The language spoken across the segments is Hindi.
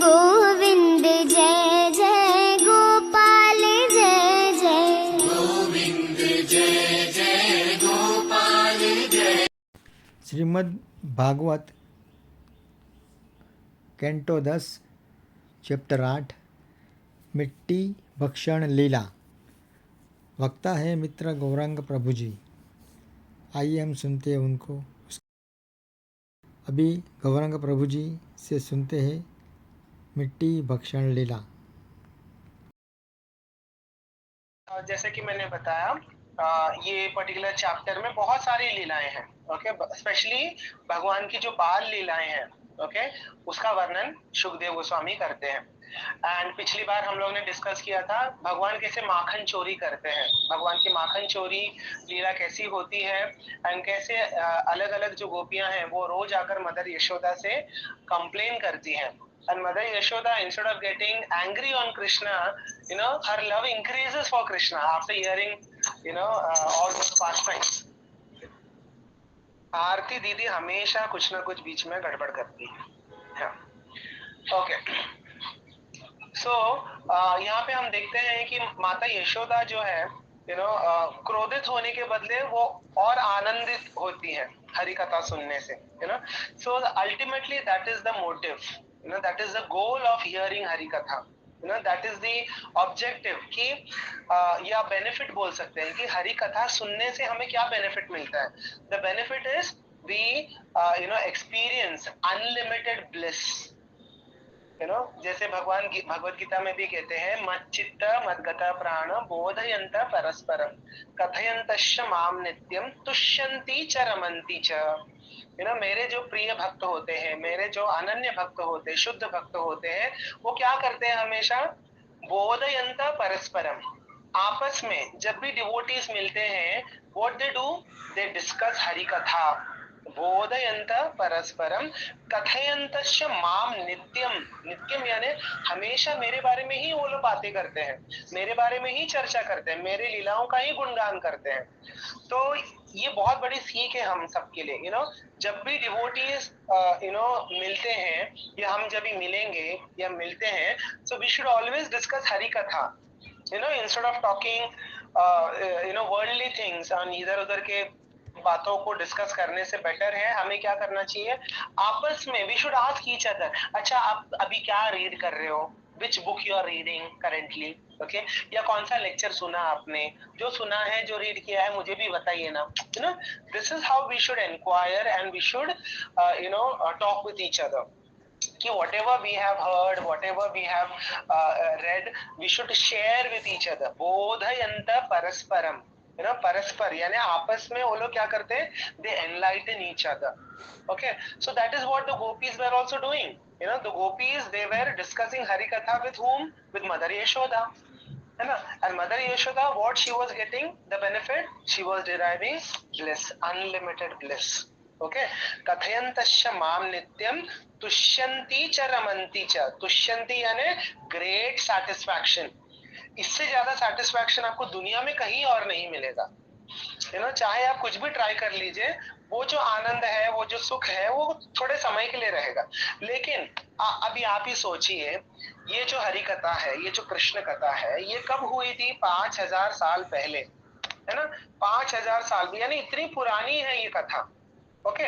गोविंद जय जय गोपाल जय जय गोविंद जय जय गोपाल जय। श्रीमद् भागवत कैंटो 10 चैप्टर 8 मिट्टी भक्षण लीला। वक्ता है मित्र गौरांग प्रभु जी। आइए हम सुनते हैं उनको। अभी गौरांग प्रभु जी से सुनते हैं मिट्टी भक्षण लीला। जैसे कि मैंने बताया ये पर्टिकुलर चैप्टर में बहुत सारी लीलाएं हैं। ओके, स्पेशली भगवान की जो बाल लीलाएं हैं, ओके, उसका वर्णन शुकदेव गोस्वामी करते हैं। एंड पिछली बार हम लोग ने डिस्कस किया था भगवान कैसे माखन चोरी करते हैं, भगवान की माखन चोरी लीला कैसी होती है, एंड कैसे अलग अलग जो गोपियां हैं वो रोज आकर मदर यशोदा से कंप्लेन करती हैं। And Mother Yashoda, instead of getting angry on Krishna, her love increases for Krishna after hearing, all those pastimes. आरती दीदी हमेशा कुछ ना कुछ बीच में गड़बड़ करती है। ओके, सो यहाँ पे हम देखते हैं कि माता यशोदा जो है, क्रोधित होने के बदले वो और आनंदित होती है हरि कथा सुनने से। So ultimately that is the motive, that is the goal of hearing hari katha, that is the objective कि या बेनिफिट बोल सकते हैं कि हरि कथा सुनने से हमें क्या बेनिफिट मिलता है। the benefit is we experience unlimited bliss। जैसे भगवान भगवत गीता में भी कहते हैं मच्चित्त मद्गत प्राण बोधयंत परस्परम कथयंतश्च माम नित्यम तुष्यन्ति च रमन्ति च। मेरे जो प्रिय भक्त होते हैं, मेरे जो अनन्य भक्त होते हैं, शुद्ध भक्त होते हैं, वो क्या करते हैं हमेशा बोधयंत परस्परम, आपस में जब भी डिवोटीज मिलते हैं, what they do, they discuss Hari कथा। बोधयंत परस्परम कथयंतश्च माम नित्यम, नित्यम यानी हमेशा मेरे बारे में ही वो लोग बातें करते हैं, मेरे बारे में ही चर्चा करते हैं, मेरे लीलाओं का ही गुणगान करते हैं। तो ये बहुत बड़ी सीख है हम सबके लिए। जब भी डिवोटीज मिलते हैं या हम जब भी मिलेंगे या मिलते हैं, so we should always discuss Hari katha, instead of talking worldly things. इधर उधर के बातों को डिस्कस करने से बेटर है हमें क्या करना चाहिए, आपस में we should ask each other, अच्छा आप अभी क्या रीड कर रहे हो, which book you are reading currently, okay, या कौन सा लेक्चर सुना आपने, जो सुना है जो रीड किया है मुझे भी बताइए ना। This is how we should inquire and we should talk with each other कि whatever we have heard, whatever we have read, we should share with each other। बोधयंत परस्परम, परस्पर यानी आपस में वो लोग क्या करते हैं, they enlighten each other। Okay, so that is what the gopis were also doing। the gopis, they were discussing hari katha with whom, with Mother Yashoda, है ना। and Mother Yashoda, what she was getting the benefit, she was deriving bliss, unlimited bliss। Okay, कथयंतश्च माम नित्यम तुष्यन्ति च रमन्ति च। तुष्यन्ति यानी ग्रेट सैटिस्फैक्शन, इससे ज्यादा सैटिस्फैक्शन आपको दुनिया में कहीं और नहीं मिलेगा। चाहे आप कुछ भी ट्राई कर लीजिए, वो जो आनंद है, वो जो सुख है, वो थोड़े समय के लिए रहेगा। लेकिन अभी आप ही सोचिए, ये जो हरि कथा है, ये जो कृष्ण कथा है, ये कब हुई थी, 5000 साल पहले, है ना। 5000 साल भी यानी इतनी पुरानी है ये कथा। Okay,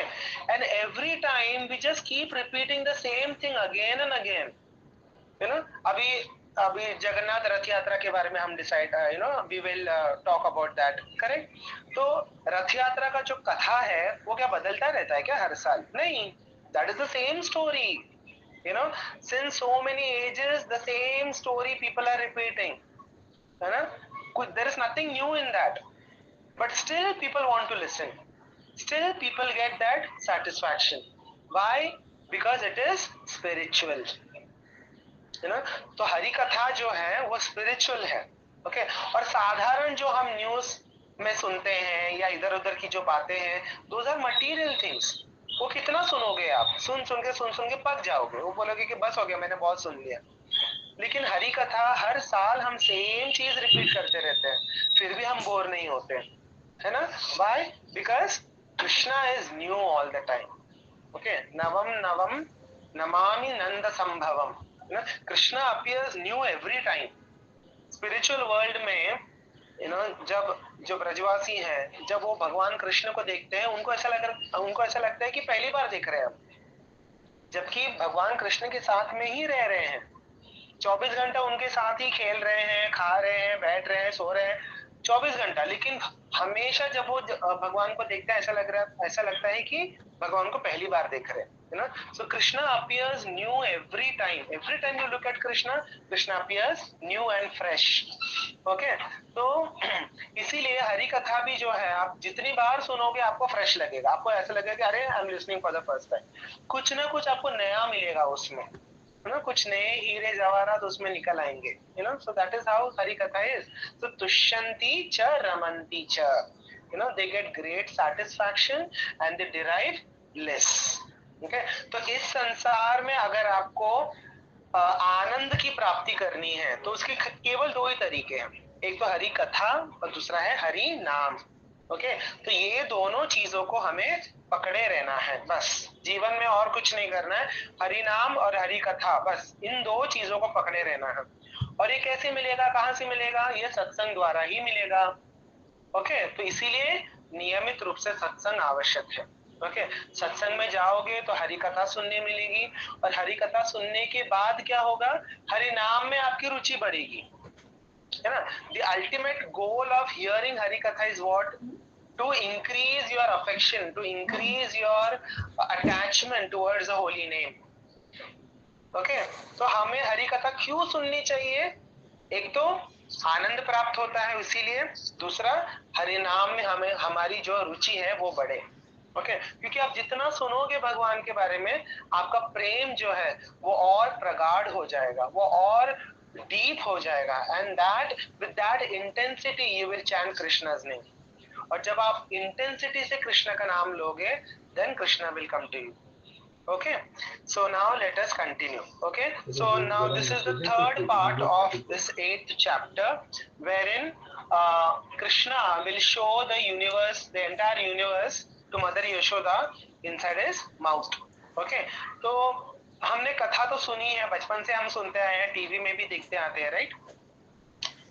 and every time we just keep repeating the same thing again and again। अभी जगन्नाथ रथ यात्रा के बारे में हम decide, we will talk about that, correct. तो रथ यात्रा का जो कथा है वो क्या बदलता रहता है क्या हर साल? नहीं, that is the same story। since so many ages the same story people are repeating, है ना। there is nothing new in that, but still people want to listen, still people get that satisfaction। why? because it is spiritual। तो हरि कथा जो है वो स्पिरिचुअल है। ओके, और साधारण जो हम न्यूज में सुनते हैं या इधर उधर की जो बातें हैं, दोज आर मटीरियल थिंग्स। वो कितना सुनोगे आप, सुन सुन के पक जाओगे, वो बोलोगे कि बस हो गया, मैंने बहुत सुन लिया। लेकिन हरि कथा हर साल हम सेम चीज रिपीट करते रहते हैं, फिर भी हम बोर नहीं होते, है ना। Why? Because Krishna is knew all the time. Okay, नवम नवम नमामि नंद संभवम। ना, Krishna appears new every time. Spiritual world में जब जो ब्रजवासी हैं, जब वो भगवान कृष्ण को देखते हैं, उनको ऐसा लगता है कि पहली बार देख रहे हैं हम, जबकि भगवान कृष्ण के साथ में ही रह रहे हैं, 24 घंटा उनके साथ ही खेल रहे हैं, खा रहे हैं, बैठ रहे हैं, सो रहे हैं, 24 घंटा। लेकिन हमेशा जब वो भगवान को देखते हैं, ऐसा लगता है कि भगवान को पहली बार देख रहे हैं, है ना। So Krishna appears new every time you look at Krishna, Krishna appears new and fresh. Okay, तो इसीलिए हरि कथा भी जो है, आप जितनी बार सुनोगे आपको फ्रेश लगेगा, आपको ऐसा लगेगा कि अरे I am listening for the first time. कुछ ना कुछ आपको नया मिलेगा उसमें, है ना, कुछ नए हीरे जवाहरात उसमें निकल आएंगे, so that is how Hari katha is. सो तुष्यंती च रमंती च, they get great satisfaction and they derive bliss. Okay, तो इस संसार में अगर आपको आनंद की प्राप्ति करनी है तो उसके केवल दो ही तरीके हैं, एक तो हरि कथा और दूसरा है हरि नाम। ओके, तो ये दोनों चीजों को हमें पकड़े रहना है, बस जीवन में और कुछ नहीं करना है, हरि नाम और हरि कथा, बस इन दो चीजों को पकड़े रहना है। और ये कैसे मिलेगा, कहाँ से मिलेगा, ये सत्संग द्वारा ही मिलेगा। ओके, तो इसीलिए नियमित रूप से सत्संग आवश्यक है। ओके, सत्संग में जाओगे तो हरि कथा सुनने मिलेगी, और हरि कथा सुनने के बाद क्या होगा, हरि नाम में आपकी रुचि बढ़ेगी, है ना। The ultimate goal of hearing Hari katha is what, to increase your affection, to increase your attachment towards the holy name. Okay, तो हमें हरि कथा क्यों सुननी चाहिए, एक तो आनंद प्राप्त होता है इसीलिए, दूसरा हरि नाम में हमें हमारी जो रुचि है वो बढ़े। ओके, क्योंकि आप जितना सुनोगे भगवान के बारे में, आपका प्रेम जो है वो और प्रगाढ़ हो जाएगा, वो और डीप हो जाएगा, and that with that intensity you will chant Krishna's name. और जब आप इंटेंसिटी से कृष्ण का नाम लोगे, then Krishna will come to you. Okay, so now let us continue. Okay, so now this is the third part of this 8th chapter, wherein Krishna will show the universe, the entire universe, to Mother Yashoda inside his mouth. Okay, तो हमने कथा तो सुनी है, बचपन से हम सुनते आए हैं, टीवी में भी देखते आते हैं, राइट,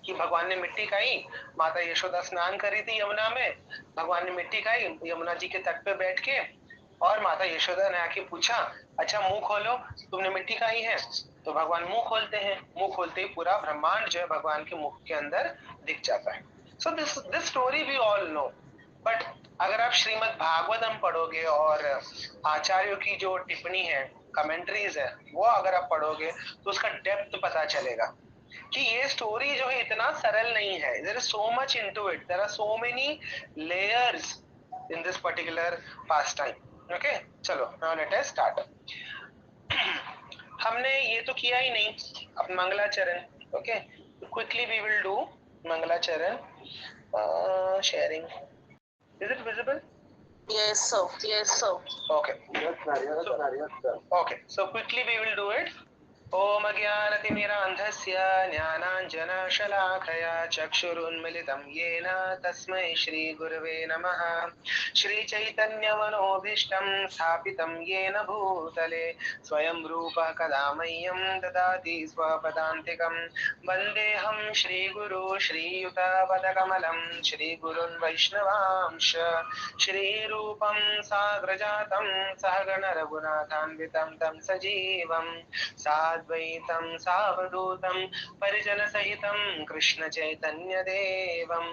कि भगवान ने मिट्टी खाई, माता यशोदा स्नान करी थी यमुना में, भगवान ने मिट्टी खाई यमुना जी के तट पे बैठ के, और माता यशोदा ने आके पूछा, अच्छा मुंह खोलो, तुमने मिट्टी खाई है। तो भगवान मुंह खोलते हैं, मुंह खोलते ही पूरा ब्रह्मांड जो है भगवान के मुख के अंदर दिख जाता है। So this story we all know, but अगर आप श्रीमद् भागवतम पढ़ोगे और आचार्यों की जो टिप्पणी है, कमेंट्रीज है, वो अगर आप पढ़ोगे तो उसका डेप्थ पता चलेगा कि ये स्टोरी जो है इतना सरल नहीं है, there is so much into it, there are so many layers in this particular pastime. Okay, चलो नाउ लेट अस स्टार्ट। हमने ये तो किया ही नहीं, अब मंगलाचरण। Okay, quickly we will do मंगलाचरण। Sharing, is it visible? Yes, sir. Yes, sir. Okay. Okay, so quickly we will do it. ओम अज्ञानतिमिरान्धस्य ज्ञानाञ्जनशलाखया चक्षुरुन्मिलितं येन तस्मै श्रीगुरवे नमः। श्रीचैतन्यमनोभीष्टं स्थापितं येन भूतले स्वयं रूपः कदा मह्यं ददाति स्वपदान्तिकं। वन्देऽहं श्रीगुरो श्रीयुतापदकमलं श्रीगुरुन् वैष्णवांश श्रीरूपं साग्रजातं सहगण रघुनाथान्वितं तं सजीवं साद्वैतं सावधूतं परिजनसहितं कृष्ण चैतन्य देवं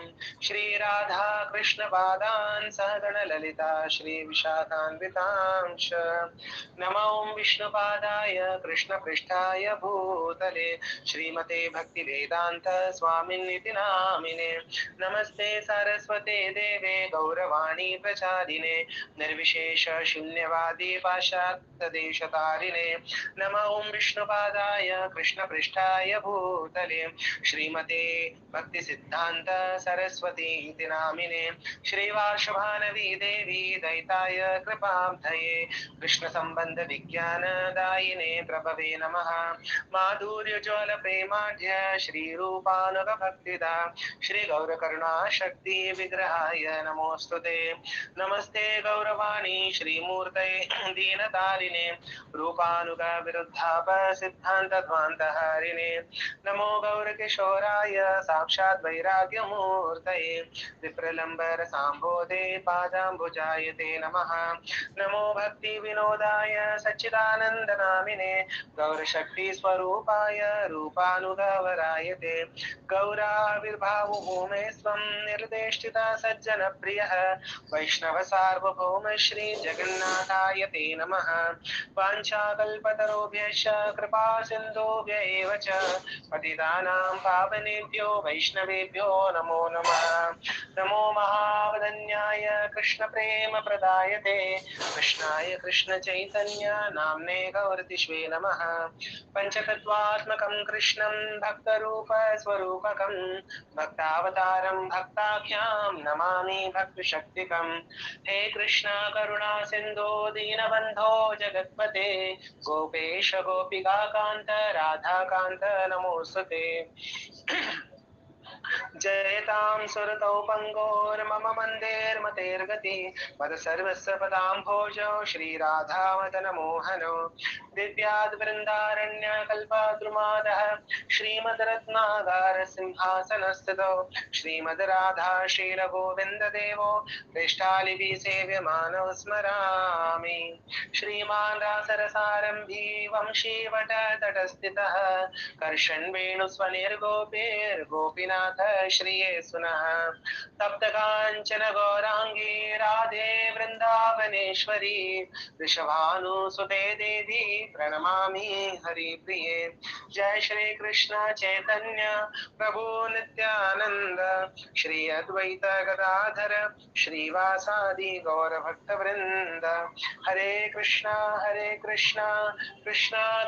श्रीराधा कृष्ण पादान् सहगण ललिता श्री विशाखान्वितांश। नमो विष्णुपादाय कृष्ण पृष्ठाय भूतले श्रीमते भक्ति वेदांत स्वामिन्निति नामिने। नमस्ते सरस्वते देवे गौरवाणी प्रचारिणे निर्विशेष शून्यवादी पाश्चात्य देशतारिणे। नमो विष्णुपादाय कृष्ण पृष्ठाय भूतले श्रीमते भक्ति सिद्धांत सरस्वती इति नामिने। श्रीवार्षभानवी देवी दैताय कृपाब्धये कृष्ण संबंध विज्ञान दायिने प्रभवे नमः। माधुर्य ज्वल प्रेमाढ्य श्री रूपानुग भक्तिदा श्री गौर करुणा शक्ति विग्रहाय नमोस्तुते। नमस्ते गौरवाणी श्रीमूर्तये दीनतारिणे रूपानुग विरुद्धाप सिद्धांत ध्वान्तहारिणे नमो गौरकिशोराय साक्षात् वैराग्यमूर्तये विप्रलम्बर साम्भोधे पादाम्बुजाय ते नमः नमो भक्तिविनोदाय सच्चिदानन्दनामिने गौरशक्ति स्वरूपाय रूपानुगवराय ते गौराविर्भावो भूमे स्वं निर्देष्टिता सज्जनप्रियः वैष्णव सार्वभौम श्री जगन्नाथाय ते नमः वाञ्छाकल्पतरुभ्यश्च कृपा सिन्धुभ्य एव च पतितानां पावनेभ्यो वैष्णवेभ्यो नमो नमः नमो महावदन्याय कृष्णप्रेम प्रदायते कृष्णाय कृष्णचैतन्य नाम्ने गौरतिष्वे नमः पञ्चतत्त्वात्मकं कृष्णं भक्तरूपस्वरूपकं भक्तावतारं भक्ताख्यां नमामि भक्तशक्तिकम् हे कृष्ण करुणा सिन्धो दीनबन्धो जगत्पते गोपेश गोपिकान्त राधाकान्त नमोऽस्तुते जयतां सुरतौ पङ्गोर्मम मन्देर्मतेर्गति मद सर्वस्य पदाम्भोजो श्रीराधामदनमोहनो दिव्याद्वृन्दारण्यकल्पद्रुमादः श्रीमद्रत्नागारसिंहासनस्थितौ श्रीमद्राधाशीलगोविन्ददेवो पृष्ठालिभिः सेव्यमानौ स्मरामि श्रीमान् रासरसारम्भी वंशीवटतटस्थितः कर्षन् वेणुस्वनिर्गोपीर्गोपीनाथ श्रिये सुनः तप्तकाञ्चन गौराङ्गी राधे वृन्दावनेश्वरी वृषभानुसुते देवी प्रणमामि हरिप्रिये जय श्री कृष्ण चैतन्य प्रभु नित्यानंद श्री अद्वैत गदाधर श्रीवासादि गौरभक्तवृंद हरे कृष्णा कृष्णा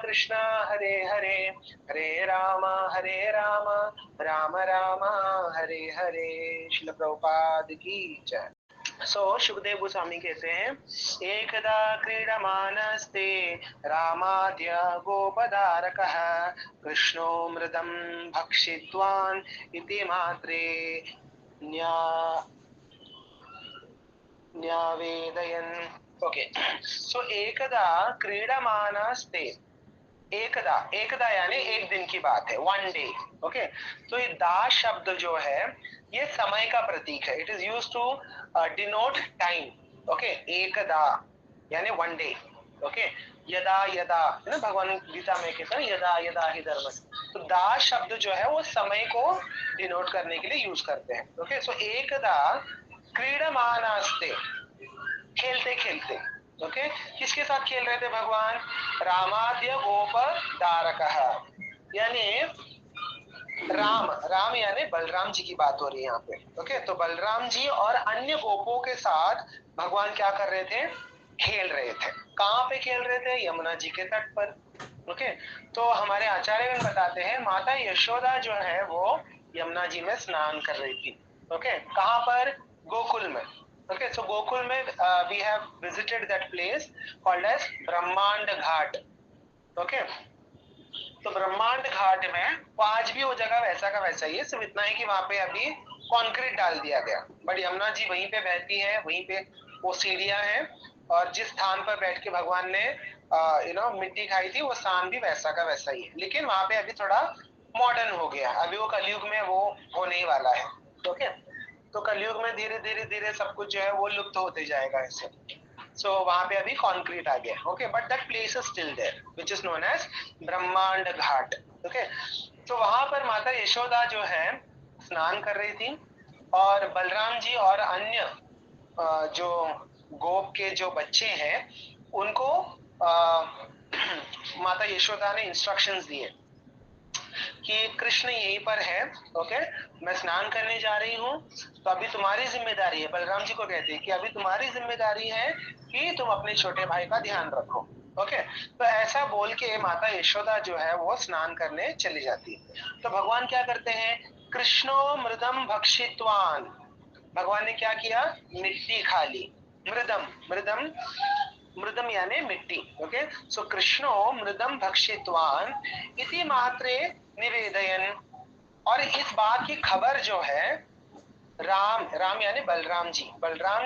कृष्णा हरे हरे हरे राम राम राम हरे हरे। श्रील प्रभुपाद की जय। सो सुखदेव गोस्वामी कहते हैं एकदा क्रीडमानस्ते रामाद्य गोपदारकः कृष्णो मृदं भक्षित्वान् इति मात्रे न्यावेदयन्। ओके, सो एकदा क्रीडमानस्ते, एकदा यानी एक दिन की बात है, वन डे। ओके, तो ये दा शब्द जो है ये समय का प्रतीक है। It is use to denote time. Okay, एकदा यानी वन डे। ओके, यदा यदा है ना, भगवान गीता में कहते हैं यदा यदा ही धर्म। तो दा शब्द जो है वो समय को डिनोट करने के लिए यूज करते हैं। ओके, सो एकदा क्रीडमानास्ते, खेलते खेलते। ओके, किसके साथ खेल रहे थे भगवान? रामाद्य गोप दारकः, यानी राम यानी बलराम जी की बात हो रही है यहाँ पे। ओके, तो बलराम जी और अन्य गोपों के साथ भगवान क्या कर रहे थे? खेल रहे थे। कहाँ पे खेल रहे थे? यमुना जी के तट पर। ओके, तो हमारे आचार्यगण बताते हैं माता यशोदा जो है वो यमुना जी में स्नान कर रही थी। ओके, कहाँ पर? गोकुल में। Okay, so Gokul में we have visited that place called as ब्रह्मांड घाट। Okay, तो ब्रह्मांड घाट में आज भी वो जगह वैसा का वैसा ही है, सिर्फ इतना है कि वहां पे अभी कंक्रीट डाल दिया गया। बट यमुना जी वहीं पे बहती है, वहीं पे वो सीढ़ियां हैं, और जिस स्थान पर बैठ के भगवान ने मिट्टी खाई थी वो स्थान भी वैसा का वैसा ही है, लेकिन वहां पे अभी थोड़ा मॉडर्न हो गया। अभी वो कलयुग में वो होने ही वाला है। ओके, तो कलयुग में धीरे धीरे धीरे सब कुछ जो है वो लुप्त होते जाएगा ऐसे। सो वहां पे अभी कंक्रीट आ गया। Okay, but that place is still there which is known as Brahmand Ghat. Okay, तो वहां पर माता यशोदा जो है स्नान कर रही थी, और बलराम जी और अन्य जो गोप के जो बच्चे हैं उनको माता यशोदा ने इंस्ट्रक्शंस दिए कि कृष्ण यहीं पर है। ओके, मैं स्नान करने जा रही हूँ, तो अभी तुम्हारी जिम्मेदारी है। बलराम जी को कहते हैं कि अभी तुम्हारी जिम्मेदारी है कि तुम अपने छोटे भाई का ध्यान रखो। ओके, तो ऐसा बोल के माता यशोदा जो है वो स्नान करने चली जाती है। तो भगवान क्या करते हैं? कृष्णो मृदम भक्षित्वान, भगवान ने क्या किया? मिट्टी खा ली। मृदम यानी मिट्टी। ओके, सो कृष्णो मृदम भक्षित्वान इति मात्रे निवेदयन, और इस बात की खबर जो है राम यानी बलराम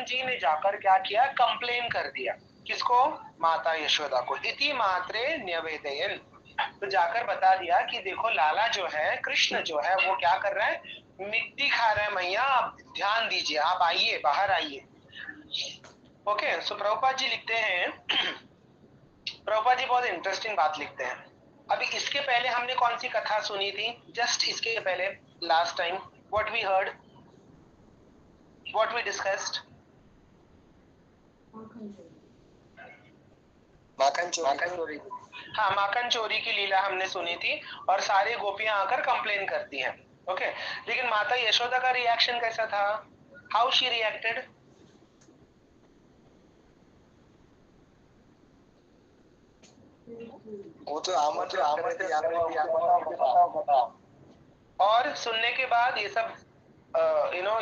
जी ने जाकर क्या किया? कंप्लेन कर दिया। किसको? माता यशोदा को। इति मात्रे निवेदयन, तो जाकर बता दिया कि देखो लाला जो है, कृष्ण जो है, वो क्या कर रहा है, मिट्टी खा रहा है मैया, आप ध्यान दीजिए, आप आइए, बाहर आइए। ओके, सो प्रभुपाद जी लिखते हैं, प्रभुपाद जी बहुत इंटरेस्टिंग बात लिखते हैं। अभी इसके पहले हमने कौन सी कथा सुनी थी, जस्ट इसके पहले last time what we heard, what we discussed, माखन चोरी। हाँ, माखन चोरी की लीला हमने सुनी थी और सारी गोपियां आकर कंप्लेन करती हैं। ओके, लेकिन माता यशोदा का रिएक्शन कैसा था, हाउ शी रिएक्टेड, वो तो आमंत्रण और सुनने के बाद ये सब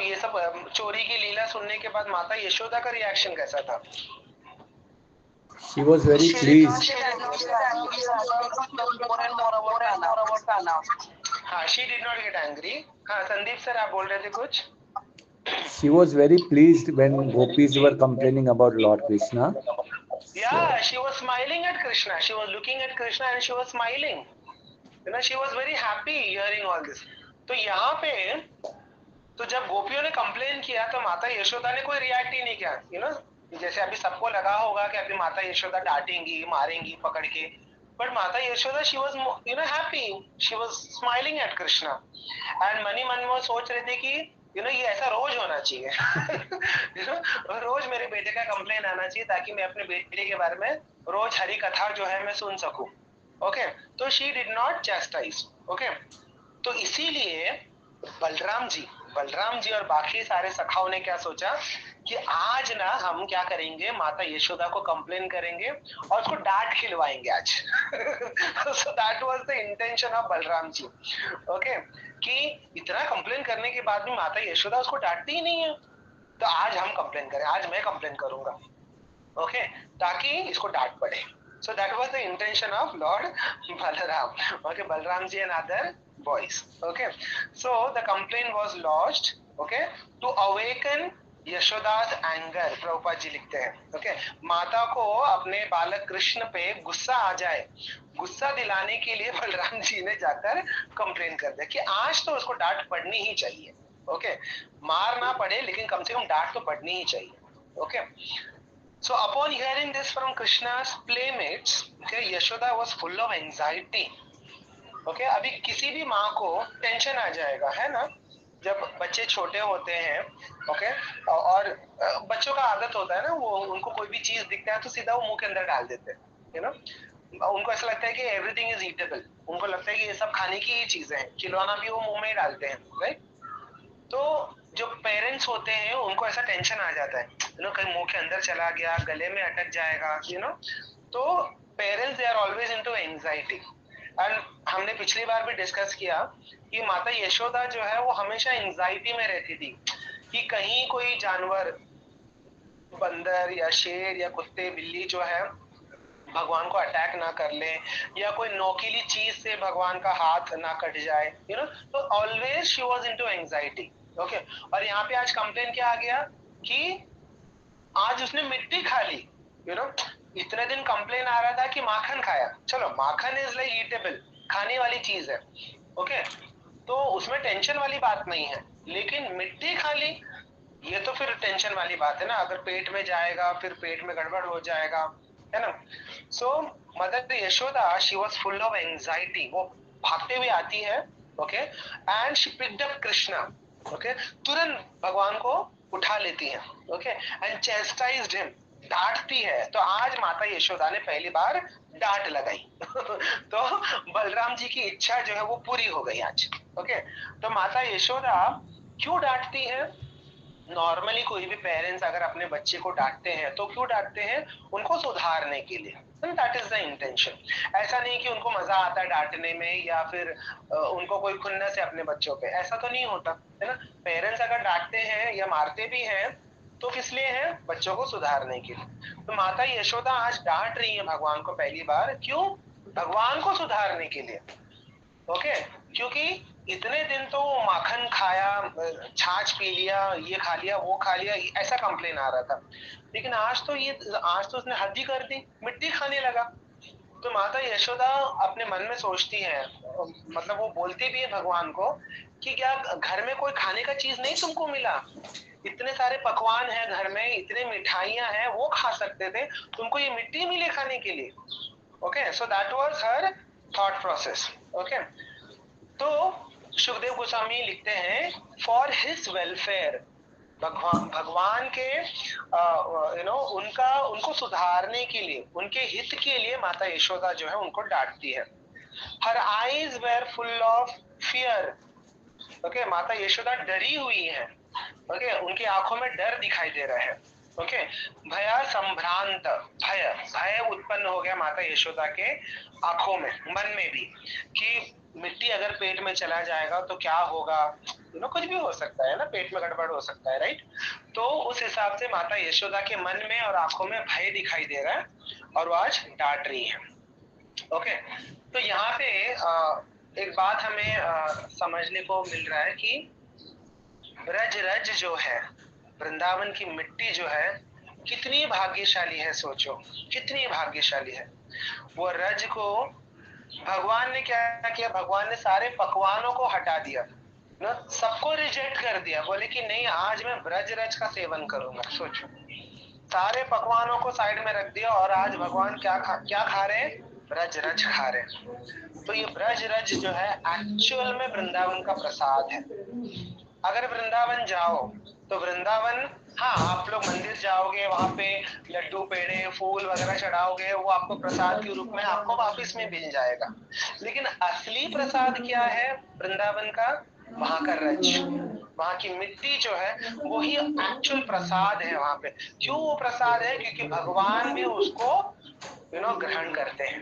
ये सब चोरी की लीला सुनने के बाद माता यशोदा का रिएक्शन कैसा था, She was very pleased. हाँ, she did not get angry। हाँ, संदीप सर आप बोल रहे थे कुछ। She was very pleased when gopis were complaining about Lord Krishna. Yeah, she was smiling at Krishna, she was looking at Krishna and she was smiling, she was very happy hearing all this। तो यहाँ पे तो जब गोपियों ने कंप्लेन किया तो माता यशोदा ने कोई रिएक्ट ही नहीं किया, जैसे अभी सबको लगा होगा कि अभी माता यशोदा डांटेंगी, मारेंगी पकड़ के, बट माता Yashoda she was happy, she was smiling at Krishna and money मन में सोच रहे थे कि ये ऐसा रोज होना चाहिए। रोज मेरे बेटे का कंप्लेन आना चाहिए ताकि मैं अपने बेटे के बारे में रोज हरी कथा जो है मैं सुन सकूं। ओके, तो शी डिड नॉट चैस्टाइज। ओके, तो इसीलिए बलराम जी और बाकी सारे सखाओं ने क्या सोचा कि आज ना हम क्या करेंगे, माता यशोदा को कंप्लेन करेंगे और उसको डांट खिलवाएंगे आज। So that was the intention of Balram ji. Okay, कि इतना कंप्लेन करने के बाद भी माता यशोदा उसको डांटती ही नहीं है, तो आज हम कंप्लेन करें, आज मैं कंप्लेन करूंगा। ओके, ताकि इसको डांट पड़े। So that was the intention of Lord Balaram. Okay, Balaram ji and other boys. Okay, so the complaint was lodged. Okay, to awaken यशोदा's anger, Prabhupada ji लिखते हैं। okay, माता को अपने बालक कृष्ण पे गुस्सा आ जाए, गुस्सा दिलाने के लिए बलराम जी ने जाकर कंप्लेन कर दिया कि आज तो उसको डांट पड़नी ही चाहिए। ओके, मार ना पड़े लेकिन कम से कम डांट तो पड़नी ही चाहिए। Okay, so upon hearing this from Krishna's playmates, okay, Yashoda was full of anxiety। okay, अभी किसी भी माँ को टेंशन आ जाएगा, है ना, जब बच्चे छोटे होते हैं। ओके, और बच्चों का आदत होता है ना, वो उनको कोई भी चीज दिखता है तो सीधा वो मुंह के अंदर डाल देते हैं, उनको ऐसा लगता है कि एवरीथिंग इज ईटेबल, उनको लगता है कि ये सब खाने की ही चीजें हैं, खिलौना भी वो मुंह में ही डालते हैं, राइट। तो जो पेरेंट्स होते हैं उनको ऐसा टेंशन आ जाता है, कहीं मुंह के अंदर चला गया, गले में अटक जाएगा, तो parents they are always into anxiety. And हमने पिछली बार भी डिस्कस किया कि माता यशोदा जो है वो हमेशा एंजाइटी में रहती थी कि कहीं कोई जानवर, बंदर या शेर या कुत्ते बिल्ली जो है भगवान को अटैक ना कर ले, या कोई नोकीली चीज से भगवान का हाथ ना कट जाए, तो always she was into anxiety. Okay, और यहाँ पे आज कंप्लेन क्या आ गया कि आज उसने मिट्टी खा ली। इतने दिन कंप्लेन आ रहा था कि माखन खाया, चलो माखन इज लाइक ईटेबल, खाने वाली चीज है। ओके, तो उसमें टेंशन वाली बात नहीं है, लेकिन मिट्टी खा ली ये तो फिर टेंशन वाली बात है ना, अगर पेट में जाएगा फिर पेट में गड़बड़ हो जाएगा, है ना। So mother Yashoda she was full of anxiety, वो भागते हुए आती है। Okay, and she picked up Krishna. Okay, तुरंत भगवान को उठा लेती है। ओके, एंड चेस्टाइज्ड हिम, डांटती है। तो आज माता यशोदा ने पहली बार डांट लगाई। तो बलराम जी की इच्छा जो है वो पूरी हो गई आज। ओके, तो माता यशोदा क्यों डांटती है? नॉर्मली कोई भी पेरेंट्स अगर अपने बच्चे को डांटते हैं तो क्यों डांटते हैं? उनको सुधारने के लिए, दैट इज द इंटेंशन। ऐसा नहीं कि उनको मजा आता है डांटने में या फिर उनको कोई खुन्नस है अपने बच्चों पे, ऐसा तो नहीं होता, है ना। पेरेंट्स अगर डांटते हैं या मारते भी हैं तो किस लिए है? बच्चों को सुधारने के लिए। तो माता यशोदा आज डांट रही है भगवान को पहली बार, क्यों? भगवान को सुधारने के लिए। ओके, क्योंकि इतने दिन तो माखन खाया, छाछ पी लिया, ये खा लिया, वो खा लिया, ऐसा कंप्लेन आ रहा था, लेकिन आज तो उसने हद ही कर दी, मिट्टी खाने लगा। तो माता यशोदा अपने मन में सोचती है, मतलब वो बोलती भी है भगवान को कि क्या घर में कोई खाने का चीज नहीं तुमको मिला? इतने सारे पकवान हैं घर में, इतने मिठाइयां हैं, वो खा सकते थे, तुमको ये मिट्टी मिली खाने के लिए? Okay, so that was her thought process. Okay, तो सुखदेव गोस्वामी लिखते हैं फॉर हिज वेलफेयर, भगवान के उनको सुधारने के लिए, उनके हित के लिए माता यशोदा जो है उनको डांटती है। Her eyes were full of fear. Okay, Mata Yashoda डरी हुई है। ओके, उनकी आंखों में डर दिखाई दे रहा है। ओके, भया संभ्रांत, भय भय उत्पन्न हो गया माता यशोदा के आंखों में, मन में भी, कि मिट्टी अगर पेट में चला जाएगा तो क्या होगा, कुछ भी हो सकता है ना, पेट में गड़बड़ हो सकता है, राइट? तो उस हिसाब से माता यशोदा के मन में और आंखों में भय दिखाई दे रहा है और वो आज डांट रही है। ओके, तो यहाँ पे एक बात हमें समझने को मिल रहा है कि ब्रज रज जो है, वृंदावन की मिट्टी जो है, कितनी भाग्यशाली है। सोचो कितनी भाग्यशाली है। वो रज को भगवान ने क्या किया, भगवान ने सारे पकवानों को हटा दिया ना, सबको रिजेक्ट कर दिया, बोले कि नहीं आज मैं ब्रज रज का सेवन करूंगा। सोचो, सारे पकवानों को साइड में रख दिया और आज भगवान क्या खा रहे हैं? ब्रज रज खा रहे हैं। तो ये ब्रज रज जो है एक्चुअल में वृंदावन का प्रसाद है। अगर वृंदावन जाओ तो वृंदावन, हाँ आप लोग मंदिर जाओगे, वहां पे लड्डू पेड़े फूल वगैरह चढ़ाओगे, वो आपको प्रसाद के रूप में आपको वापस में मिल जाएगा। लेकिन असली प्रसाद क्या है वृंदावन का? वहां का रज, वहां की मिट्टी जो है वही एक्चुअल प्रसाद है वहां पे। क्यों वो प्रसाद है? क्योंकि भगवान भी उसको ग्रहण करते हैं।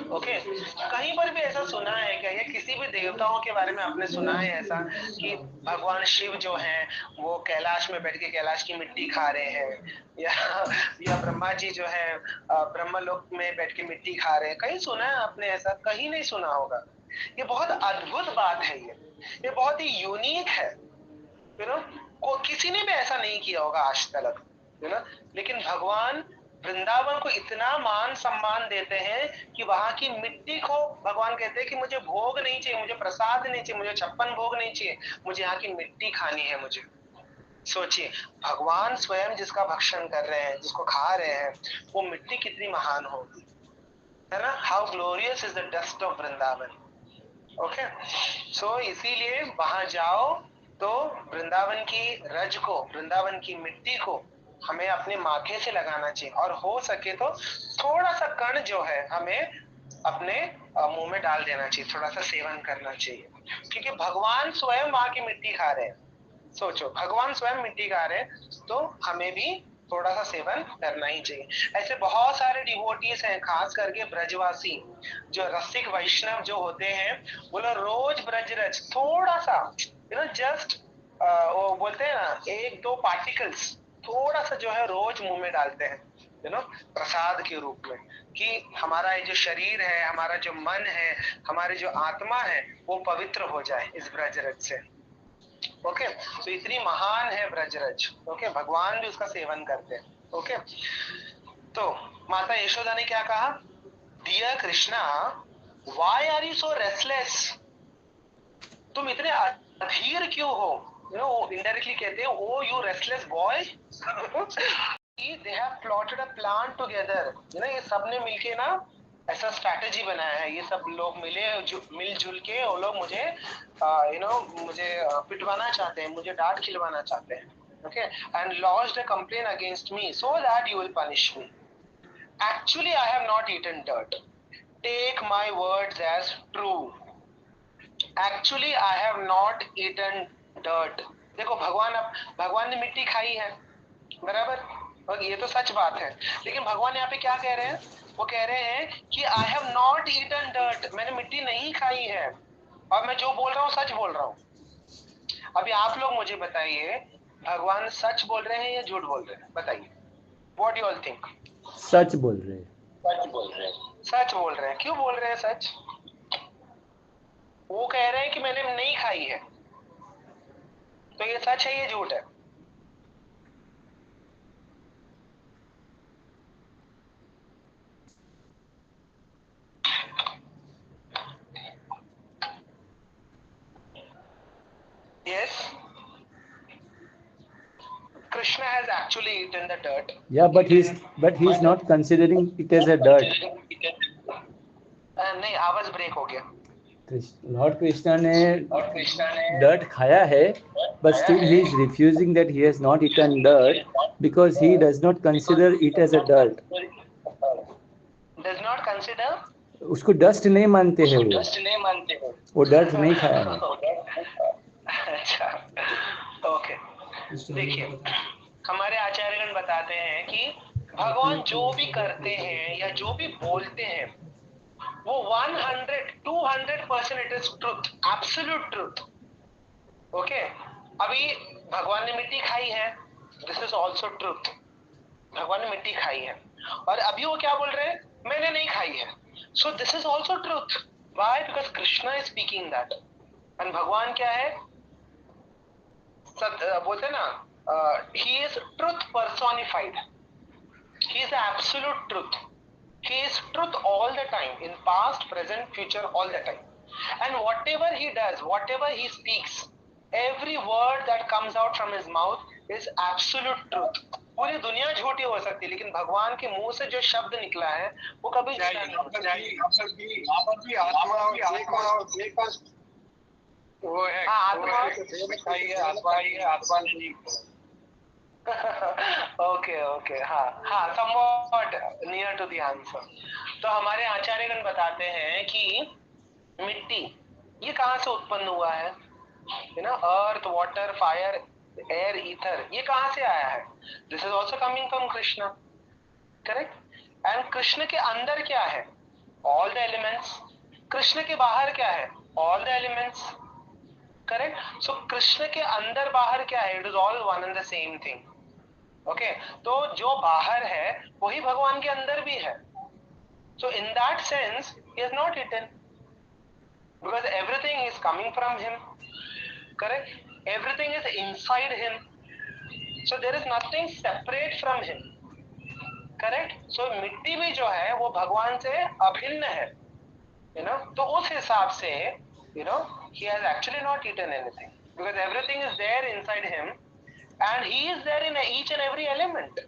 ओके, कहीं पर भी ऐसा सुना है क्या, या किसी भी देवताओं के बारे में आपने सुना है ऐसा कि भगवान शिव जो हैं वो कैलाश में बैठ के कैलाश की मिट्टी खा रहे हैं, या ब्रह्मा जी जो है ब्रह्मलोक में बैठ के मिट्टी खा रहे हैं? कहीं सुना है आपने ऐसा? कहीं नहीं सुना होगा। ये बहुत अद्भुत बात है, ये बहुत ही यूनिक है। को किसी ने भी ऐसा नहीं किया होगा आज तक, लेकिन भगवान वृंदावन को इतना मान सम्मान देते हैं कि वहां की मिट्टी को भगवान कहते हैं कि मुझे भोग नहीं चाहिए, मुझे प्रसाद नहीं चाहिए, मुझे 56 भोग नहीं चाहिए, मुझे यहाँ की मिट्टी खानी है मुझे। सोचिए, भगवान स्वयं जिसका भक्षण कर रहे हैं, जिसको खा रहे हैं, वो मिट्टी कितनी महान होगी, है ना? How glorious is the dust of Vrindavan. Okay, so इसीलिए वहां जाओ तो वृंदावन की रज को, वृंदावन की मिट्टी को हमें अपने माथे से लगाना चाहिए, और हो सके तो थोड़ा सा कण जो है हमें अपने मुंह में डाल देना चाहिए, थोड़ा सा सेवन करना चाहिए, क्योंकि भगवान स्वयं वहां की मिट्टी खा रहे हैं। सोचो, भगवान स्वयं मिट्टी खा रहे हैं, तो हमें भी थोड़ा सा सेवन करना ही चाहिए। ऐसे बहुत सारे डिवोटीज हैं, खास करके ब्रजवासी जो रसिक वैष्णव जो होते हैं, वो लोग रोज ब्रज रज थोड़ा सा जस्ट वो बोलते हैं ना, 1-2 पार्टिकल्स थोड़ा सा जो है रोज मुंह में डालते हैं, प्रसाद के रूप में, कि हमारा ये जो शरीर है, हमारा जो मन है, हमारी जो आत्मा है, वो पवित्र हो जाए इस ब्रजरज से। ओके, तो इतनी महान है ब्रजरज। ओके, भगवान भी उसका सेवन करते हैं। ओके, तो माता यशोदा ने क्या कहा? Dear Krishna, why are you so restless? तुम इतने अधीर क्यों हो? इनडायरेक्टली कहते हैं, oh you restless boy. They have plotted a plan together. ये सब ने मिलके ना ऐसा स्ट्रैटेजी बनाया है, ये सब लोग मिलजुल के वो लोग मुझे मुझे पिटवाना चाहते हैं, मुझे डांट खिलवाना चाहते हैं। Okay, and launched a complain against me so that you will punish me. Actually I have not eaten dirt, take my words as true. Actually I have not eaten dirt. देखो, भगवान ने मिट्टी खाई है, बराबर, और ये तो सच बात है, लेकिन भगवान यहाँ पे क्या कह रहे हैं? वो कह रहे हैं कि I have not eaten dirt, मैंने मिट्टी नहीं खाई है, और मैं जो बोल रहा हूँ सच बोल रहा हूँ। अभी आप लोग मुझे बताइए, भगवान सच बोल रहे हैं या झूठ बोल रहे हैं? बताइए, व्हाट यू ऑल थिंक? सच बोल रहे हैं। सच बोल रहे हैं। सच बोल रहे हैं। क्यों बोल रहे हैं सच? वो कह रहे हैं कि मैंने नहीं खाई है, तो ये सच है, ये झूठ है? Krishna has actually eaten the dirt. Yeah, but he's not considering it as a dirt. नहीं, आवाज ब्रेक हो गया. Lord Krishna ने dirt खाया है, but still he is refusing that he has not eaten dirt because he does not consider it as a dirt. Does not consider. उसको डस्ट नहीं मानते हैं वो डस्ट नहीं खाया है. अच्छा, ओके. देखिए, हमारे आचार्यगण बताते हैं कि भगवान जो भी करते हैं या जो भी बोलते हैं वो 100-200% it is truth, absolute truth. Okay, अभी भगवान ने मिट्टी खाई है, दिस इज ऑल्सो ट्रुथ. भगवान ने मिट्टी खाई है और अभी वो क्या बोल रहे हैं, मैंने नहीं खाई है. So this is also truth. Why? Because Krishna is speaking that. And भगवान क्या है, बोलते हैं ना, he is truth personified. He is the absolute truth. He is truth all the time, in past, present, future, all the time. And whatever he does, whatever he speaks, every word that comes out from his mouth is absolute truth. पूरी दुनिया झूठी हो सकती है, लेकिन भगवान के मुंह से जो शब्द निकला है वो कभी झूठा नहीं होता. वो है, आत्मा नहीं. ओके, हाँ, somewhat near to the answer. तो हमारे आचार्यगण बताते हैं कि मिट्टी ये कहाँ से उत्पन्न हुआ है, अर्थ, वाटर, फायर, एयर, ईथर, ये कहाँ से आया है? This is also coming from Krishna, correct. And Krishna के अंदर क्या है? All the elements. कृष्ण के बाहर क्या है? All the elements, correct. So Krishna के अंदर बाहर क्या है? It is all one and the same thing. Okay, तो जो बाहर है वही भगवान के अंदर भी है. So in that sense he has not eaten because everything is coming from him, correct. Everything is inside him, so there is nothing separate from him, correct. So मिट्टी भी जो है वो भगवान से अभिन्न है, तो उस हिसाब से he has actually not eaten anything because everything is there inside him and he is there in each and every element.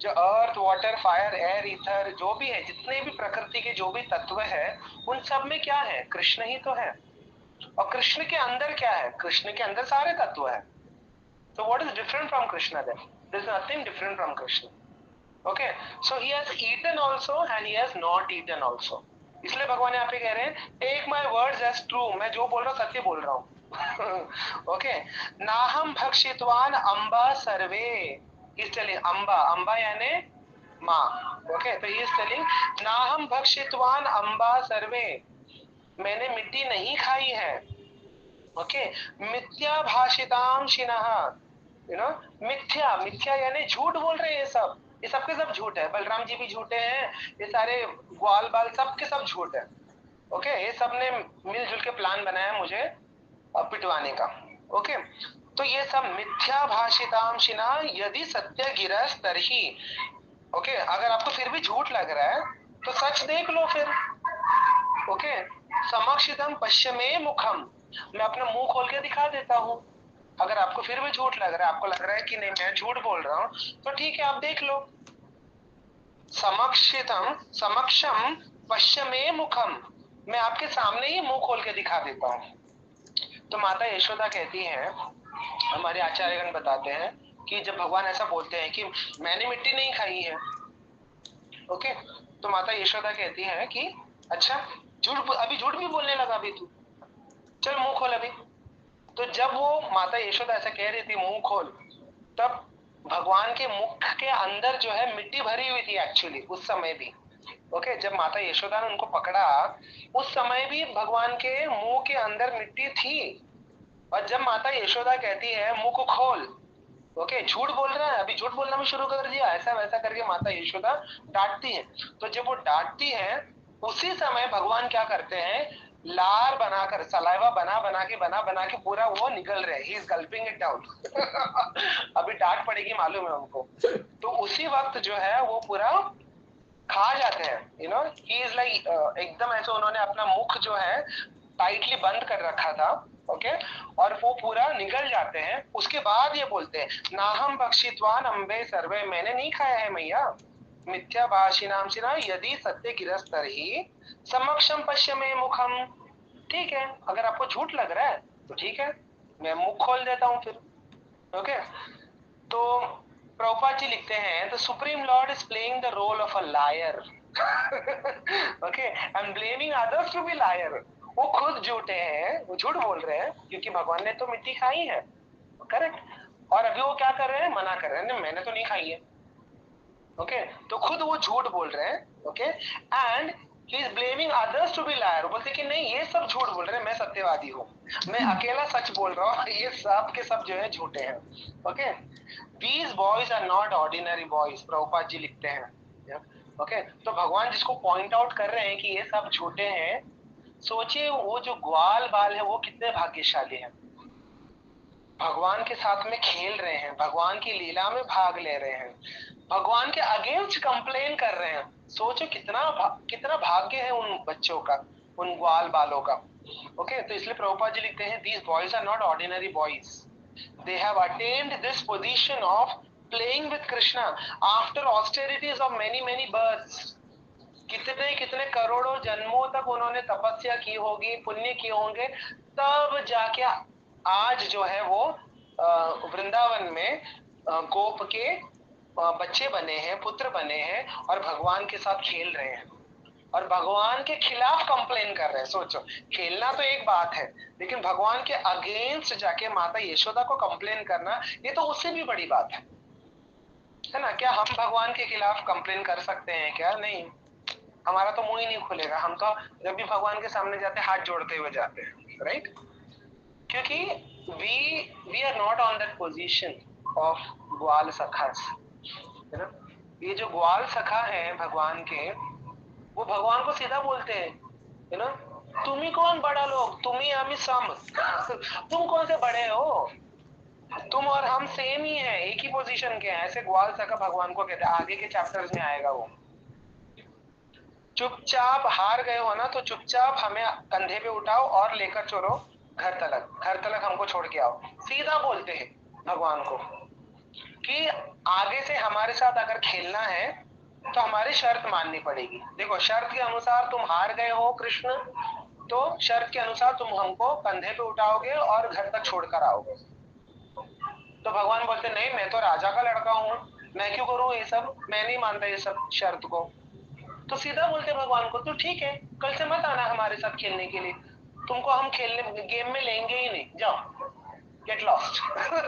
जो अर्थ, वाटर, फायर, एयर, ईथर जो भी है, जितने भी प्रकृति के जो भी तत्व है, उन सब में क्या है? कृष्ण ही तो है. और कृष्ण के अंदर क्या है? कृष्ण के अंदर सारे तत्व है. So what is different from Krishna then? There is nothing different from Krishna. Okay, so he has eaten also and he has not eaten also. इसलिए भगवान यहाँ पे कह रहे हैं, take my words as true, मैं जो बोल रहा हूँ सत्य बोल रहा हूँ. ओके, नाहम भक्षितवान अम्बा सर्वे. इस टेलिंग अम्बा, अम्बा यानी माँ. ओके, तो इस टेलिंग नाहम भक्षितवान अम्बा सर्वे, मैंने मिट्टी नहीं खाई है. ओके, मिथ्या भाषिताम शिनः, मिथ्या, मिथ्या यानी झूठ बोल रहे हैं ये सब. ये सबके सब झूठ है. बलराम जी भी झूठे हैं, ये सारे ग्वाल बाल सबके सब झूठ है. ओके, ये सब ने मिलजुल के प्लान बनाया मुझे पिटवाने का. ओके, तो ये सब मिथ्या भाषिताम शिना यदि सत्य गिरस तरही. ओके, अगर आपको फिर भी झूठ लग रहा है तो सच देख लो फिर. ओके, समक्षितम पश्चिमे मुखम, मैं अपना मुंह खोल के दिखा देता हूँ. अगर आपको फिर भी झूठ लग रहा है, आपको लग रहा है कि नहीं मैं झूठ बोल रहा हूँ, तो ठीक है, आप देख लो. समक्षितम, समक्षम पश्चिमे मुखम, मैं आपके सामने ही मुंह खोल के दिखा देता हूँ. तो माता यशोदा कहती है, हमारे आचार्यगण बताते हैं कि जब भगवान ऐसा बोलते हैं कि मैंने मिट्टी नहीं खाई है, ओके, तो माता यशोदा कहती है कि अच्छा झूठ, अभी झूठ भी बोलने लगा अभी तू, चल मुंह खोल अभी. तो जब वो माता यशोदा ऐसा कह रही थी मुंह खोल, तब भगवान के मुख के अंदर जो है मिट्टी भरी हुई थी एक्चुअली उस समय भी. ओके, जब माता यशोदा ने उनको पकड़ा उस समय भी भगवान के मुंह के अंदर मिट्टी थी. और जब माता यशोदा कहती है मुंह को खोल, ओके, झूठ बोल रहा है, अभी झूठ बोलना भी शुरू कर दिया, ऐसा वैसा करके माता यशोदा डांटती है. तो जब वो डांटती है उसी समय भगवान क्या करते हैं, लार बनाकर, सलाइवा बना के पूरा वो निकल रहे, ही इज गल्पिंग इट डाउन. अभी डांट पड़ेगी मालूम है हमको. तो उसी वक्त जो है वो पूरा खा जाते हैं. ही इज लाइक एकदम ऐसे उन्होंने अपना मुख जो है टाइटली बंद कर रखा था ओके, और वो पूरा निगल जाते हैं। उसके बाद ये बोलते हैं नाहम भक्षित्वान अम्बे सर्वे, मैंने नहीं खाया है मैया। मिथ्या भाषिणाम शिना यदि सत्य गिरस्तर ही समक्षम पश्य में मुखम। ठीक है, अगर आपको झूठ लग रहा है तो ठीक है, मैं मुख खोल देता हूँ फिर। ओके, तो प्रभुपाद जी लिखते हैं the supreme lord is playing the role of a liar, okay, and blaming others to be liar. वो खुद झूठे हैं, वो झूठ बोल रहे हैं क्योंकि भगवान ने तो मिट्टी खाई है, करेक्ट, और अभी वो क्या कर रहे हैं, मना कर रहे हैं, मैंने तो नहीं खाई है। ओके, तो खुद वो झूठ बोल रहे हैं। Okay, and he is blaming others to be liar. बोलते कि नहीं, ये सब झूठ बोल रहे हैं, मैं सत्यवादी हूँ, मैं अकेला सच बोल रहा हूँ, ये सब के सब जो है झूठे हैं। Okay, these boys are not ordinary boys, Prabhupada ji लिखते हैं। ओके, तो भगवान जिसको पॉइंट आउट कर रहे हैं कि ये सब झूठे हैं, सोचिए वो जो ग्वाल बाल है वो कितने भाग्यशाली हैं, भगवान के साथ में खेल रहे हैं, भगवान की लीला में भाग ले रहे हैं, भगवान के अगेंस्ट कंप्लेन कर रहे हैं। सोचो कितना भाग्य है उन बच्चों का, उन ग्वाल बालों का। ओके, तो इसलिए प्रभुपाद जी लिखते हैं these boys are not ordinary boys, they have attained this position of playing with Krishna after austerities of many births. कितने करोड़ों जन्मों तक उन्होंने तपस्या की होगी, पुण्य किए होंगे, तब जाके आज जो है वो वृंदावन में गोप के बच्चे बने हैं, पुत्र बने हैं, और भगवान के साथ खेल रहे हैं और भगवान के खिलाफ कंप्लेन कर रहे हैं। सोचो, खेलना तो एक बात है, लेकिन भगवान के अगेंस्ट जाके माता यशोदा को कंप्लेन करना, ये तो उससे भी बड़ी बात है ना। क्या हम भगवान के खिलाफ कंप्लेन कर सकते हैं क्या? नहीं, हमारा तो मुंह ही नहीं खुलेगा। हम तो जब भी भगवान के सामने जाते हैं हाथ जोड़ते हुए जाते हैं, राइट, क्योंकि we are not on that position of ग्वाल सखास, है ना। ये जो ग्वाल सखा है भगवान के, वो भगवान को सीधा बोलते हैं, यू नो, तुम ही कौन बड़ा लोग, तुम ही हम ही सम, तुम कौन से बड़े हो, तुम और हम सेम ही हैं, एक ही पोजीशन के हैं। ऐसे ग्वाल सखा भगवान को कहते हैं, आगे के चैप्टर्स में आएगा वो। चुपचाप हार गए हो ना, तो चुपचाप हमें कंधे पे उठाओ और लेकर चलो घर तलक हमको छोड़ के आओ। सीधा बोलते हैं भगवान को कि आगे से हमारे साथ अगर खेलना है तो हमारी शर्त माननी पड़ेगी। देखो, शर्त के अनुसार तुम हार गए हो कृष्ण, तो शर्त के अनुसार तुम हमको कंधे पे उठाओगे और घर तक छोड़कर आओगे। तो भगवान बोलते नहीं, मैं तो राजा का लड़का हूँ, मैं क्यों करूँ ये सब, मैं नहीं मानता ये सब शर्त को। तो सीधा बोलते भगवान को, तो ठीक है, कल से मत आना हमारे साथ खेलने के लिए, तुमको हम खेलने गेम में लेंगे ही नहीं, जाओ, गेट लॉस्ट।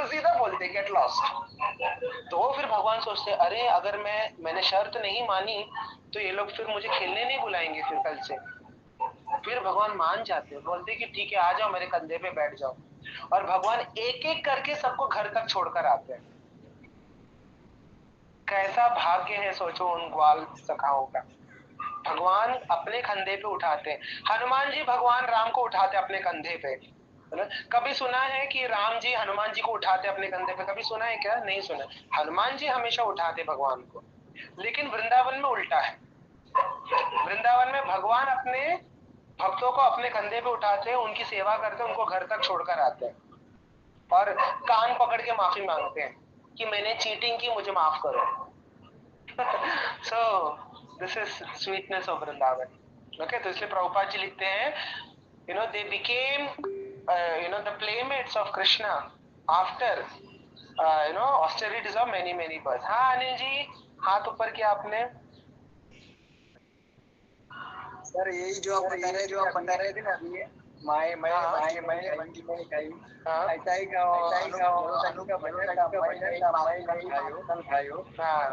सीधा बोलते गेट लॉस्ट। तो फिर भगवान सोचते अरे अगर मैंने शर्त नहीं मानी तो ये लोग फिर मुझे खेलने नहीं बुलाएंगे फिर कल से। फिर भगवान मान जाते, बोलते कि ठीक है, आ जाओ मेरे कंधे पे बैठ जाओ, और भगवान एक एक करके सबको घर तक छोड़कर आते हैं। कैसा भाग्य है सोचो उन ग्वाल सखाओं का। भगवान अपने कंधे पे उठाते हैं। हनुमान जी भगवान राम को उठाते अपने कंधे पे, कभी सुना है कि राम जी हनुमान जी को उठाते अपने कंधे पे? कभी सुना है क्या? नहीं सुना। हनुमान जी हमेशा उठाते भगवान को, लेकिन वृंदावन में उल्टा है। वृंदावन में भगवान अपने भक्तों को अपने कंधे पे उठाते हैं, उनकी सेवा करते हैं, उनको घर तक छोड़कर आते हैं और कान पकड़ के माफी मांगते हैं कि मैंने चीटिंग की, मुझे माफ करो। So this is sweetness of Vrindavan. Okay, तो इसलिए प्रभुपाद जी लिखते हैं, you know, they became the playmates of Krishna after austerities of many births. हाँ अनिल जी, हाथ ऊपर किया आपने। सर यही जो आप बता रहे थे ना अभी, मैं ऐसा ही का भजन खायो। हाँ,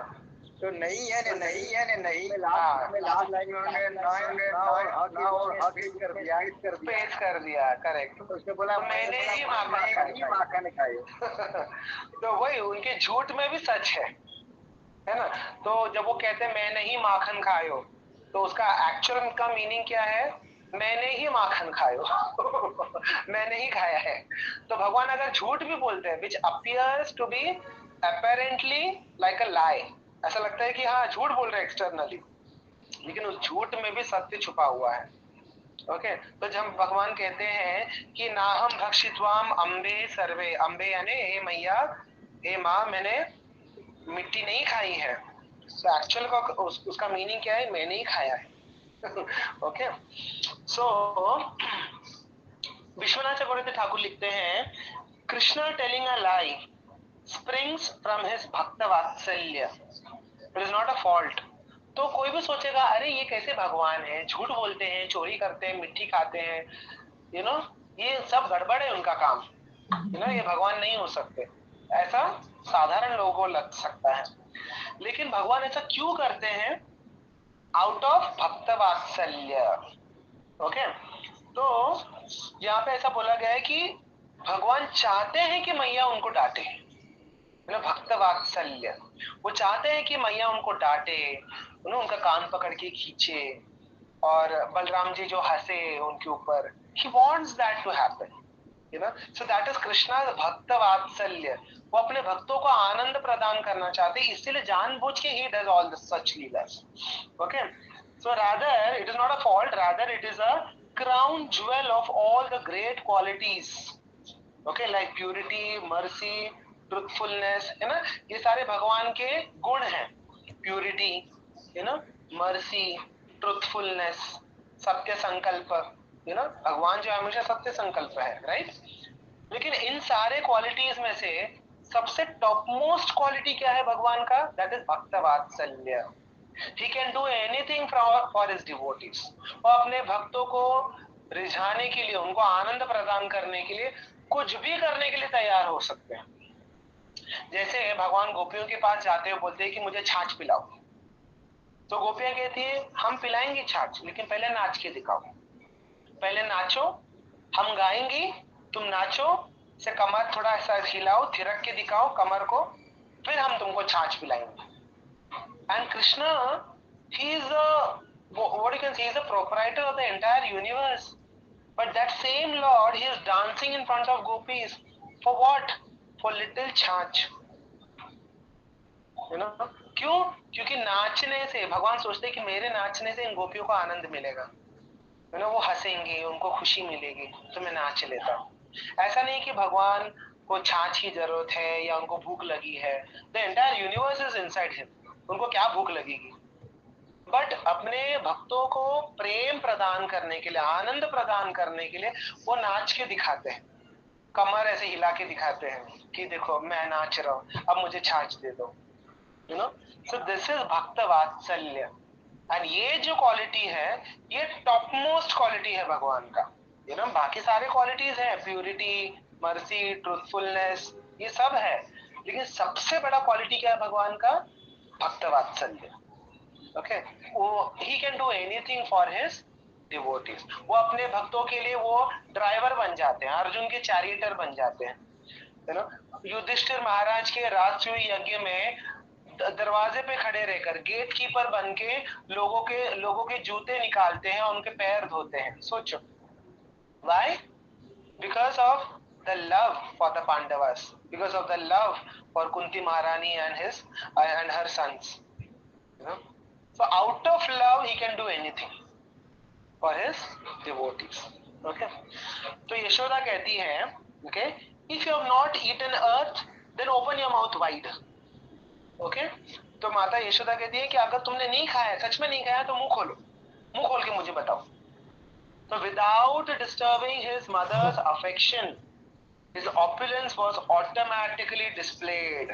तो नहीं है नहीं हाँ, लास्ट लाइन में ना और हक पेश कर दिया। करेक्ट। तो उसने बोला मैंने ही माखन खायो। तो वही उनके झूठ में भी सच है ना। तो जब वो कहते हैं मैंने ही माखन खायो, तो उसका एक्चुअल का मीनिंग क्या है? मैंने ही माखन खायो। मैंने ही खाया है। तो भगवान अगर झूठ भी बोलते हैं, which appears to be apparently like a lie, ऐसा लगता है कि हाँ झूठ बोल रहे हैं एक्सटर्नली, लेकिन उस झूठ में भी सत्य छुपा हुआ है। ओके, तो जब भगवान कहते हैं कि ना हम भक्षित्वाम अम्बे सर्वे, अम्बे यानी हे मैया, हे माँ, मैंने मिट्टी नहीं खाई है, तो एक्चुअल का उसका मीनिंग क्या है? मैंने ही खाया है। ओके, सो विश्वनाथ चक्रवर्ती ठाकुर लिखते हैं, Krishna telling a lie springs from his भक्त वात्सल्य, it is not a fault. तो कोई भी सोचेगा अरे ये कैसे भगवान है, झूठ बोलते हैं, चोरी करते हैं, मिट्टी खाते हैं, यू नो, ये सब गड़बड़ है उनका काम, ये भगवान नहीं हो सकते, ऐसा साधारण लोगों को लग सकता है। लेकिन भगवान ऐसा क्यों करते हैं? आउट ऑफ भक्त वात्सल्य। ओके, तो यहाँ पे ऐसा बोला गया है कि भगवान चाहते हैं कि मैया उनको डांटे, भक्त वात्सल्य, वो चाहते हैं कि मैया उनको डांटे, उनका कान पकड़ के खींचे, और बलराम जी जो हंसे उनके ऊपर, he wants that to happen, so that is Krishna भक्त वात्सल्य। वो अपने भक्तों को आनंद प्रदान करना चाहते हैं, इसलिए जानबूझ के he does all this such leelas. okay, so rather it is not a fault, rather it is a crown jewel of all the great qualities, okay, like purity, mercy, truthfulness, है ना, ये सारे भगवान के गुण हैं। प्यूरिटी, मर्सी, ट्रुथफुलनेस, सत्य संकल्प, भगवान जो हमेशा सत्य संकल्प है, राइट। लेकिन इन सारे क्वालिटीज में से सबसे टॉप मोस्ट क्वालिटी क्या है भगवान का? दैट इज भक्त वात्सल्य। He can do anything for his devotees। वो अपने भक्तों को रिझाने के लिए, उनको आनंद प्रदान करने के लिए कुछ भी करने के लिए तैयार हो सकते हैं। जैसे भगवान गोपियों के पास जाते हुए बोलते हैं कि मुझे छाछ पिलाओ, तो गोपियां कहती है हम पिलाएंगे छाछ, लेकिन पहले नाच के दिखाओ, पहले नाचो, हम गाएंगी, तुम नाचो, से कमर थोड़ा ऐसा हिलाओ, थिरक के दिखाओ कमर को, फिर हम तुमको छाछ पिलाएंगे। And Krishna, he is a, what you can say, he is a proprietor of the entire universe, but that same Lord, he is dancing in front of gopis for what? For little छाछ, क्यों? क्योंकि नाचने से भगवान सोचते हैं कि मेरे नाचने से इन गोपियों को आनंद मिलेगा, वो हंसेंगे, उनको खुशी मिलेगी, तो मैं नाच लेता हूँ। ऐसा नहीं कि भगवान को छाछ की जरूरत है या उनको भूख लगी है, the entire universe is inside him, उनको क्या भूख लगेगी? बट अपने भक्तों को प्रेम प्रदान करने के लिए, आनंद प्रदान करने के लिए वो नाच के दिखाते हैं, कमर ऐसे हिला के दिखाते हैं कि देखो मैं नाच रहा हूँ, अब मुझे छाछ दे दो, सो दिस इज भक्त वात्सल्य। एंड ये जो क्वालिटी है, ये टॉप मोस्ट क्वालिटी है भगवान का। बाकी सारे क्वालिटीज है, प्यूरिटी, मर्सी, ट्रूथफुलनेस, ये सब है, लेकिन सबसे बड़ा क्वालिटी क्या है भगवान का? भक्त वात्सल्य। ओके, वो he can do anything for his devotees. वो अपने भक्तों के लिए वो ड्राइवर बन जाते हैं, अर्जुन के चैरियटर बन जाते हैं, युधिष्ठिर महाराज के राजसूय यज्ञ में दरवाजे पे खड़े रहकर गेट कीपर बन के लोगों के जूते निकालते हैं और उनके पैर धोते हैं। सोचो, why? Because of the love for the Pandavas, because of the love for Kunti Maharani and her sons, so out of love he can do anything for his devotees। okay, तो यशोदा कहती है, okay, if you have not eaten earth then open your mouth wide। okay, तो माता यशोदा कहती है कि अगर तुमने नहीं खाया, सच में नहीं खाया, तो मुंह खोलो, मुंह खोल के मुझे बताओ। तो without disturbing his mother's affection, his opulence was automatically displayed।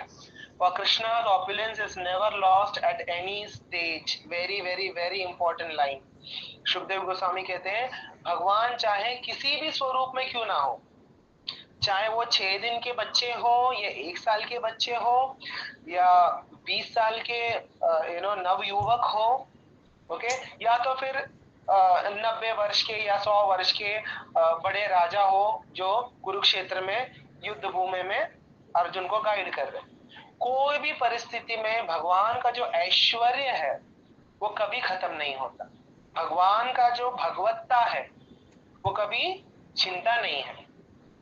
For Krishna's opulence is never lost at any stage। very very very important line। Shubhdev Goswami कहते हैं भगवान चाहे किसी भी स्वरूप में क्यों ना हो, चाहे वो 6 दिन के बच्चे हो या 1 साल के बच्चे हो या 20 साल के नव युवक हो, ओके, या तो फिर 90 वर्ष के या 100 वर्ष के बड़े राजा हो जो कुरुक्षेत्र में युद्ध भूमि में अर्जुन को गाइड कर रहे। कोई भी परिस्थिति में भगवान का जो ऐश्वर्य है वो कभी खत्म नहीं होता। भगवान का जो भगवत्ता है वो कभी चिंता नहीं है।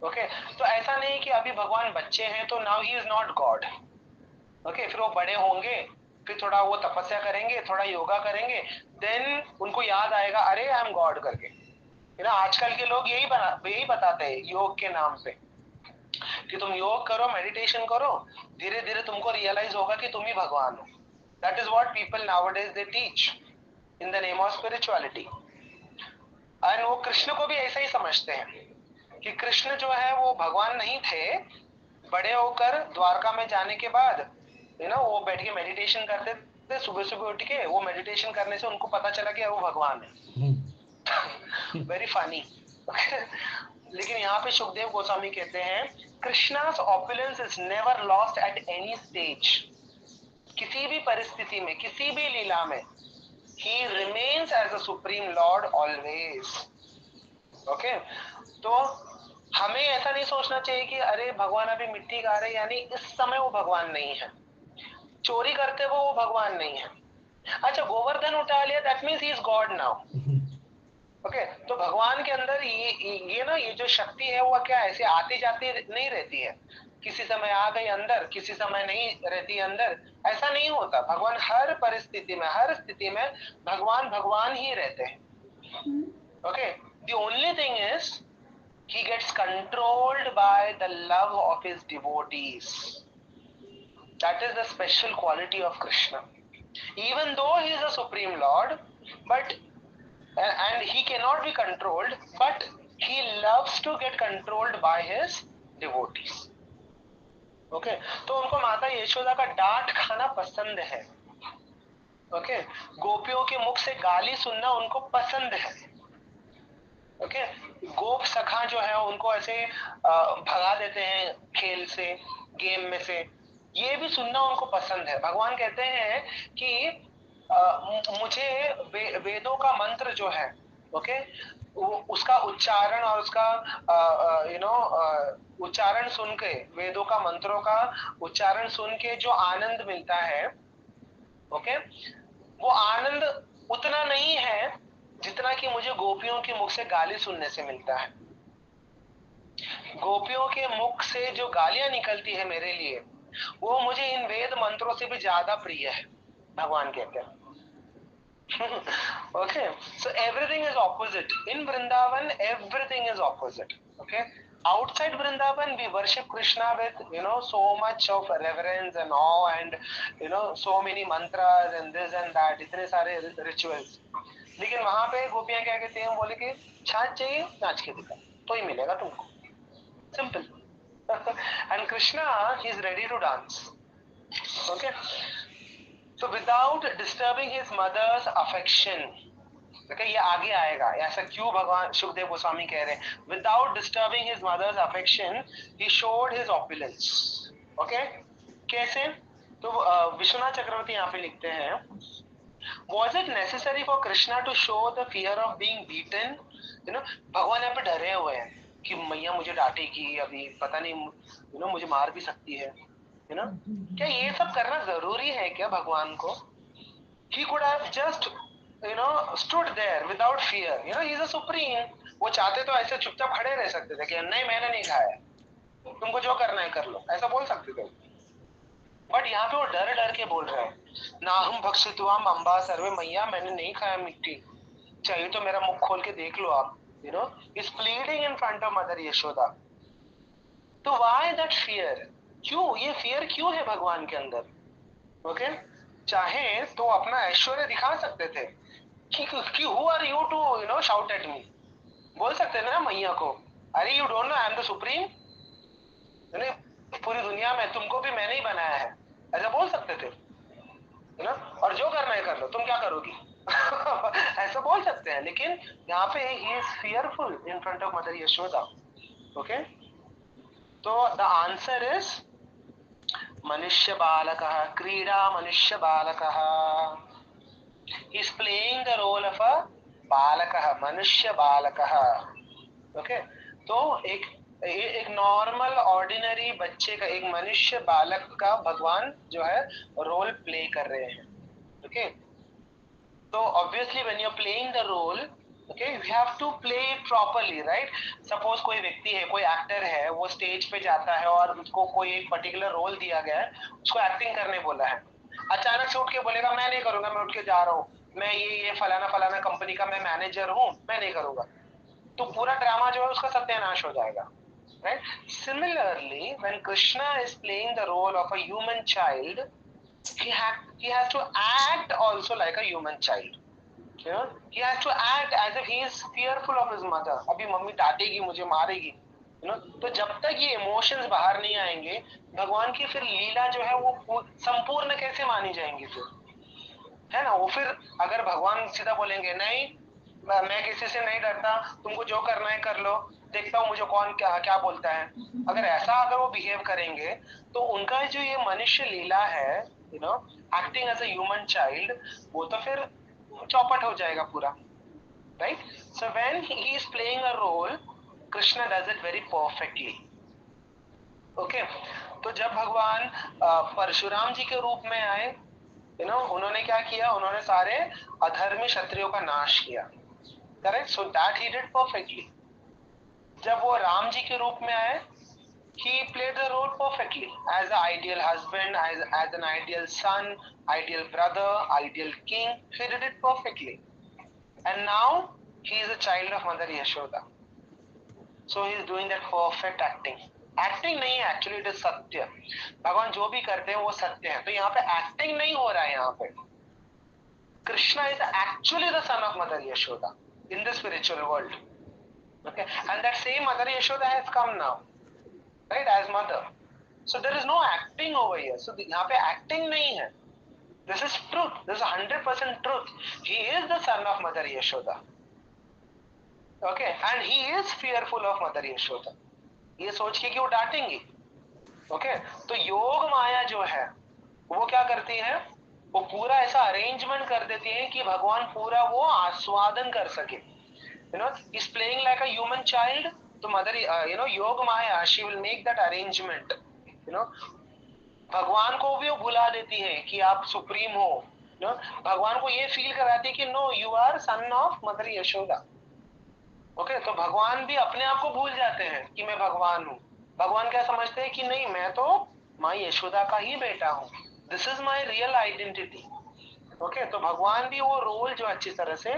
ओके, तो ऐसा नहीं कि अभी भगवान बच्चे हैं तो now he is not God. Okay, फिर वो बड़े होंगे, फिर थोड़ा वो तपस्या करेंगे, थोड़ा योगा करेंगे, देन उनको याद आएगा अरे आई एम गॉड करके। आजकल के लोग यही बताते हैं योग के नाम पे कि तुम योग करो, मेडिटेशन करो, धीरे धीरे तुमको रियलाइज होगा कि तुम ही भगवान हो. That is what people nowadays they teach in the name of spirituality. And वो कृष्ण को भी ऐसा ही समझते हैं कि कृष्ण जो है वो भगवान नहीं थे. बड़े होकर द्वारका में जाने के बाद वो बैठ के मेडिटेशन करते थे. सुबह सुबह उठ के वो मेडिटेशन करने से उनको पता चला कि वो भगवान है. Very funny. लेकिन यहाँ पे सुखदेव गोस्वामी कहते हैं कृष्णा's opulence is never lost at any stage. किसी भी परिस्थिति में, किसी भी लीला में he remains as a supreme lord always. Okay तो हमें ऐसा नहीं सोचना चाहिए कि अरे भगवान अभी मिट्टी खा रहे, यानी इस समय वो भगवान नहीं है. चोरी करते वो भगवान नहीं है. अच्छा, गोवर्धन उठा लिया, that means he is God now. Okay तो भगवान के अंदर ये जो शक्ति है वो क्या ऐसे आती जाती नहीं रहती है. किसी समय आ गई अंदर, किसी समय नहीं रहती अंदर, ऐसा नहीं होता. भगवान हर परिस्थिति में, हर स्थिति में भगवान ही रहते हैं. Okay the only thing is he gets controlled by the love of his devotees. That is the special quality of Krishna. Even though he is a supreme lord, but and he cannot be controlled, but he loves to get controlled by his devotees. Okay, तो उनको माता यशोदा का डांट खाना पसंद है. Okay, गोपियों के मुख से गाली सुनना उनको पसंद है. ओके गोप सखा जो है उनको ऐसे भगा देते हैं खेल से, गेम में से, ये भी सुनना उनको पसंद है. भगवान कहते हैं कि मुझे वेदों का मंत्र जो है, ओके उसका उच्चारण और उसका उच्चारण सुन के, वेदों का मंत्रों का उच्चारण सुन के जो आनंद मिलता है, ओके वो आनंद उतना नहीं है जितना कि मुझे गोपियों के मुख से गाली सुनने से मिलता है. गोपियों के मुख से जो गालियां निकलती है मेरे लिए, वो मुझे इन वेद मंत्रों से भी ज्यादा प्रिय है, भगवान कहते हैं. Okay, so everything is opposite. In Vrindavan, everything is opposite. Okay, outside Vrindavan, we worship Krishna with so much of reverence and awe, and so many mantras and this and that, इतने सारे rituals. लेकिन वहां पे गोपियां क्या कहती हैं, बोले कि छाछ चाहिए, नाच के दिखा तो ही मिलेगा तुमको. Simple. And Krishna he is ready to dance. Okay so without disturbing his mother's affection, okay, ये आगे आएगा, ऐसा क्यों भगवान सुखदेव गोस्वामी कह रहे हैं, without disturbing his mother's affection he showed his opulence. okay कैसे, तो विश्वनाथ चक्रवर्ती यहाँ पे लिखते हैं, was it necessary for Krishna to show the fear of being beaten? भगवान यहाँ पे डरे हुए हैं कि मैया मुझे डांटेगी, अभी पता नहीं मुझे मार भी सकती है. क्या ये सब करना जरूरी है क्या भगवान को? He could have just stood there without fear. He is a supreme. वो चाहते तो ऐसे चुपचाप खड़े रह सकते थे कि नहीं मैंने नहीं खाया, तुमको जो करना है कर लो, ऐसा बोल सकते थे. बट यहाँ पे वो डर डर के बोल रहे हैं, ना हम भक्षितवाम अम्बा सर्वे, मैया मैंने नहीं खाया मिट्टी, चाहिए तो मेरा मुख खोल के देख लो आप. is pleading in front of mother Yashoda. तो why that fear? क्यों ये फियर क्यों है भगवान के अंदर? ओके चाहे तो अपना ऐश्वर्य दिखा सकते थे कि who are you to shout at me, बोल सकते ना मैया को, अरे you don't know I am the supreme, पूरी दुनिया में तुमको भी मैंने ही बनाया है, ऐसा बोल सकते थे. और जो करना है कर लो, तुम क्या करोगी? ऐसा बोल सकते हैं. लेकिन यहाँ पे he is fearful in front of mother Yashoda. Okay तो द आंसर इज मनुष्य बालकः, क्रीडा मनुष्य बालकः. he is playing the role of a बालकः, मनुष्य बालकः. ओके तो एक नॉर्मल ऑर्डिनरी बच्चे का, एक मनुष्य बालक का भगवान जो है रोल प्ले कर रहे हैं. ओके तो obviously when you are playing the role, okay you have to play it properly, right. Suppose कोई व्यक्ति है, कोई एक्टर है, वो स्टेज पे जाता है और उसको कोई एक पर्टिकुलर रोल दिया गया है, उसको एक्टिंग करने बोला है, अचानक से उठ के बोलेगा मैं नहीं करूंगा, मैं उठ के जा रहा हूँ, मैं ये फलाना फलाना कंपनी का मैं मैनेजर हूँ, मैं नहीं करूंगा. तो पूरा ड्रामा जो है उसका सत्यानाश हो जाएगा, right? Similarly, when Krishna is playing the role of a human child, he has to act also like a human child. You know, he has to act as if he is fearful of his mother. अभी मम्मी डांटेगी, मुझे मारेगी, you know, तो जब तक ये इमोशंस बाहर नहीं आएंगे, भगवान की फिर लीला जो है वो संपूर्ण कैसे मानी जाएंगी फिर, है ना? वो फिर अगर भगवान सीधा बोलेंगे नहीं मैं किसी से नहीं डरता, तुमको जो करना है कर लो, देखता हूँ मुझे कौन क्या बोलता है, अगर वो बिहेव करेंगे तो उनका जो ये मनुष्य लीला है, you know, acting as a human child, वो तो फिर चौपट हो जाएगा पूरा, right? So when he is playing a role, Krishna does it very perfectly. Okay, तो जब भगवान परशुराम जी के रूप में आए, यू नो, उन्होंने क्या किया? उन्होंने सारे अधर्मी क्षत्रियों का नाश किया, correct? So that he did perfectly. जब वो राम जी के रूप में आए, he played the role perfectly as an ideal husband, as an ideal son, ideal brother, ideal king. He did it perfectly. And now he is a child of Mother Yashoda. So he is doing that perfect acting. Acting नहीं है, actually it is सत्य। भगवान जो भी करते हैं वो सत्य है। तो यहाँ पे acting नहीं हो रहा है। यहाँ पे Krishna is actually the son of Mother Yashoda in the spiritual world. Okay, and that same Mother Yashoda has come now, right, as mother. So there is no acting over here. So यहाँ पे acting नहीं है. This is truth. This is 100% truth. He is the son of Mother Yashoda. Okay, and he is fearful of Mother Yashoda. ये सोच के कि वो डांटेंगी. Okay, तो योग माया जो है वो क्या करती है? वो पूरा ऐसा अरेंजमेंट कर देती है कि भगवान पूरा वो आस्वादन कर सके. You know, he's playing like a human child. तो मदर, you know, योग माया, she will make that arrangement. You know, भगवान को भी वो भुला देती है कि आप सुप्रीम हो. You know, भगवान को ये फील कराती है कि no, you are son of mother Yashoda. Okay, तो भगवान भी अपने आप को भूल जाते हैं कि मैं भगवान हूँ. भगवान क्या समझते हैं कि नहीं, मैं तो माँ यशोदा का ही बेटा हूँ. This is my real identity. Okay, तो भगवान भी वो रोल जो अच्छी तरह से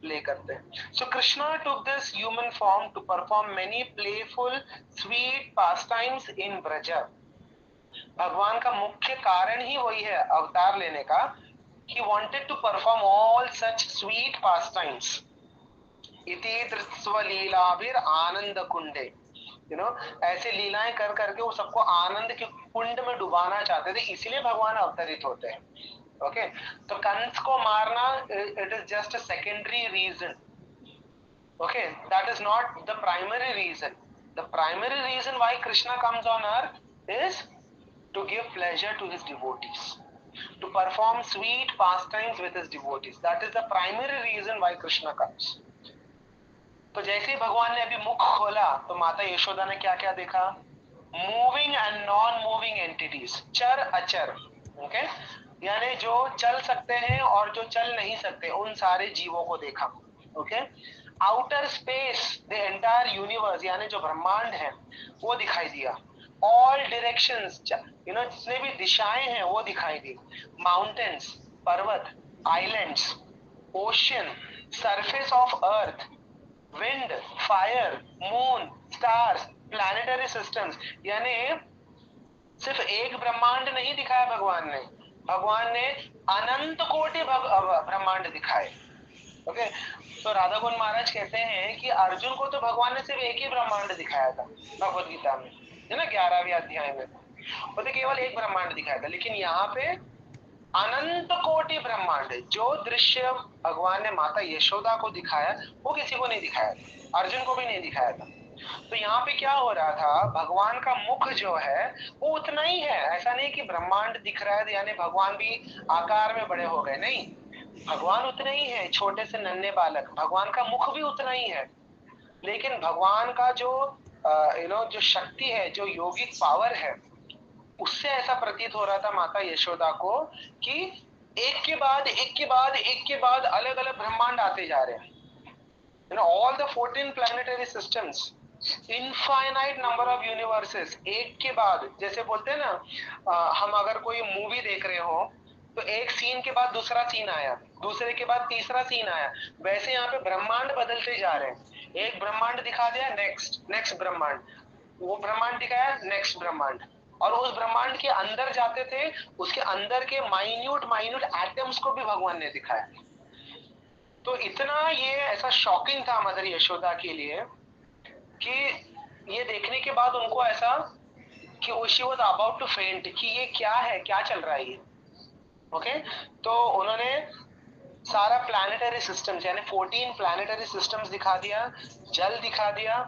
प्ले करते हैं. So Krishna took this human form to perform many playful sweet pastimes in Braj. भगवान का मुख्य कारण ही वही है अवतार लेने का. He wanted to perform all such sweet pastimes. इति तृत्स्व लीलाभिर आनंद कुंडे. You know, ऐसे लीलाएं कर करके वो सबको आनंद के कुंड में डुबाना चाहते थे, इसलिए भगवान अवतरित होते हैं. ओके, तो कंस को मारना, it is just a secondary reason. Okay, that is not the primary reason. The primary reason why Krishna comes on earth is to give pleasure to his devotees, to perform sweet pastimes with his devotees. That is the primary reason why Krishna comes. तो जैसे ही भगवान ने अभी मुख खोला तो माता यशोदा ने क्या क्या देखा? Moving and non moving entities, चर अचर. ओके, यानी जो चल सकते हैं और जो चल नहीं सकते उन सारे जीवों को देखा. Okay, outer space, the entire universe, यानी जो ब्रह्मांड है वो दिखाई दिया. ऑल डायरेक्शंस, यू नो, जितने भी दिशाएं हैं वो दिखाई दी. माउंटेन्स, पर्वत, islands, ocean, surface of earth, wind, fire, moon, stars, planetary systems. यानी सिर्फ एक ब्रह्मांड नहीं दिखाया भगवान ने. भगवान ने अनंत कोटि ब्रह्मांड दिखाए. ओके, तो राधा गोविंद महाराज कहते हैं कि अर्जुन को तो भगवान ने सिर्फ एक ही ब्रह्मांड दिखाया था भगवद गीता में, है ना, 11वें अध्याय में. वो तो केवल एक ब्रह्मांड दिखाया था. लेकिन यहाँ पे अनंत कोटि ब्रह्मांड, जो दृश्य भगवान ने माता यशोदा को दिखाया वो किसी को नहीं दिखाया था, अर्जुन को भी नहीं दिखाया था. तो यहाँ पे क्या हो रहा था? भगवान का मुख जो है वो उतना ही है. ऐसा नहीं कि ब्रह्मांड दिख रहा है यानी भगवान भी आकार में बड़े हो गए, नहीं. भगवान उतने ही है, छोटे से नन्हे बालक. भगवान का मुख भी उतना ही है. लेकिन भगवान का जो जो शक्ति है, जो योगिक पावर है, उससे ऐसा प्रतीत हो रहा था माता यशोदा को कि एक के बाद एक के बाद एक के बाद अलग अलग ब्रह्मांड आते जा रहे हैं. All the 14 planetary systems, infinite number of universes, एक के बाद. जैसे बोलते हैं ना, हम अगर कोई मूवी देख रहे हो तो एक सीन के बाद दूसरा सीन आया, दूसरे के बाद तीसरा सीन आया, वैसे यहाँ पे ब्रह्मांड बदलते जा रहे हैं. एक ब्रह्मांड दिखा दिया, नेक्स्ट ब्रह्मांड, वो ब्रह्मांड दिखाया, नेक्स्ट ब्रह्मांड, और उस ब्रह्मांड के अंदर जाते थे, उसके अंदर के माइन्यूट एटम्स को भी भगवान ने दिखाया। तो इतना ये ऐसा शॉकिंग था मदर यशोदा के लिए कि ये देखने के बाद उनको ऐसा कि शी वॉज अबाउट टू फेंट कि ये क्या है, क्या चल रहा है ये। ओके, तो उन्होंने सारा प्लैनेटरी सिस्टम्स यानी 14 प्लैनेटरी सिस्टम्स दिखा दिया, जल दिखा दिया,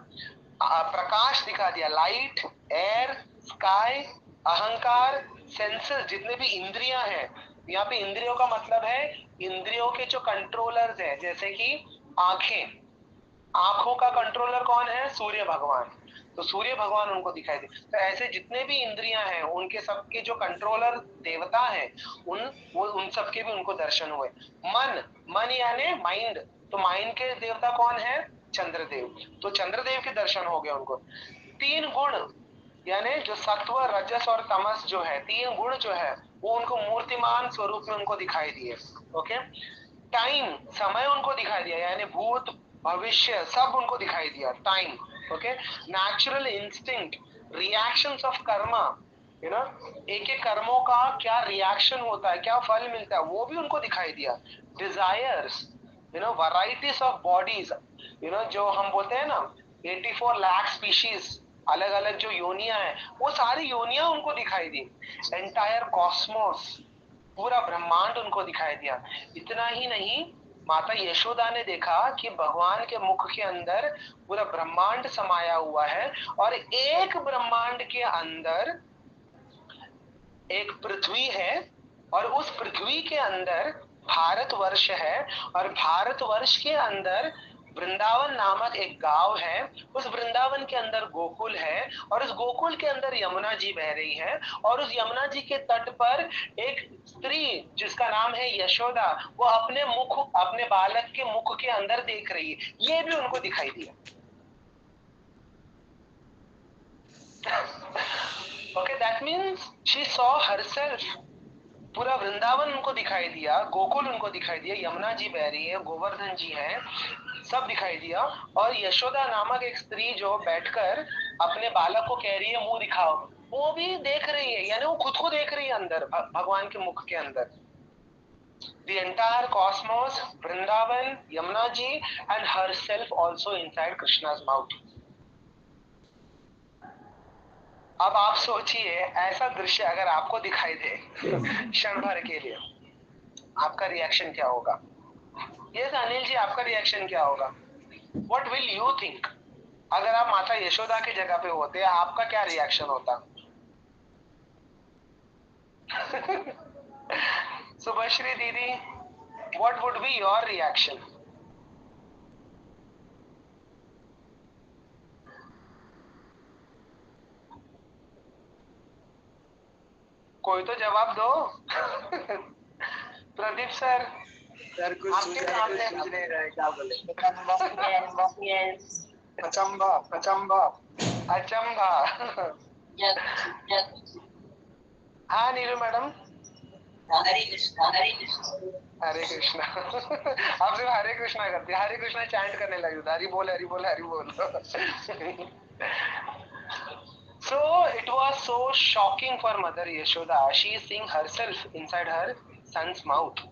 प्रकाश दिखा दिया, लाइट, एयर, स्काई, अहंकार, सेंसेस, जितने भी इंद्रियां हैं। यहाँ पे इंद्रियों का मतलब है इंद्रियों के जो कंट्रोलर्स हैं, जैसे कि आंखें, आंखों का कंट्रोलर कौन है? सूर्य भगवान। तो सूर्य भगवान उनको दिखाई दे। तो ऐसे जितने भी इंद्रियां हैं उनके सबके जो कंट्रोलर देवता हैं उन सबके भी उनको दर्शन हुए। मन यानी माइंड, तो माइंड के देवता कौन है? चंद्रदेव। तो चंद्रदेव के दर्शन हो गए उनको। 3 गुण यानी जो सत्व, रजस और तमस जो है, 3 गुण जो है वो उनको मूर्तिमान स्वरूप में उनको दिखाई दिए। ओके, टाइम, समय उनको दिखाई दिया, यानी भूत भविष्य सब उनको दिखाई दिया, time. Okay, natural instinct, reactions of Karma, you know, एक एक कर्मों का क्या रिएक्शन होता है, क्या फल मिलता है, वो भी उनको दिखाई दिया। Desires, you know, varieties of bodies, you know, जो हम बोलते हैं ना 84 लाख स्पीशीज, अलग अलग जो योनियां हैं, वो सारी योनियां उनको दिखाई दी। एंटायर कॉस्मोस, पूरा ब्रह्मांड उनको दिखाई दिया। इतना ही नहीं, माता यशोदा ने देखा कि भगवान के मुख के अंदर पूरा ब्रह्मांड समाया हुआ है, और एक ब्रह्मांड के अंदर एक पृथ्वी है, और उस पृथ्वी के अंदर भारतवर्ष है, और भारतवर्ष के अंदर वृंदावन नामक एक गांव है, उस वृंदावन के अंदर गोकुल है, और उस गोकुल के अंदर यमुना जी बह रही है, और उस यमुना जी के तट पर एक स्त्री जिसका नाम है यशोदा, वो अपने बालक के मुख के अंदर देख रही है। ये भी उनको दिखाई दिया। Okay, that means she saw herself. पूरा वृंदावन उनको दिखाई दिया, गोकुल उनको दिखाई दिया, यमुना जी बह रही है, गोवर्धन जी हैं, सब दिखाई दिया। और यशोदा नामक एक स्त्री जो बैठकर अपने बालक को कह रही है मुंह दिखाओ, वो भी देख रही है, यानी वो खुद को देख रही है अंदर, भगवान के मुख के अंदर। The entire cosmos, Vrindavan, Yamuna ji, and herself also inside Krishna's mouth. अब आप सोचिए ऐसा दृश्य अगर आपको दिखाई दे क्षण भर के लिए, आपका रिएक्शन क्या होगा? यस अनिल जी, आपका रिएक्शन क्या होगा? What will you think? अगर आप माता यशोदा की जगह पे होते, आपका क्या रिएक्शन होता? सुभश्री दीदी, what would be your reaction? कोई तो जवाब दो। प्रदीप सर, कुछ आपके सामने सूझ नहीं रहा है, क्या बोले? Yes. अचंबा अचंबा। अचंभा। Yes. हाँ Neeru madam. Hare Krishna, Hare Krishna. हरे कृष्णा। आप सिर्फ हरे कृष्णा करते, हरे कृष्णा चैंट करने लगे, हरि बोल हरि बोल हरि बोल। So it was so shocking for Mother Yashoda. She is seeing herself inside her son's mouth.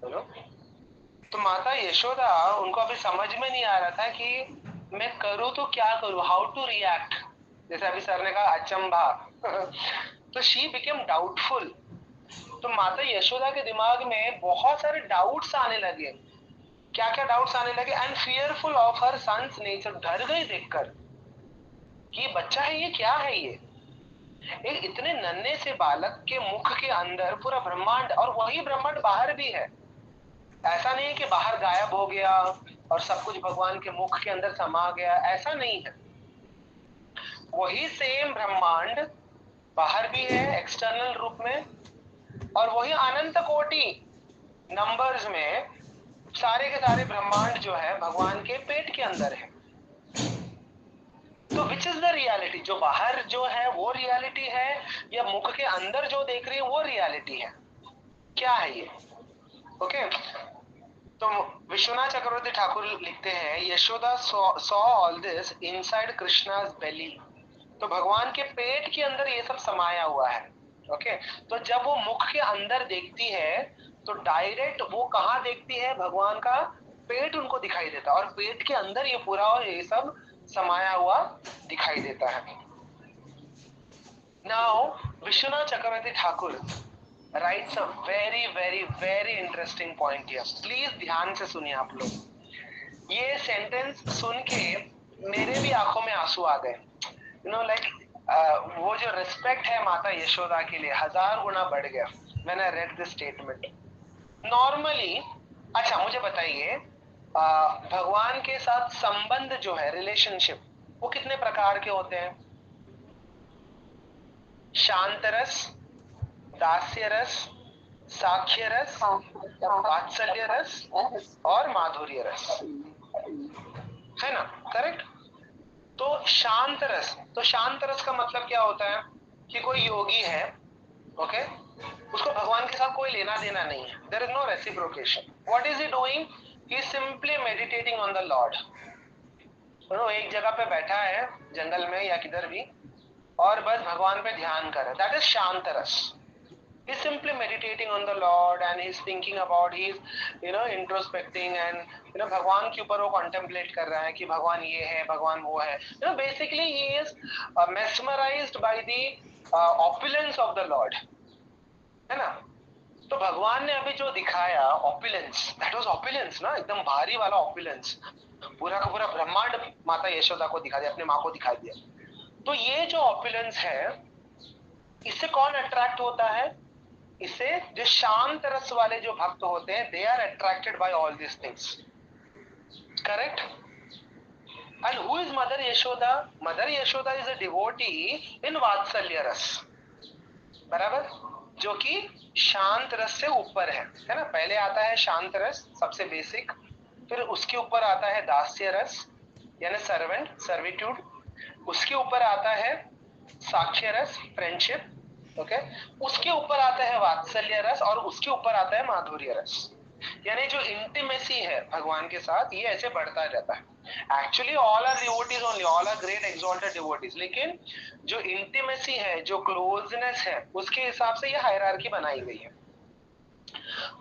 You know? तो माता यशोदा, उनको अभी समझ में नहीं आ रहा था कि मैं करूँ तो क्या करूँ, हाउ टू रिएक्ट। जैसे अभी सर ने कहा अचंभा। तो शी बिकेम डाउटफुल। तो माता यशोदा के दिमाग में बहुत सारे डाउट्स आने लगे। क्या क्या डाउट्स आने लगे? And fearful of her son's nature, डर गई देखकर कि बच्चा है, ये क्या है, ये एक इतने नन्हे से बालक के मुख के अंदर पूरा ब्रह्मांड, और वही ब्रह्मांड बाहर भी है। ऐसा नहीं है कि बाहर गायब हो गया और सब कुछ भगवान के मुख के अंदर समा गया, ऐसा नहीं है। वही सेम ब्रह्मांड बाहर भी है एक्सटर्नल रूप में, और वही अनंत कोटि नंबर्स में सारे के सारे ब्रह्मांड जो है भगवान के पेट के अंदर है। तो विच इज द रियलिटी? जो बाहर जो है वो रियलिटी है, या मुख के अंदर जो देख रही है वो रियलिटी है? क्या है ये? ओके, तो विश्वनाथ चक्रवर्ती ठाकुर लिखते हैं Yashoda saw all this inside Krishna's belly. तो भगवान के पेट के अंदर ये सब समाया हुआ है। ओके, तो जब वो मुख के अंदर देखती है तो डायरेक्ट वो कहाँ देखती है, भगवान का पेट उनको दिखाई देता है और पेट के अंदर ये पूरा और ये सब समाया हुआ दिखाई देता है। Now Vishwanath Chakravarti Thakur writes a very very very interesting point here. Please ध्यान से सुनिए आप लोग। ये सेंटेंस सुन के मेरे भी आंखों में आंसू आ गए। यू नो लाइक वो जो रिस्पेक्ट है माता यशोदा के लिए 1000 गुना बढ़ गया when I read this statement. Normally, अच्छा मुझे बताइए, भगवान के साथ संबंध जो है, रिलेशनशिप, वो कितने प्रकार के होते हैं? शांत रस, दास्य रस, साक्ष्य रस, वात्सल्य रस और माधुर्य रस, है ना? करेक्ट। तो शांत रस, तो शांत रस का मतलब क्या होता है कि कोई योगी है, ओके, उसको भगवान के साथ कोई लेना देना नहीं है, there is no reciprocation. What is he doing? He is simply meditating on the lord. एक जगह पे बैठा है जंगल में या किधर भी और बस भगवान पे ध्यान कर रहा है, दैट इज शांत रस। He's simply meditating on the Lord and he's thinking about, he's introspecting and भगवान के ऊपर वो contemplate कर रहा है कि भगवान ये है, भगवान वो है। Basically he is mesmerized by the opulence of the Lord, है ना? तो भगवान ने अभी जो दिखाया opulence, that was opulence ना, एकदम भारी वाला opulence, पूरा का पूरा ब्रह्मांड माता यशोदा को दिखा दिया, अपने माँ को दिखा दिया। तो ये जो opulence है, इससे कौन अट्रैक्ट होता है? इसे जो शांत रस वाले जो भक्त होते हैं, they are attracted by all this things, correct? And who is mother Yashoda? Mother Yashoda is a devotee in vatsalya rasa, बराबर, जो कि शांत रस से ऊपर है ना? पहले आता है शांत रस, सबसे बेसिक, फिर उसके ऊपर आता है दास्य रस यानी सर्वेंट, सर्विट्यूड, उसके ऊपर आता है साक्ष्य रस, फ्रेंडशिप, ओके, उसके ऊपर आता है वात्सल्य रस और उसके ऊपर आता है माधुर्य रस। यानी जो इंटीमेसी है भगवान के साथ, ये ऐसे बढ़ता जाता है। Actually all are devotees only, all are great exalted devotees, लेकिन जो इंटीमेसी है, जो क्लोजनेस है, उसके हिसाब से ये हायरार्की बनाई गई है।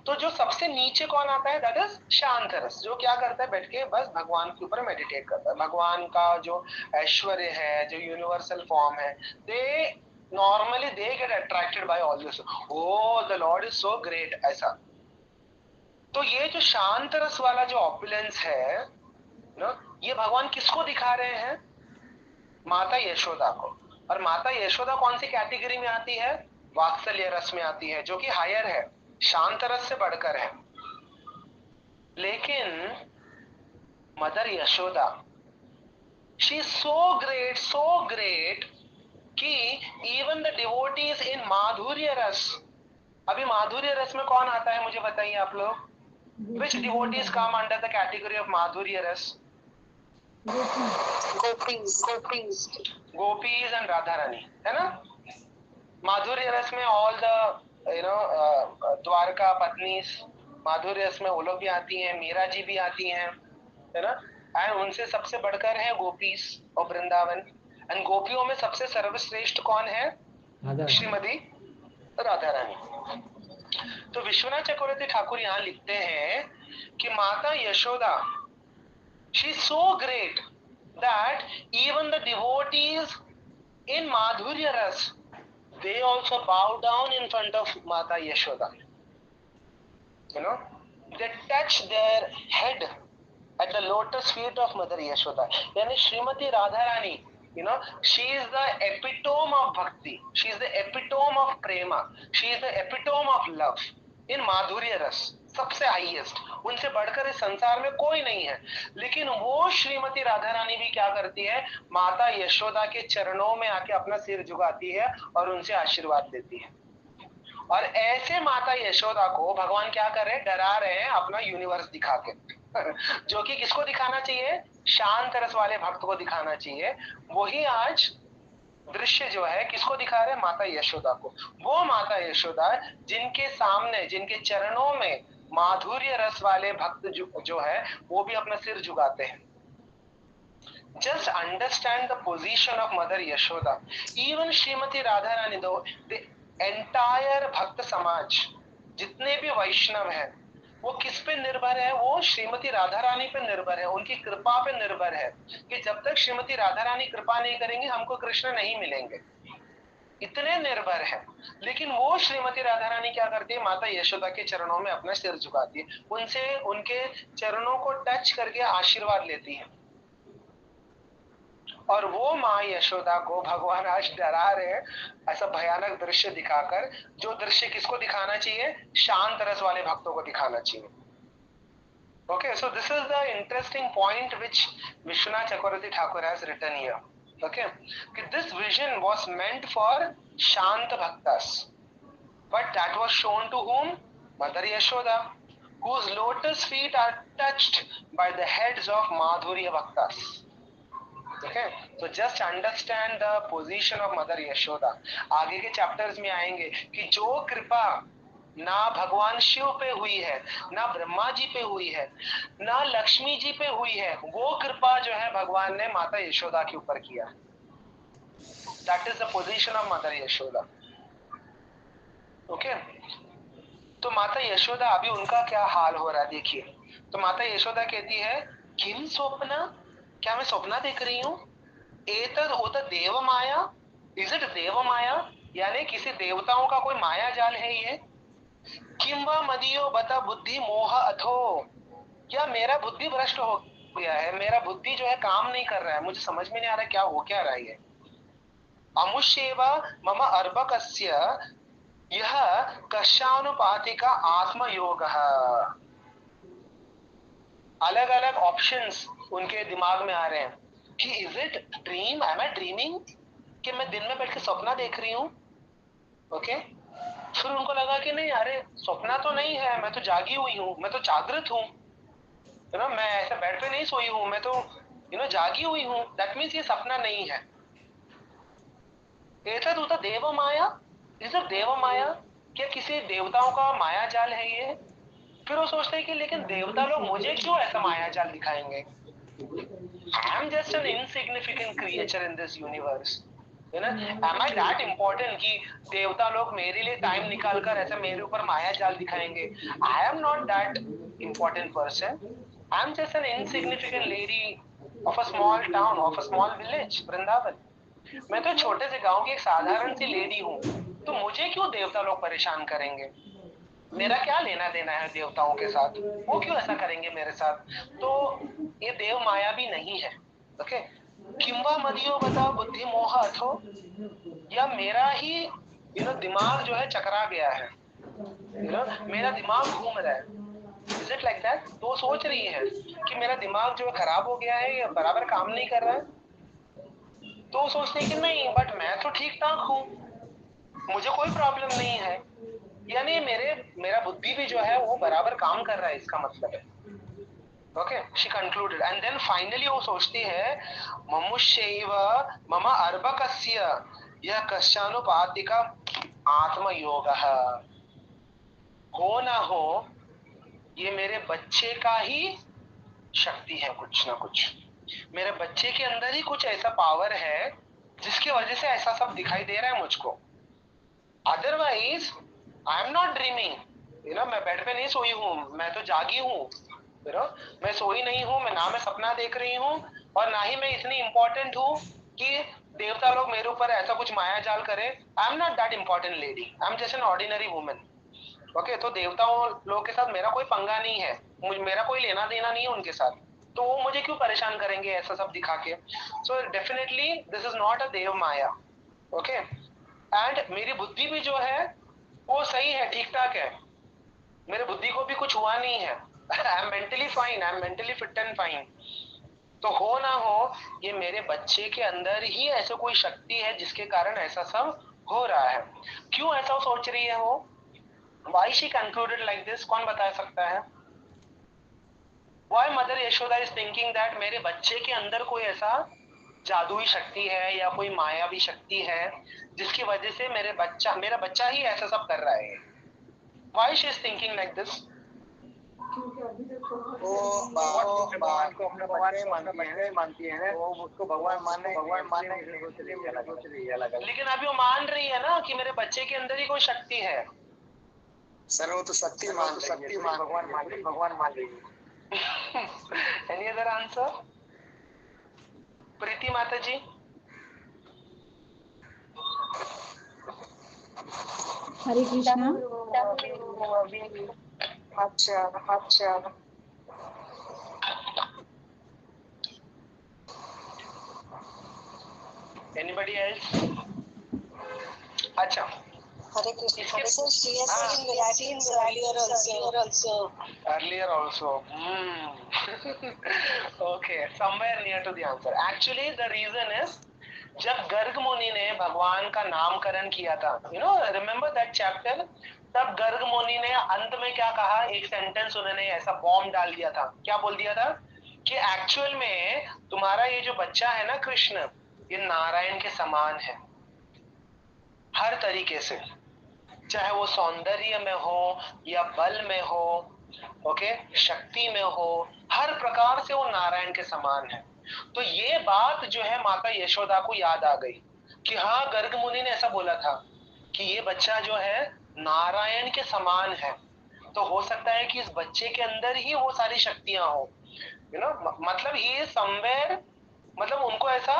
तो जो सबसे नीचे कौन आता है? दैट इज शांत रस, जो क्या करता है? बैठ के बस भगवान के ऊपर मेडिटेट करता है। भगवान का जो ऐश्वर्य है, जो यूनिवर्सल फॉर्म है, दे normally they get attracted by all this. Oh, the Lord is so great, ऐसा। तो ये जो शांत रस वाला जो ऑपुलेंस है ना, ये भगवान किसको दिखा रहे हैं? माता यशोदा को। और माता यशोदा कौन सी कैटेगरी में आती है? वात्सल्य रस में आती है, जो कि हायर है, शांत रस से बढ़कर है। लेकिन mother Yashoda, she is so great कि even the devotees in madhurya रस, अभी माधुर्य रस में कौन आता है मुझे बताइए आप लोग? Which devotees come under the category of madhurya rasa? Gopis and Radha Rani, है ना? माधुर्य रस में ऑल द द्वारका पत्नी माधुर्य रस में वो लोग भी आती हैं, मीरा जी भी आती हैं, है ना? एंड उनसे सबसे बढ़कर है गोपीज और वृंदावन। एंड गोपियों में सबसे सर्वश्रेष्ठ कौन है? श्रीमती राधा रानी। तो विश्वनाथ चक्रवर्ती ठाकुर यहाँ लिखते हैं कि माता Yashoda, she is so great that even the devotees in madhurya rasa, they also bow down in front of Mata Yashoda. They touch their head at the lotus feet of Mother Yashoda. Yani Srimati Radharani, she is the epitome of bhakti. She is the epitome of prema. She is the epitome of love. In Madhurya Ras, सबसे हाईएस्ट, उनसे बढ़कर इस संसार में कोई नहीं है। लेकिन वो श्रीमती राधा रानी भी क्या करती है? माता यशोदा के चरणों में आके अपना सिर झुकाती है और उनसे आशीर्वाद देती है। और ऐसे माता यशोदा को भगवान क्या कर रहे हैं? डरा रहे हैं अपना यूनिवर्स दिखा के जो कि किसको दिखाना चाहिए? शांत रस वाले भक्त को दिखाना चाहिए। वही आज दृश्य जो है किसको दिखा रहे हैं? माता यशोदा को। वो माता यशोदा जिनके सामने, जिनके चरणों में माधुर्य रस वाले भक्त जो है वो भी अपना सिर झुकाते हैं. Just understand the position of Mother Yashoda. Even Srimati Radharani, though the entire भक्त समाज, जितने भी वैष्णव हैं, वो किस पे निर्भर है? वो श्रीमती राधा रानी पे निर्भर है, उनकी कृपा पे निर्भर है कि जब तक श्रीमती राधा रानी कृपा नहीं करेंगे हमको कृष्ण नहीं मिलेंगे. इतने निर्भर है. लेकिन वो श्रीमती राधा रानी क्या करती है? माता यशोदा के चरणों में अपना सिर झुकाती है, उनसे उनके चरणों को टच करके आशीर्वाद लेती है. और वो माँ यशोदा को भगवान आज डरा रहे हैं ऐसा भयानक दृश्य दिखाकर, जो दृश्य किसको दिखाना चाहिए? शांत रस वाले भक्तों को दिखाना चाहिए. Okay, so this is the interesting point which Vishwanath Chakravarti Thakur has written here. Okay, this vision was meant for Shanta Bhaktas, but that was shown to whom? Mother Yashoda, whose lotus feet are touched by the heads of Madhurya Bhaktas. Okay, so just understand the position of Mother Yashoda. आगे के चैप्टर्स में आएंगे कि जो कृपा ना भगवान शिव पे हुई है, ना ब्रह्मा जी पे हुई है, ना लक्ष्मी जी पे हुई है, वो कृपा जो है भगवान ने माता यशोदा के ऊपर किया. That is the position of Mother Yashoda. Okay, तो माता यशोदा अभी उनका क्या हाल हो रहा है देखिए. तो माता यशोदा कहती है किम स्वप्न, क्या मैं स्वप्न देख रही हूँ? एतद उत देव माया, इज इट देव माया, यानी किसी देवताओं का कोई माया जाल है ये? किम वा मदियो बता बुद्धि मोह अथो, क्या मेरा बुद्धि भ्रष्ट हो गया है? मेरा बुद्धि जो है काम नहीं कर रहा है, मुझे समझ में नहीं आ रहा क्या हो क्या रहा है. अमुष्येवा मम अर्भकस्य यह कशानुपातिका आत्मयोगः. अलग अलग ऑप्शंस उनके दिमाग में आ रहे हैं कि is it dream, am I dreaming, कि मैं दिन में बैठ के सपना देख रही हूँ. ओके, फिर उनको लगा कि नहीं, अरे सपना तो नहीं है, मैं तो जागी हुई हूँ, मैं तो जागृत हूँ, मैं ऐसे बेड पे नहीं सोई हूँ, मैं तो जागी हुई हूँ. दैट मीन्स ये सपना नहीं है. एतद उत देव माया, इज इट देव माया, क्या किसी देवताओं का माया जाल है ये? फिर वो सोचते हैं कि लेकिन देवता लोग मुझे क्यों ऐसा माया जाल दिखाएंगे? I am just an insignificant creature in this universe. Am I that important कि देवता लोग मेरे लिए टाइम निकाल कर ऐसा मेरे ऊपर माया जाल दिखाएंगे? I am not that important person. I am just an insignificant lady of a small town, of a small village, Vrindavan. मैं तो छोटे से गांव की एक साधारण सी लेडी हूँ, तो मुझे क्यों देवता लोग परेशान करेंगे? मेरा क्या लेना देना है देवताओं के साथ? वो क्यों ऐसा करेंगे मेरे साथ? तो ये देव माया भी नहीं है. ओके, किंवा मदियो बता बुद्धि मोह अथो, या मेरा ही दिमाग जो है चकरा गया है, मेरा दिमाग घूम रहा है. Is it like that? तो सोच रही है कि मेरा दिमाग जो है खराब हो गया है, ये बराबर काम नहीं कर रहा है. तो सोचते हैं कि नहीं, बट मैं तो ठीक ठाक हूँ, मुझे कोई प्रॉब्लम नहीं है, यानी मेरा बुद्धि भी जो है वो बराबर काम कर रहा है, इसका मतलब है. Okay, she concluded and then finally वो सोचती है ममुष्यैव मम अर्भकस्य यह कश्चानुपातिका आत्मयोगः, हो ना हो ये मेरे बच्चे का ही शक्ति है, कुछ ना कुछ मेरे बच्चे के अंदर ही कुछ ऐसा पावर है जिसकी वजह से ऐसा सब दिखाई दे रहा है मुझको. Otherwise I am not dreaming, मैं बेड पे नहीं सोई हूँ, मैं तो जागी हूँ. मैं सोई नहीं हूँ, मैं सपना देख रही हूँ, और ना ही मैं इतनी इंपॉर्टेंट हूँ कि देवता लोग मेरे ऊपर ऐसा कुछ माया जाल करे. आई am not that important lady, I am just an ordinary women. Okay, तो देवताओं लोग के साथ मेरा कोई पंगा नहीं है, मेरा कोई लेना देना नहीं है उनके साथ, तो वो मुझे क्यों परेशान करेंगे ऐसा सब दिखा के? So definitely this is not a Dev maya. Okay, and मेरी बुद्धि भी जो है वो सही है, ठीक ठाक है, मेरे बुद्धि को भी कुछ हुआ नहीं है. I am mentally fine, I am mentally fit and fine. तो हो ना हो ये मेरे बच्चे के अंदर ही ऐसे कोई शक्ति है जिसके कारण ऐसा सब हो रहा है. क्यों ऐसा सोच रही है वो? Why she concluded like this? कौन बता सकता है? Why Mother Yashoda is thinking that मेरे बच्चे के अंदर कोई ऐसा जादुई शक्ति है या कोई मायावी शक्ति है जिसकी वजह से मेरा बच्चा ही ऐसा सब कर रहा है? Why she is thinking like this? वो भगवान को अपना बच्चा ही मानती है ना, तो उसको भगवान मानने सोच रही है अलग। लेकिन अभी वो मान रही है ना कि मेरे बच्चे के अंदर ही कोई शक्ति है। सर वो तो शक्ति मान भगवान मान रही है। Any other answer? प्रीति माता जी? हरे कृष्णा। अच्छा एनीबडी एल्स? अच्छा, Hare Krishna. Sir, she has seen miracles earlier also. earlier also. Okay, somewhere near to the answer. Actually, the reason is जब गर्ग मुनि ने भगवान का नामकरण किया था, रिमेम्बर दैट चैप्टर, तब गर्ग मुनि ने अंत में क्या कहा, एक सेंटेंस उन्होंने ऐसा बॉम्ब डाल दिया था। क्या बोल दिया था कि एक्चुअल में तुम्हारा ये जो बच्चा है ना कृष्ण, ये नारायण के समान है हर तरीके से, चाहे वो सौंदर्य में हो या बल में हो, ओके, शक्ति में हो, हर प्रकार से वो नारायण के समान है। तो ये बात जो है माता यशोदा को याद आ गई कि हाँ, गर्ग मुनि ने ऐसा बोला था कि ये बच्चा जो है नारायण के समान है, तो हो सकता है कि इस बच्चे के अंदर ही वो सारी शक्तियां हो, मतलब ही समवेयर, मतलब उनको ऐसा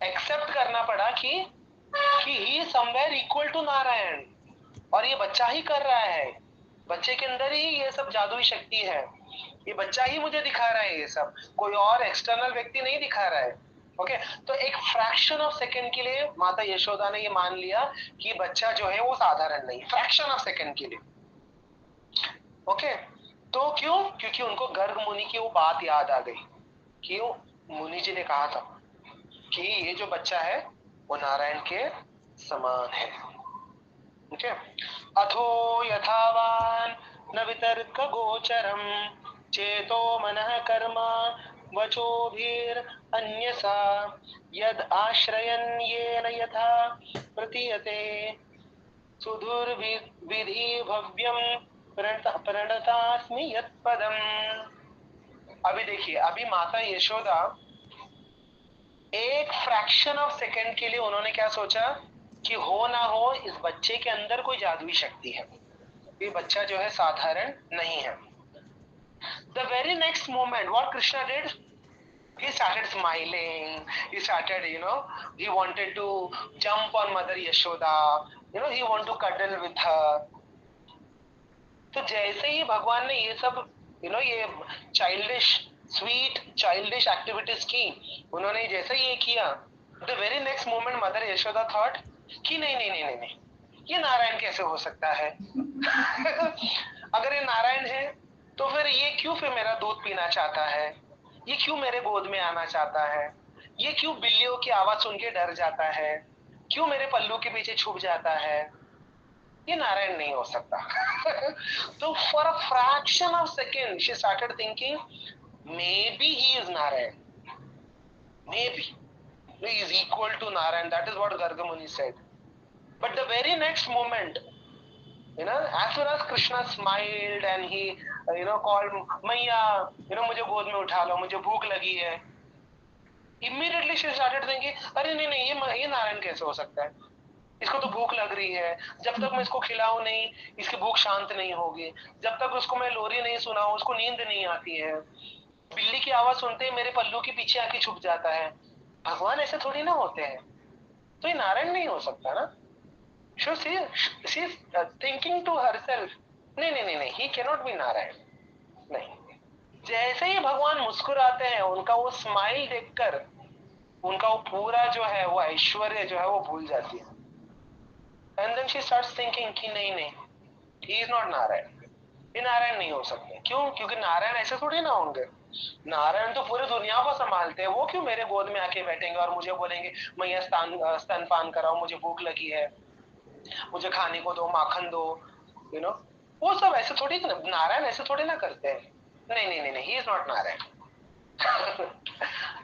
एक्सेप्ट करना पड़ा कि ही समवेयर इक्वल टू नारायण, और ये बच्चा ही कर रहा है, बच्चे के अंदर ही ये सब जादुई शक्ति है, ये बच्चा ही मुझे दिखा रहा है, ये सब कोई और एक्सटर्नल व्यक्ति नहीं दिखा रहा है। ओके, तो एक फ्रैक्शन ऑफ सेकंड के लिए माता यशोदा ने ये मान लिया कि बच्चा जो है वो साधारण नहीं, फ्रैक्शन ऑफ सेकंड के लिए। ओके, तो क्यों? क्योंकि उनको गर्ग मुनि की वो बात याद आ गई कि मुनि जी ने कहा था कि ये जो बच्चा है वो नारायण के समान है। ओके, अथो यथावान न वितर्क गोचरम चेतो मनः कर्म वचोभिर अन्यसा यद आश्रयन् येन यथा प्रतीयते सुदुर्विधि भव्यम प्रणतास्मि यत्पदम। अभी देखिए, अभी माता यशोदा एक फ्रैक्शन ऑफ सेकंड के लिए उन्होंने क्या सोचा कि हो ना हो इस बच्चे के अंदर कोई जादुई शक्ति है, ये बच्चा जो है साधारण नहीं है। The very next moment, what Krishna did? He started smiling. He started, he wanted to jump on Mother Yashoda. He wanted to cuddle with her. तो जैसे ही भगवान ने ये सब, ये चाइल्डिश, स्वीट चाइल्डिश एक्टिविटीज की, उन्होंने जैसे ही ये किया, the very next moment mother Yashoda thought कि नहीं नहीं नहीं नहीं नहीं, ये नारायण कैसे हो सकता है? अगर ये नारायण है तो फिर ये क्यों फिर मेरा दूध पीना चाहता है, ये क्यों मेरे गोद में आना चाहता है, ये क्यों बिल्लियों की आवाज सुन के डर जाता है, क्यों मेरे पल्लू के पीछे छुप जाता है? ये नारायण नहीं हो सकता। तो for a fraction of second she started thinking may be he is Narayan, may be he is equal to Narayan. That is what Garga Muni said. But the very next moment, as soon as Krishna smiled and he, called Maiya, मुझे गोद में उठा लो, मुझे भूख लगी है, immediately she started thinking, अरे नहीं नहीं, ये नारायण कैसे हो सकता है? इसको तो भूख लग रही है, जब तक मैं इसको खिलाऊं नहीं, इसकी भूख शांत नहीं होगी, जब तक उसको मैं लोरी नहीं सुनाऊं, उसको नींद नहीं आती है, बिल्ली की आवाज सुनते ही मेरे पल्लू के पीछे आके छुप जाता है। भगवान ऐसे थोड़ी ना होते हैं, तो ये नारायण नहीं हो सकता ना। So she is thinking to herself, नहीं नहीं नहीं नहीं, he cannot be नारायण, नहीं। जैसे ही भगवान मुस्कुराते हैं, उनका वो स्माइल देखकर उनका वो पूरा जो है वो ऐश्वर्य जो है वो भूल जाती है। And then she starts thinking कि नहीं नहीं, he is not नारायण, ये नारायण नहीं हो सकते। क्यों? क्योंकि नारायण ऐसे थोड़ी ना होंगे, नारायण तो पूरी दुनिया को संभालते हैं, वो क्यों मेरे गोद में आके बैठेंगे और मुझे बोलेंगे मैया स्तनपान कराओ, मुझे भूख लगी है, मुझे खाने को दो, माखन दो, वो सब ऐसे थोड़ी, नारायण ऐसे थोड़ी ना करते हैं। नहीं नहीं नहीं, he is not Narayan.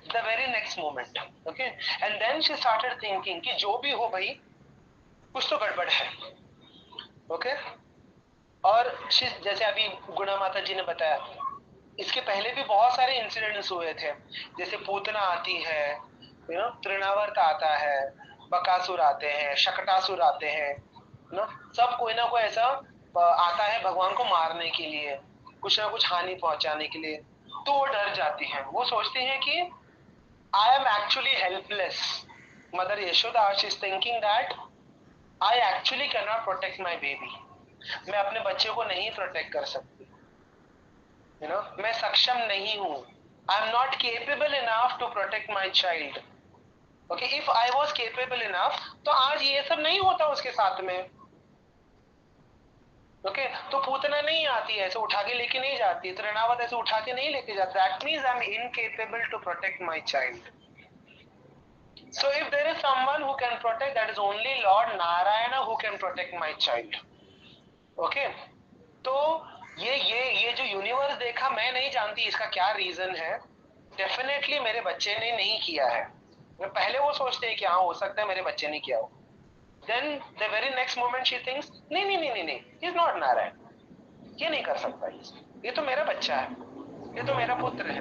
The very next moment, okay, and then she started thinking कि जो भी हो भाई, कुछ तो गड़बड़ है। ओके, और जैसे अभी गुणा माता जी ने बताया, इसके पहले भी बहुत सारे इंसिडेंट्स हुए थे, जैसे पूतना आती है, तृणावर्त आता है, बकासुर आते हैं, शकटासुर आते हैं, सब कोई ना कोई ऐसा आता है भगवान को मारने के लिए, कुछ ना कुछ हानि पहुंचाने के लिए। तो वो डर जाती हैं, वो सोचती हैं कि I am actually helpless. Mother Yashoda is thinking that I actually can not protect my baby. मैं अपने बच्चे को नहीं प्रोटेक्ट कर सकती, मैं सक्षम नहीं हूं। I am not capable enough to protect my child. Okay, if I was capable enough तो आज ये सब नहीं होता उसके साथ में। ओके, तो पूतना नहीं आती है, ऐसे उठा के लेके नहीं जाती, तृणावत ऐसे उठा के नहीं लेके जाती। That means I am incapable to protect my child. So if there is someone who can protect, that is only Lord Narayana who can protect my child. Okay? तो ये जो यूनिवर्स देखा, मैं नहीं जानती इसका क्या रीजन है। डेफिनेटली मेरे बच्चे ने नहीं किया है। पहले वो सोचते हैं कि हाँ हो सकता है मेरे बच्चे ने किया हो। Then the very next moment she thinks नहीं नहीं नहीं नहीं नहीं, he is not नारायण, ये नहीं कर सकता, ये तो मेरा बच्चा है, ये तो मेरा पुत्र है,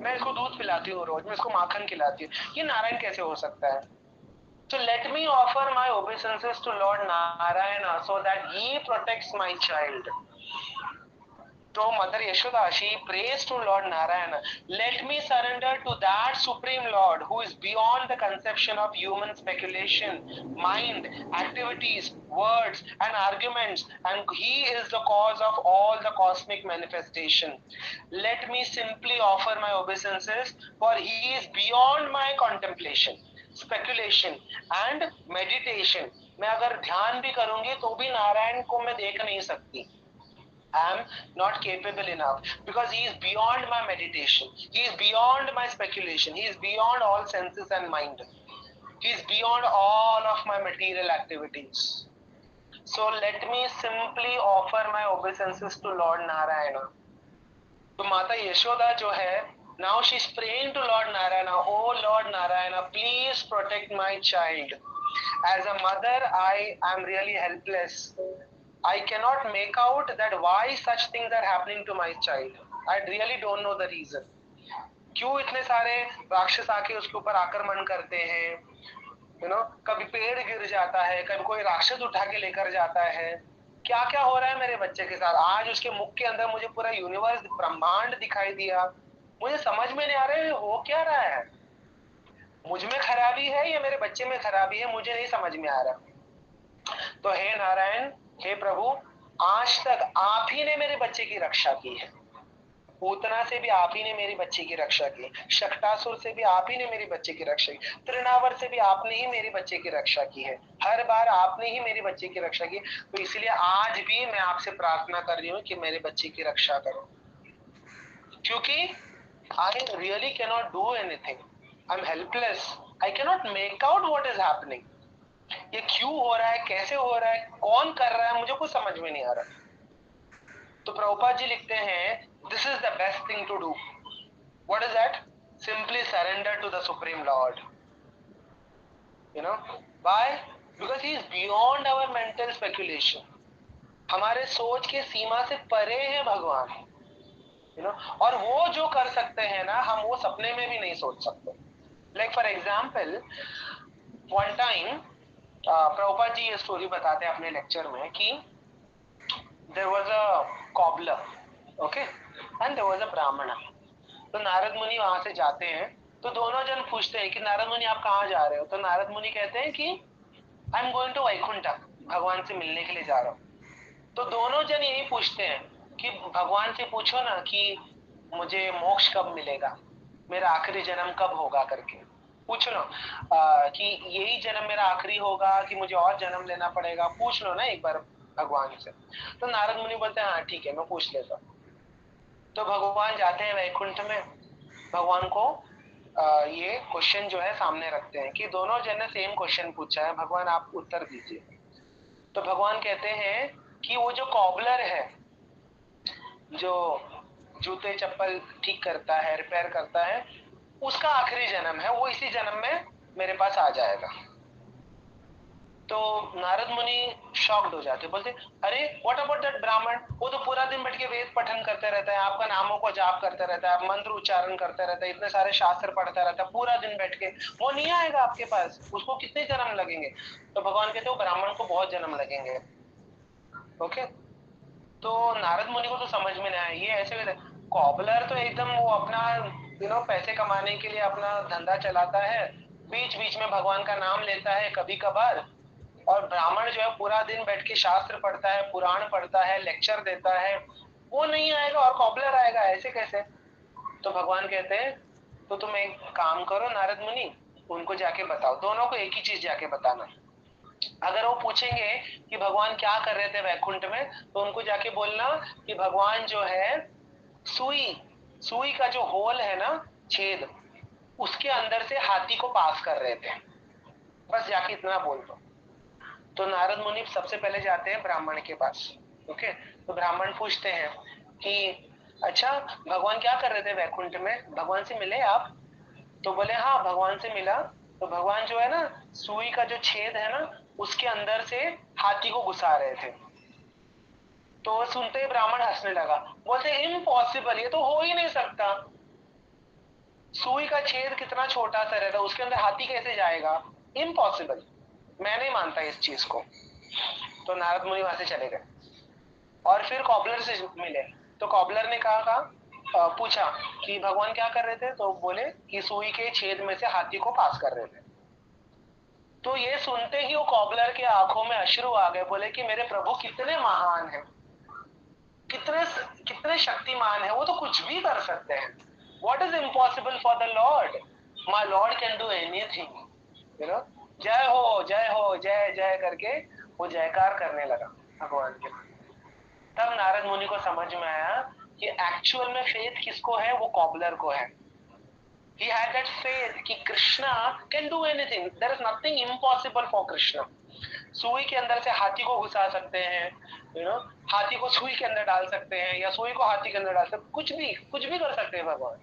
मैं इसको दूध पिलाती हूँ रोज, मैं इसको माखन खिलाती हूँ, ये नारायण कैसे हो सकता है। So let me offer my obeisances to Lord Narayana so that he protects my child. So Mother Yashoda, she prays to Lord Narayana, let me surrender to that Supreme Lord who is beyond the conception of human speculation, mind, activities, words and arguments, and he is the cause of all the cosmic manifestation. Let me simply offer my obeisances, for he is beyond my contemplation, speculation and meditation. मैं अगर ध्यान भी करूंगी तो भी नारायण को मैं देख नहीं सकती। I am not capable enough because he is beyond my meditation. He is beyond my speculation. He is beyond all senses and mind. He is beyond all of my material activities. So let me simply offer my obeisances to Lord Narayana. तो माता यशोदा जो है, now she is praying to Lord Narayana, oh Lord Narayana, please protect my child. As a mother, I am really helpless. I cannot make out that why such things are happening to my child. I really don't know the reason. क्यों इतने सारे राक्षस आके उसके ऊपर आक्रमण करते हैं, कभी पेड़ गिर जाता है, कभी कोई राक्षस उठा के लेकर जाता है, क्या क्या हो रहा है मेरे बच्चे के साथ। आज उसके मुख के अंदर मुझे पूरा यूनिवर्स, ब्रह्मांड दिखाई दिया, मुझे समझ में नहीं आ रहा है हो क्या रहा है। मुझ में खराबी है या मेरे बच्चे में खराबी है, मुझे नहीं समझ में आ रहा। तो हे नारायण, हे प्रभु, आज तक आप ही ने मेरे बच्चे की रक्षा की है। पूतना से भी आप ही ने मेरी बच्चे की रक्षा की, शकटासुर से भी आप ही ने मेरी बच्चे की रक्षा की, तृणावर से भी आपने ही मेरी बच्चे की रक्षा की है। हर बार आपने ही मेरी बच्चे की रक्षा की, तो इसलिए आज भी मैं आपसे प्रार्थना कर रही हूँ कि मेरे बच्चे की रक्षा करो, क्योंकि I really can not do anything. I am helpless, I can not make out what is happening. ये क्यों हो रहा है, कैसे हो रहा है, कौन कर रहा है, मुझे कुछ समझ में नहीं आ रहा। तो प्रभुपाद जी लिखते हैं, this is the best thing to do. What is that? Simply surrender to the supreme lord. Why? Because he is beyond our mental speculation. हमारे सोच के सीमा से परे है भगवान। और वो जो कर सकते हैं ना, हम वो सपने में भी नहीं सोच सकते। Like for example, one time Prabhupada ji ये स्टोरी बताते हैं अपने लेक्चर में कि there was a cobbler, okay, and there was a brahmana. तो नारद मुनि वहां से जाते हैं, तो दोनों जन पूछते हैं कि नारद मुनि आप कहाँ जा रहे हो। तो नारद मुनि कहते हैं कि I am going to Vaikunth, भगवान से मिलने के लिए जा रहा हूँ। तो दोनों जन यही पूछते हैं कि भगवान से पूछो ना कि मुझे मोक्ष कब मिलेगा, मेरा आखिरी जन्म कब होगा करके पूछ लो, कि यही जन्म मेरा आखिरी होगा कि मुझे और जन्म लेना पड़ेगा, पूछ लो ना एक बार भगवान से। तो नारद मुनि बोलते हैं हाँ ठीक है, मैं पूछ लेता हूँ। तो भगवान जाते हैं वैकुंठ में, भगवान को ये क्वेश्चन जो है सामने रखते हैं कि दोनों जन ने सेम क्वेश्चन पूछा है, भगवान आप उत्तर दीजिए। तो भगवान कहते हैं कि वो जो कॉबलर है, जो जूते चप्पल ठीक करता है, रिपेयर करता है, उसका आखिरी जन्म है, वो इसी जन्म में मेरे पास आ जाएगा। तो नारद मुनि शॉक्ड हो जाते, बोलते अरे व्हाट अबाउट दैट ब्राह्मण, वो तो पूरा दिन बैठ के वेद पठन करते रहता है, आपका नामों को जाप करते रहता है, मंत्र उच्चारण करते रहता है, इतने सारे शास्त्र पढ़ता रहता है पूरा दिन बैठ के, वो नहीं आएगा आपके पास, उसको कितने जन्म लगेंगे? तो भगवान कहते हो ब्राह्मण को बहुत जन्म लगेंगे। ओके, तो नारद मुनि को तो समझ में नहीं आया, ये ऐसे कॉबलर तो एकदम वो अपना पैसे कमाने के लिए अपना धंधा चलाता है, बीच बीच में भगवान का नाम लेता है कभी कभार, और ब्राह्मण जो है पूरा दिन बैठ के शास्त्र पढ़ता है, पुराण पढ़ता है, लेक्चर देता है, वो नहीं आएगा और कॉबलर आएगा, ऐसे कैसे? तो भगवान कहते हैं तो तुम एक काम करो नारद मुनि, उनको जाके बताओ, दोनों को एक ही चीज जाके बताना। अगर वो पूछेंगे कि भगवान क्या कर रहे थे वैकुंठ में, तो उनको जाके बोलना कि भगवान जो है सुई सुई का जो होल है ना, छेद, उसके अंदर से हाथी को पास कर रहे थे, बस जाके इतना बोल दो। तो नारद मुनि सबसे पहले जाते हैं ब्राह्मण के पास। ओके, तो ब्राह्मण पूछते हैं कि अच्छा भगवान क्या कर रहे थे वैकुंठ में, भगवान से मिले आप? तो बोले हाँ भगवान से मिला। तो भगवान जो है ना, सुई का जो छेद है ना, उसके अंदर से हाथी को घुसा रहे थे। तो सुनते ही ब्राह्मण हंसने लगा, बोलते इम्पॉसिबल, ये तो हो ही नहीं सकता, सुई का छेद कितना छोटा सा रहता है, उसके अंदर हाथी कैसे जाएगा, इम्पॉसिबल, मैं नहीं मानता इस चीज को। तो नारद मुनि वहां से चले गए और फिर कॉबलर से मिले। तो कॉबलर ने पूछा कि भगवान क्या कर रहे थे, तो बोले कि सुई के छेद में से हाथी को पास कर रहे थे। तो ये सुनते ही वो कॉबलर के आंखों में अश्रु आ गए, बोले कि मेरे प्रभु कितने महान हैं, कितने कितने शक्तिमान है, वो तो कुछ भी कर सकते हैं। What is impossible for the Lord? My Lord can do anything. जय हो जय हो जय जय करके वो जयकार करने लगा भगवान के। तब नारद मुनि को समझ में आया कि एक्चुअल में फेथ किसको है, वो कॉबलर को है। He had that faith कि Krishna can do anything. There is nothing impossible for Krishna. सुई के अंदर से हाथी को घुसा सकते हैं, हाथी को सुई के अंदर डाल सकते हैं, या सुई को हाथी के अंदर डाल सकते, कुछ भी कर सकते हैं भगवान।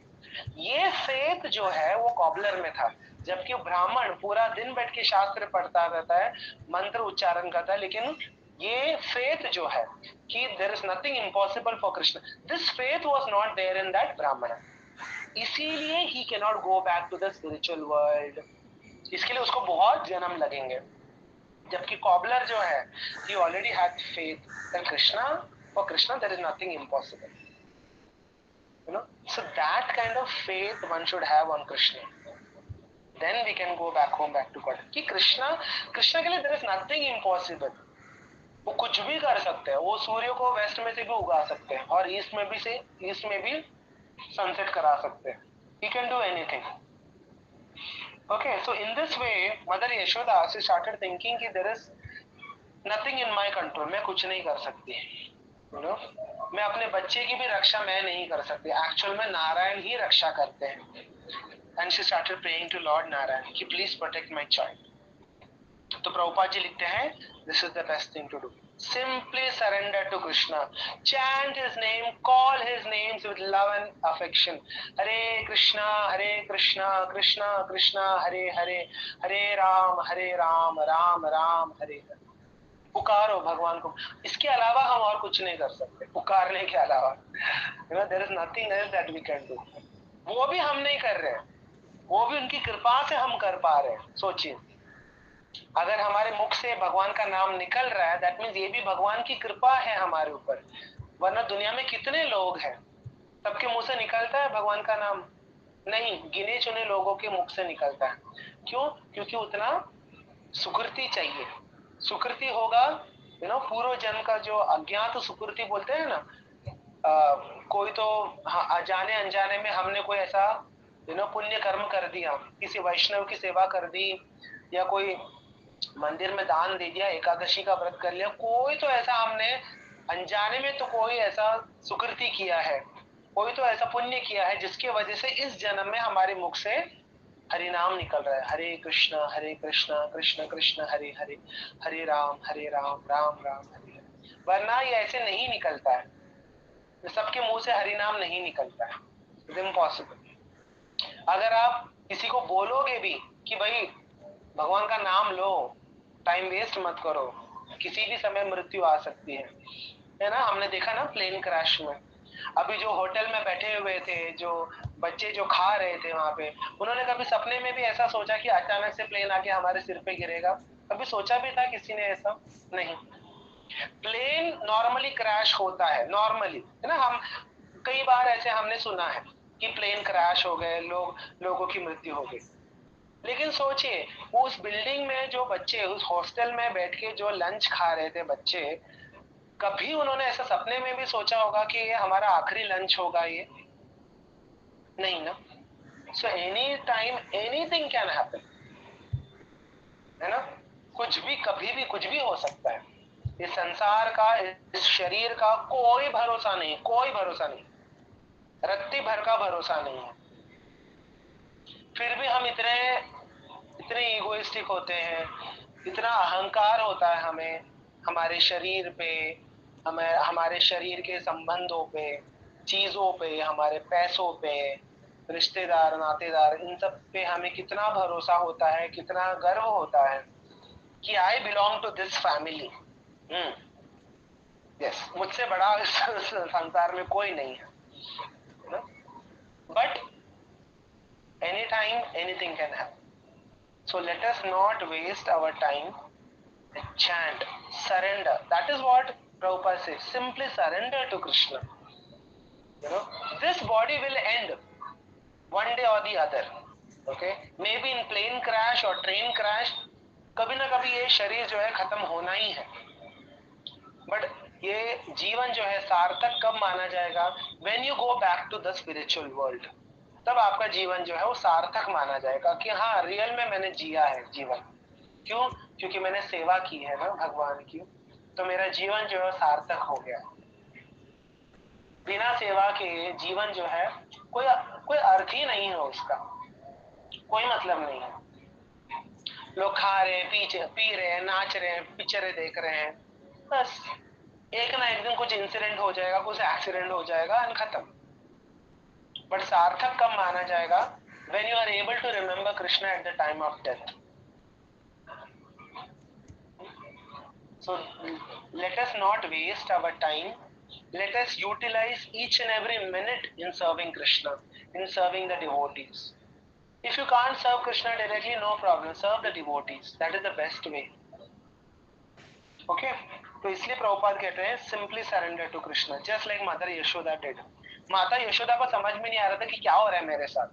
ये फेथ जो है वो कॉबलर में था, जबकि ब्राह्मण पूरा दिन बैठ के शास्त्र पढ़ता रहता है, मंत्र उच्चारण करता है, लेकिन ये फेथ जो है कि there is nothing impossible for Krishna, this faith was not there in that brahmin, इसीलिए he can not go back to the spiritual world, इसके लिए उसको बहुत जन्म लगेंगे। जबकि कॉबलर जो है he already had faith that for Krishna there is nothing impossible, so that kind of faith one should have on Krishna, then we can go back to God कि कृष्णा के लिए there is nothing impossible, वो कुछ भी कर सकते हैं, वो सूर्य को वेस्ट में से भी उगा सकते हैं और ईस्ट में भी सनसेट करा सकते हैं, he can do anything. Okay, so in this way Mother Yashoda, she started thinking कि there is nothing in my control, मैं कुछ नहीं कर सकती, मैं अपने बच्चे की भी रक्षा मैं नहीं कर सकती, एक्चुअल में नारायण ही रक्षा करते हैं। And she started praying to Lord Narayan कि please protect my child. तो प्रभुपाद जी लिखते हैं this is the best thing to do, simply surrender to Krishna, chant his name, call his names with love and affection, Hare Krishna Krishna Krishna Hare Hare, Hare Ram Ram Ram Hare Hare। पुकारो भगवान को, इसके अलावा हम और कुछ नहीं कर सकते, पुकारने के अलावा, there is nothing else that we can do। वो भी हम नहीं कर रहे हैं, वो भी उनकी कृपा से हम कर पा रहे हैं। सोचिए, अगर हमारे मुख से भगवान का नाम निकल रहा है, दैट मीन्स ये भी भगवान की कृपा है हमारे ऊपर, वरना दुनिया में कितने लोग हैं, सबके मुंह से निकलता है भगवान का नाम? नहीं, गिने चुने लोगों के मुख से निकलता है। क्यों? क्योंकि उतना सुकृति चाहिए, सुकृति होगा, पूर्व जन्म का जो अज्ञात सुकृति बोलते हैं ना, कोई तो जाने अनजाने में हमने कोई ऐसा पुण्य कर्म कर दिया, किसी वैष्णव की सेवा कर दी, या कोई मंदिर में दान दे दिया, एकादशी का व्रत कर लिया, कोई तो ऐसा हमने अनजाने में तो कोई ऐसा सुकृति किया है, कोई तो ऐसा पुण्य किया है जिसकी वजह से इस जन्म में हमारे मुख से हरि नाम निकल रहा है, हरे कृष्णा कृष्ण कृष्ण हरे हरे, हरे राम राम राम हरे हरे। वरना ये ऐसे नहीं निकलता है, सबके मुंह से हरि नाम नहीं निकलता है, इट्स इम्पॉसिबल। अगर आप किसी को बोलोगे भी कि भाई भगवान का नाम लो, टाइम वेस्ट मत करो, किसी भी समय मृत्यु आ सकती है ना। हमने देखा ना प्लेन क्रैश में, अभी जो होटल में बैठे हुए थे, जो बच्चे जो खा रहे थे वहां पे, उन्होंने कभी सपने में भी ऐसा सोचा कि अचानक से प्लेन आके हमारे सिर पे गिरेगा? कभी सोचा भी था किसी ने ऐसा? नहीं। प्लेन नॉर्मली क्रैश होता है, नॉर्मली, है ना। हम कई बार ऐसे हमने सुना है कि प्लेन क्रैश हो गए, लोगों की मृत्यु हो गई। लेकिन सोचिए, उस बिल्डिंग में जो बच्चे उस हॉस्टल में बैठ के जो लंच खा रहे थे बच्चे, कभी उन्होंने ऐसा सपने में भी सोचा होगा कि ये हमारा आखिरी लंच होगा? ये नहीं ना। So any time anything can happen, है ना। कुछ भी कभी भी कुछ भी हो सकता है। इस संसार का, इस शरीर का कोई भरोसा नहीं, कोई भरोसा नहीं, रत्ती भर का भरोसा नहीं है। फिर भी हम इतने इगोइस्टिक होते हैं, इतना अहंकार होता है हमें, हमारे शरीर पे, हमें हमारे शरीर के संबंधों पे, चीजों पे, हमारे पैसों पे, रिश्तेदार नातेदार, इन सब पे हमें कितना भरोसा होता है, कितना गर्व होता है कि I belong to this family. Yes, मुझसे बड़ा इस संसार में कोई नहीं है। But any time anything can happen. So let us not waste our time. Chant, surrender. That is what Prabhupada says. Simply surrender to Krishna. You know, this body will end one day or the other. Okay? Maybe in plane crash or train crash, कभी ना कभी ये शरीर जो है खत्म होना ही है। बट ये जीवन जो है सार्थक कब माना जाएगा? When you go back to the spiritual world. तब आपका जीवन जो है वो सार्थक माना जाएगा कि हाँ, रियल में मैंने जिया है जीवन। क्यों? क्योंकि मैंने सेवा की है ना भगवान की, तो मेरा जीवन जो है सार्थक हो गया। बिना सेवा के जीवन जो है कोई अर्थ ही नहीं है, उसका कोई मतलब नहीं है। लोग खा रहे हैं, पी रहे हैं, नाच रहे हैं, पिक्चरें देख रहे हैं, बस एक ना एक दिन कुछ इंसिडेंट हो जाएगा, कुछ एक्सीडेंट हो जाएगा एंड खत्म। बट सार्थक कब माना जाएगा? when you are able to remember Krishna at the time of death. So let us not waste our time. Let us utilize each and every minute in serving Krishna, in serving the devotees. If you can't serve Krishna directly, no problem, serve the devotees. That is the best way. Okay? तो इसलिए प्रभुपाद कहते हैं simply surrender to Krishna, just like Mother Yashoda did. माता यशोदा को समझ में नहीं आ रहा था कि क्या हो रहा है मेरे साथ,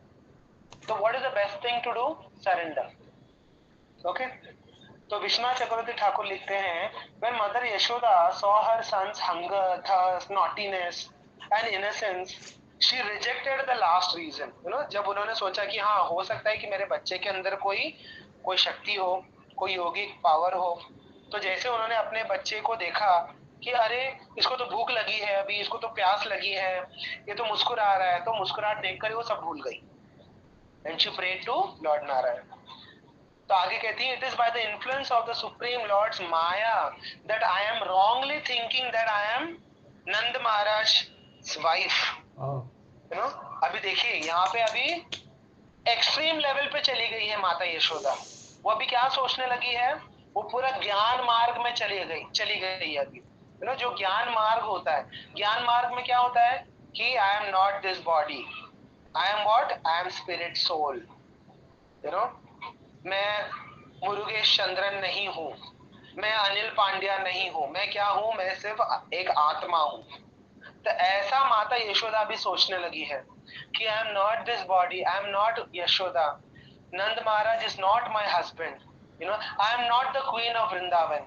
तो what is the best thing to do? Surrender. Okay? तो विश्वनाथ चक्रवर्ती ठाकुर लिखते हैं, when Mother Yashoda saw her son's hunger, thirst, naughtiness and innocence, she rejected the last reason. You know, जब उन्होंने सोचा कि हाँ, हो सकता है कि मेरे बच्चे के अंदर कोई शक्ति हो, कोई योगिक पावर हो, तो जैसे उन्होंने अपने बच्चे को देखा कि अरे इसको तो भूख लगी है, अभी इसको तो प्यास लगी है, ये तो मुस्कुरा रहा है, तो मुस्कुराहट देखकर वो सब भूल गई। And she prayed to Lord Narayan. तो आगे कहती है, it is by the influence of the Supreme Lord's Maya that I am wrongly thinking that I am Nand Maharaj's wife. You know, अभी देखिए यहाँ पे अभी एक्सट्रीम लेवल पे चली गई है माता यशोदा। वो अभी क्या सोचने लगी है? वो पूरा ज्ञान मार्ग में चली गई अभी। You know, जो ज्ञान मार्ग होता है, ज्ञान मार्ग में क्या होता है कि I am not this body. I am what? I am spirit soul. You know, मैं मुरुगेश चंद्रन नहीं हूँ, मैं अनिल पांड्या नहीं हूँ, मैं क्या हूँ? मैं सिर्फ एक आत्मा हूँ। तो ऐसा माता यशोदा भी सोचने लगी है कि I am not this body, I am not Yashoda. Nand Maharaj is not my husband. You know, I am not the queen of Vrindavan.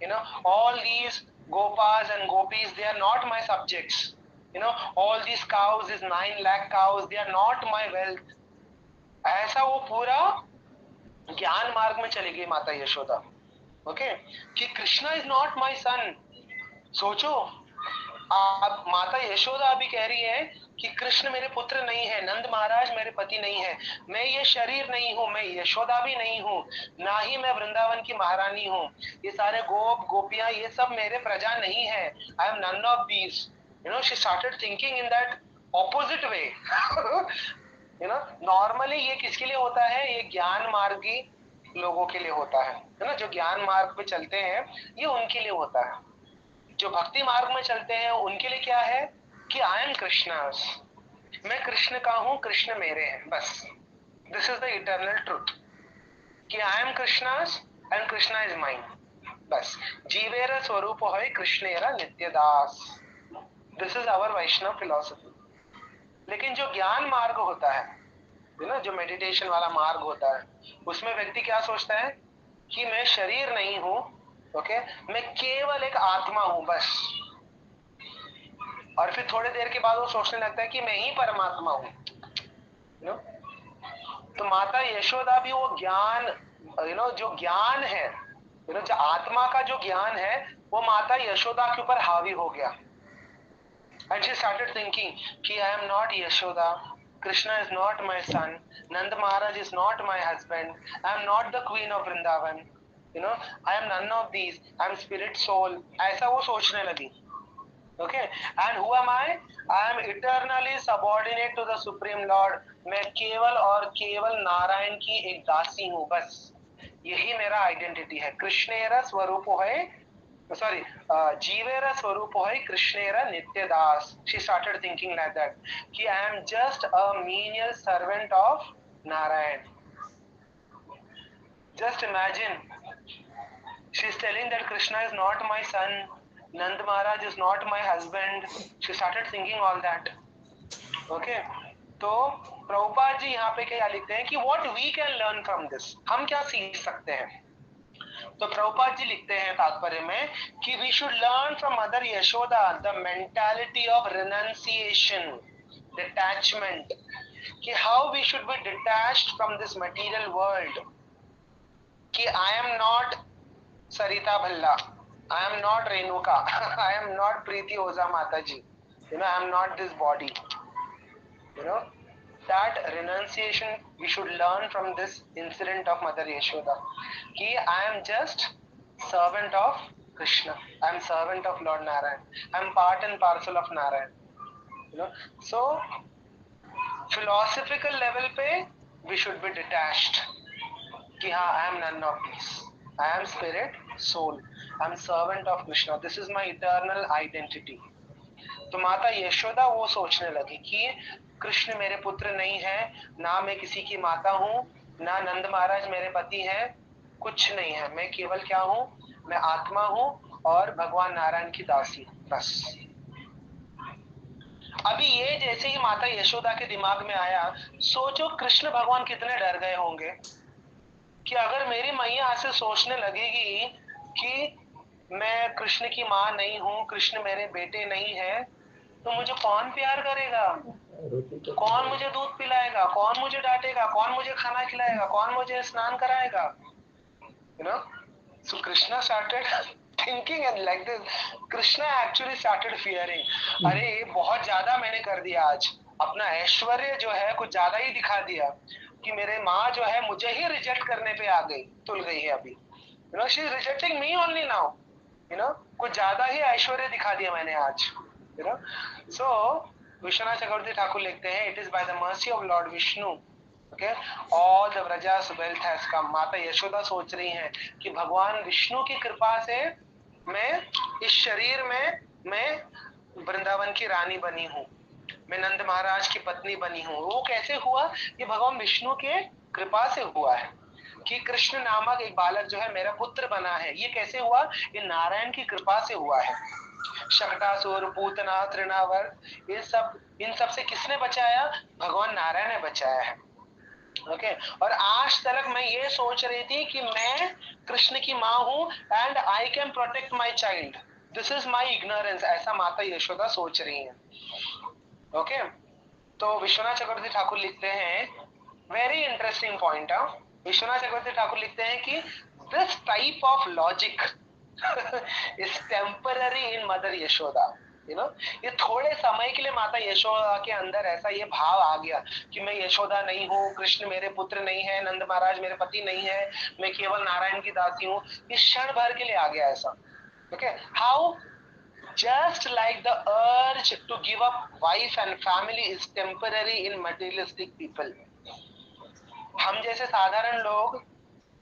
You know, all these gopas and gopis, they are not my subjects. You know, all these cows, these 9 lakh cows, they are not my wealth. ऐसा वो पूरा ज्ञान मार्ग में चली गई माता यशोदा। ओके, कि कृष्णा इज नॉट माय सन। सोचो, आप माता यशोदा अभी कह रही है कि कृष्ण मेरे पुत्र नहीं है, नंद महाराज मेरे पति नहीं है, मैं ये शरीर नहीं हूँ, मैं यशोदा भी नहीं हूँ, ना ही मैं वृंदावन की महारानी हूँ, ये सारे गोप गोपियां ये सब मेरे प्रजा नहीं है। I am none of these. You know, she started thinking in that opposite way. You know, normally ये किसके लिए होता है? ये ज्ञान मार्गी लोगों के लिए होता है ना, जो ज्ञान मार्ग पे चलते हैं ये उनके लिए होता है। जो भक्ति मार्ग में चलते हैं उनके लिए क्या है कि आई एम कृष्णास, मैं कृष्ण का हूं, कृष्ण मेरे हैं, बस। This is the eternal truth कि I am Krishna's and Krishna is mine, बस। जीवेर स्वरूप है कृष्णेरा नित्यदास, this is our Vaishnava philosophy. लेकिन जो ज्ञान मार्ग होता है ना, जो मेडिटेशन वाला मार्ग होता है, उसमें व्यक्ति क्या सोचता है कि मैं शरीर नहीं हूं, ओके, मैं केवल एक आत्मा हूं, बस। और फिर थोड़ी देर के बाद वो सोचने लगता है कि मैं ही परमात्मा हूं, यू नो। तो माता यशोदा भी वो ज्ञान, जो ज्ञान है, जो आत्मा का जो ज्ञान है, वो माता यशोदा के ऊपर हावी हो गया। And she started thinking कि I am not Yashoda, Krishna is not my son, Nand Maharaj is not my husband, I am not the queen of Vrindavan, I am none of these, I am spirit soul, ऐसा वो सोचने लगी। Okay, and who am I? I am eternally subordinate to the Supreme Lord. मैं केवल और केवल नारायण की एक दासी हूँ, बस। यही मेरा आइडेंटिटी है। कृष्णेरा स्वरूप है, sorry, जीवेरा स्वरूप है कृष्णेरा नित्यदास। She started thinking like that कि I am just a menial servant of Narayan. Just imagine, she is telling that Krishna is not my son, Nand Maharaj is not my husband. She started thinking all that. Okay, तो प्रभुपाद जी यहाँ पे क्या लिखते हैं कि what we can learn from this, हम क्या सीख सकते हैं। तो प्रभुपाद जी लिखते हैं तात्पर्य में कि we should learn from Mother Yashoda the mentality of renunciation, detachment, कि how we should be detached from this material world, कि I am not Sarita Bhalla, I am not Renuka, I am not Preeti Oza Mataji, I am not this body, that renunciation we should learn from this incident of Mother Yashoda, कि I am just servant of Krishna, I am servant of Lord Narayan, I am part and parcel of Narayan, so philosophical level पे we should be detached कि हाँ I am none of these, I am spirit soul, I am servant of Krishna, this is my eternal identity। तो माता यशोदा वो सोचने लगी कि कृष्ण मेरे पुत्र नहीं है, ना मैं किसी की माता हूँ, ना नंद महाराज मेरे पति हैं, कुछ नहीं है, मैं केवल क्या हूँ, मैं आत्मा हूँ और भगवान नारायण की दासी, बस। अभी ये जैसे ही माता यशोदा के दिमाग में आया, सोचो कृष्ण भगवान कितने डर गए होंगे कि अगर मेरी मैया ऐसे सोचने लगेगी कि मैं कृष्ण की माँ नहीं हूँ, कृष्ण मेरे बेटे नहीं है, तो मुझे कौन प्यार करेगा, कौन मुझे दूध पिलाएगा, कौन मुझे डांटेगा, कौन मुझे खाना खिलाएगा, कौन मुझे स्नान कराएगा, so Krishna started thinking and like this, Krishna actually started fearing, अरे ये बहुत ज्यादा मैंने कर दिया, आज अपना ऐश्वर्य जो है कुछ ज्यादा ही दिखा दिया कि मेरे माँ जो है मुझे ही रिजेक्ट करने पे आ गई, तुल गई है अभी, she is rejecting me only now, कुछ ज्यादा ही ऐश्वर्य दिखा दिया मैंने आज, so विश्वनाथ चक्रवर्ती ठाकुर लिखते हैं, it is by the mercy of Lord Vishnu, okay, all the Vraja's wealth has come। माता यशोदा सोच रही हैं कि भगवान विष्णु की कृपा से मैं इस शरीर में मैं वृंदावन की रानी बनी हूँ, मैं नंद महाराज की पत्नी बनी हूँ। वो कैसे हुआ? ये भगवान विष्णु के कृपा से हुआ है कि कृष्ण नामक एक बालक जो है मेरा पुत्र बना है। ये कैसे हुआ? ये नारायण की कृपा से हुआ है। शक्टासुर, पूतना, तृणावर, इन सब से किसने बचाया? भगवान नारायण ने बचाया है। ओके, और आज तक मैं ये सोच रही थी कि मैं कृष्ण की माँ हूँ and I can protect my child, this is my ignorance, ऐसा माता यशोदा सोच रही है। ओके, तो विश्वनाथ चक्रवर्ती ठाकुर लिखते हैं, very interesting point. Vishwanath Chakravarti Thakur लिखते हैं कि this type of logic is temporary in mother Yashoda. ये थोड़े समय के लिए माता यशोदा के अंदर ऐसा ये भाव आ गया कि मैं यशोदा नहीं हूँ, कृष्ण मेरे पुत्र नहीं है, नंद महाराज मेरे पति नहीं है, मैं केवल नारायण की दासी हूँ। ये क्षण भर के लिए आ गया ऐसा। Okay, how just like the urge to give up wife and family is temporary in materialistic people, हम जैसे साधारण लोग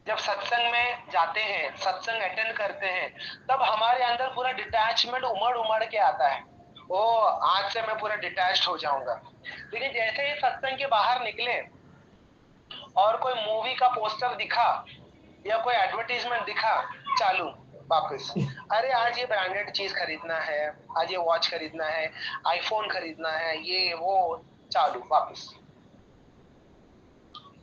जब सत्संग में जाते हैं, सत्संग अटेंड करते हैं, तब हमारे अंदर पूरा डिटैचमेंट उमड़ उमड़ के आता है। ओ आज से मैं पूरा डिटैच्ड हो जाऊंगा। लेकिन जैसे ही सत्संग के बाहर निकले और कोई मूवी का पोस्टर दिखा या कोई एडवर्टीजमेंट दिखा, चालू वापस। अरे आज ये ब्रांडेड चीज खरीदना है, आज ये वॉच खरीदना है, आईफोन खरीदना है, ये वो, चालू वापस।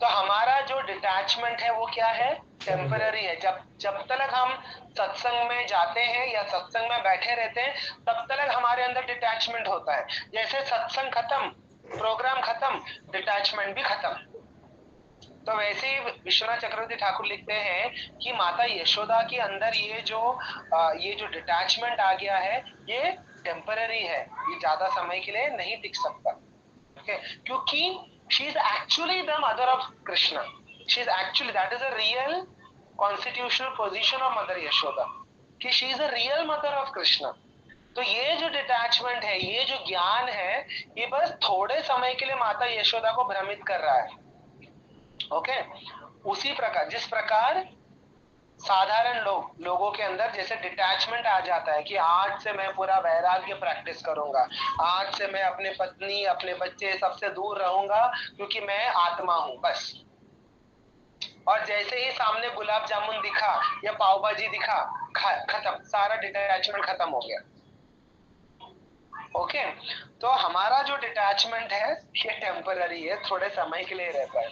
तो हमारा जो डिटैचमेंट है वो क्या है? टेम्पररी है। जब तक हम सत्संग में जाते हैं या सत्संग में बैठे रहते हैं, तब तक हमारे अंदर डिटैचमेंट होता है। जैसे सत्संग खत्म, प्रोग्राम खत्म, डिटैचमेंट भी खत्म। तो वैसे ही विश्वनाथ चक्रवर्ती ठाकुर लिखते हैं कि माता यशोदा के अंदर ये जो डिटैचमेंट आ गया है, ये टेम्पररी है, ये ज्यादा समय के लिए नहीं टिक सकता। ओके, क्योंकि she is actually the mother of Krishna. She is actually, that is a real constitutional position of Mother Yashoda, कि she is a real mother of Krishna. तो ये जो डिटैचमेंट है, ये जो ज्ञान है, ये बस थोड़े समय के लिए माता यशोदा को भ्रमित कर रहा है। ओके, उसी प्रकार जिस प्रकार साधारण लोगों के अंदर जैसे डिटैचमेंट आ जाता है कि आज से मैं पूरा वैराग्य प्रैक्टिस करूंगा, आज से मैं अपने पत्नी, अपने बच्चे सबसे दूर रहूंगा, क्योंकि मैं आत्मा हूं बस। और जैसे ही सामने गुलाब जामुन दिखा या पाव भाजी दिखा, खत्म, सारा डिटैचमेंट खत्म हो गया। ओके, तो हमारा जो डिटैचमेंट है ये टेम्पररी है, थोड़े समय के लिए रहता है।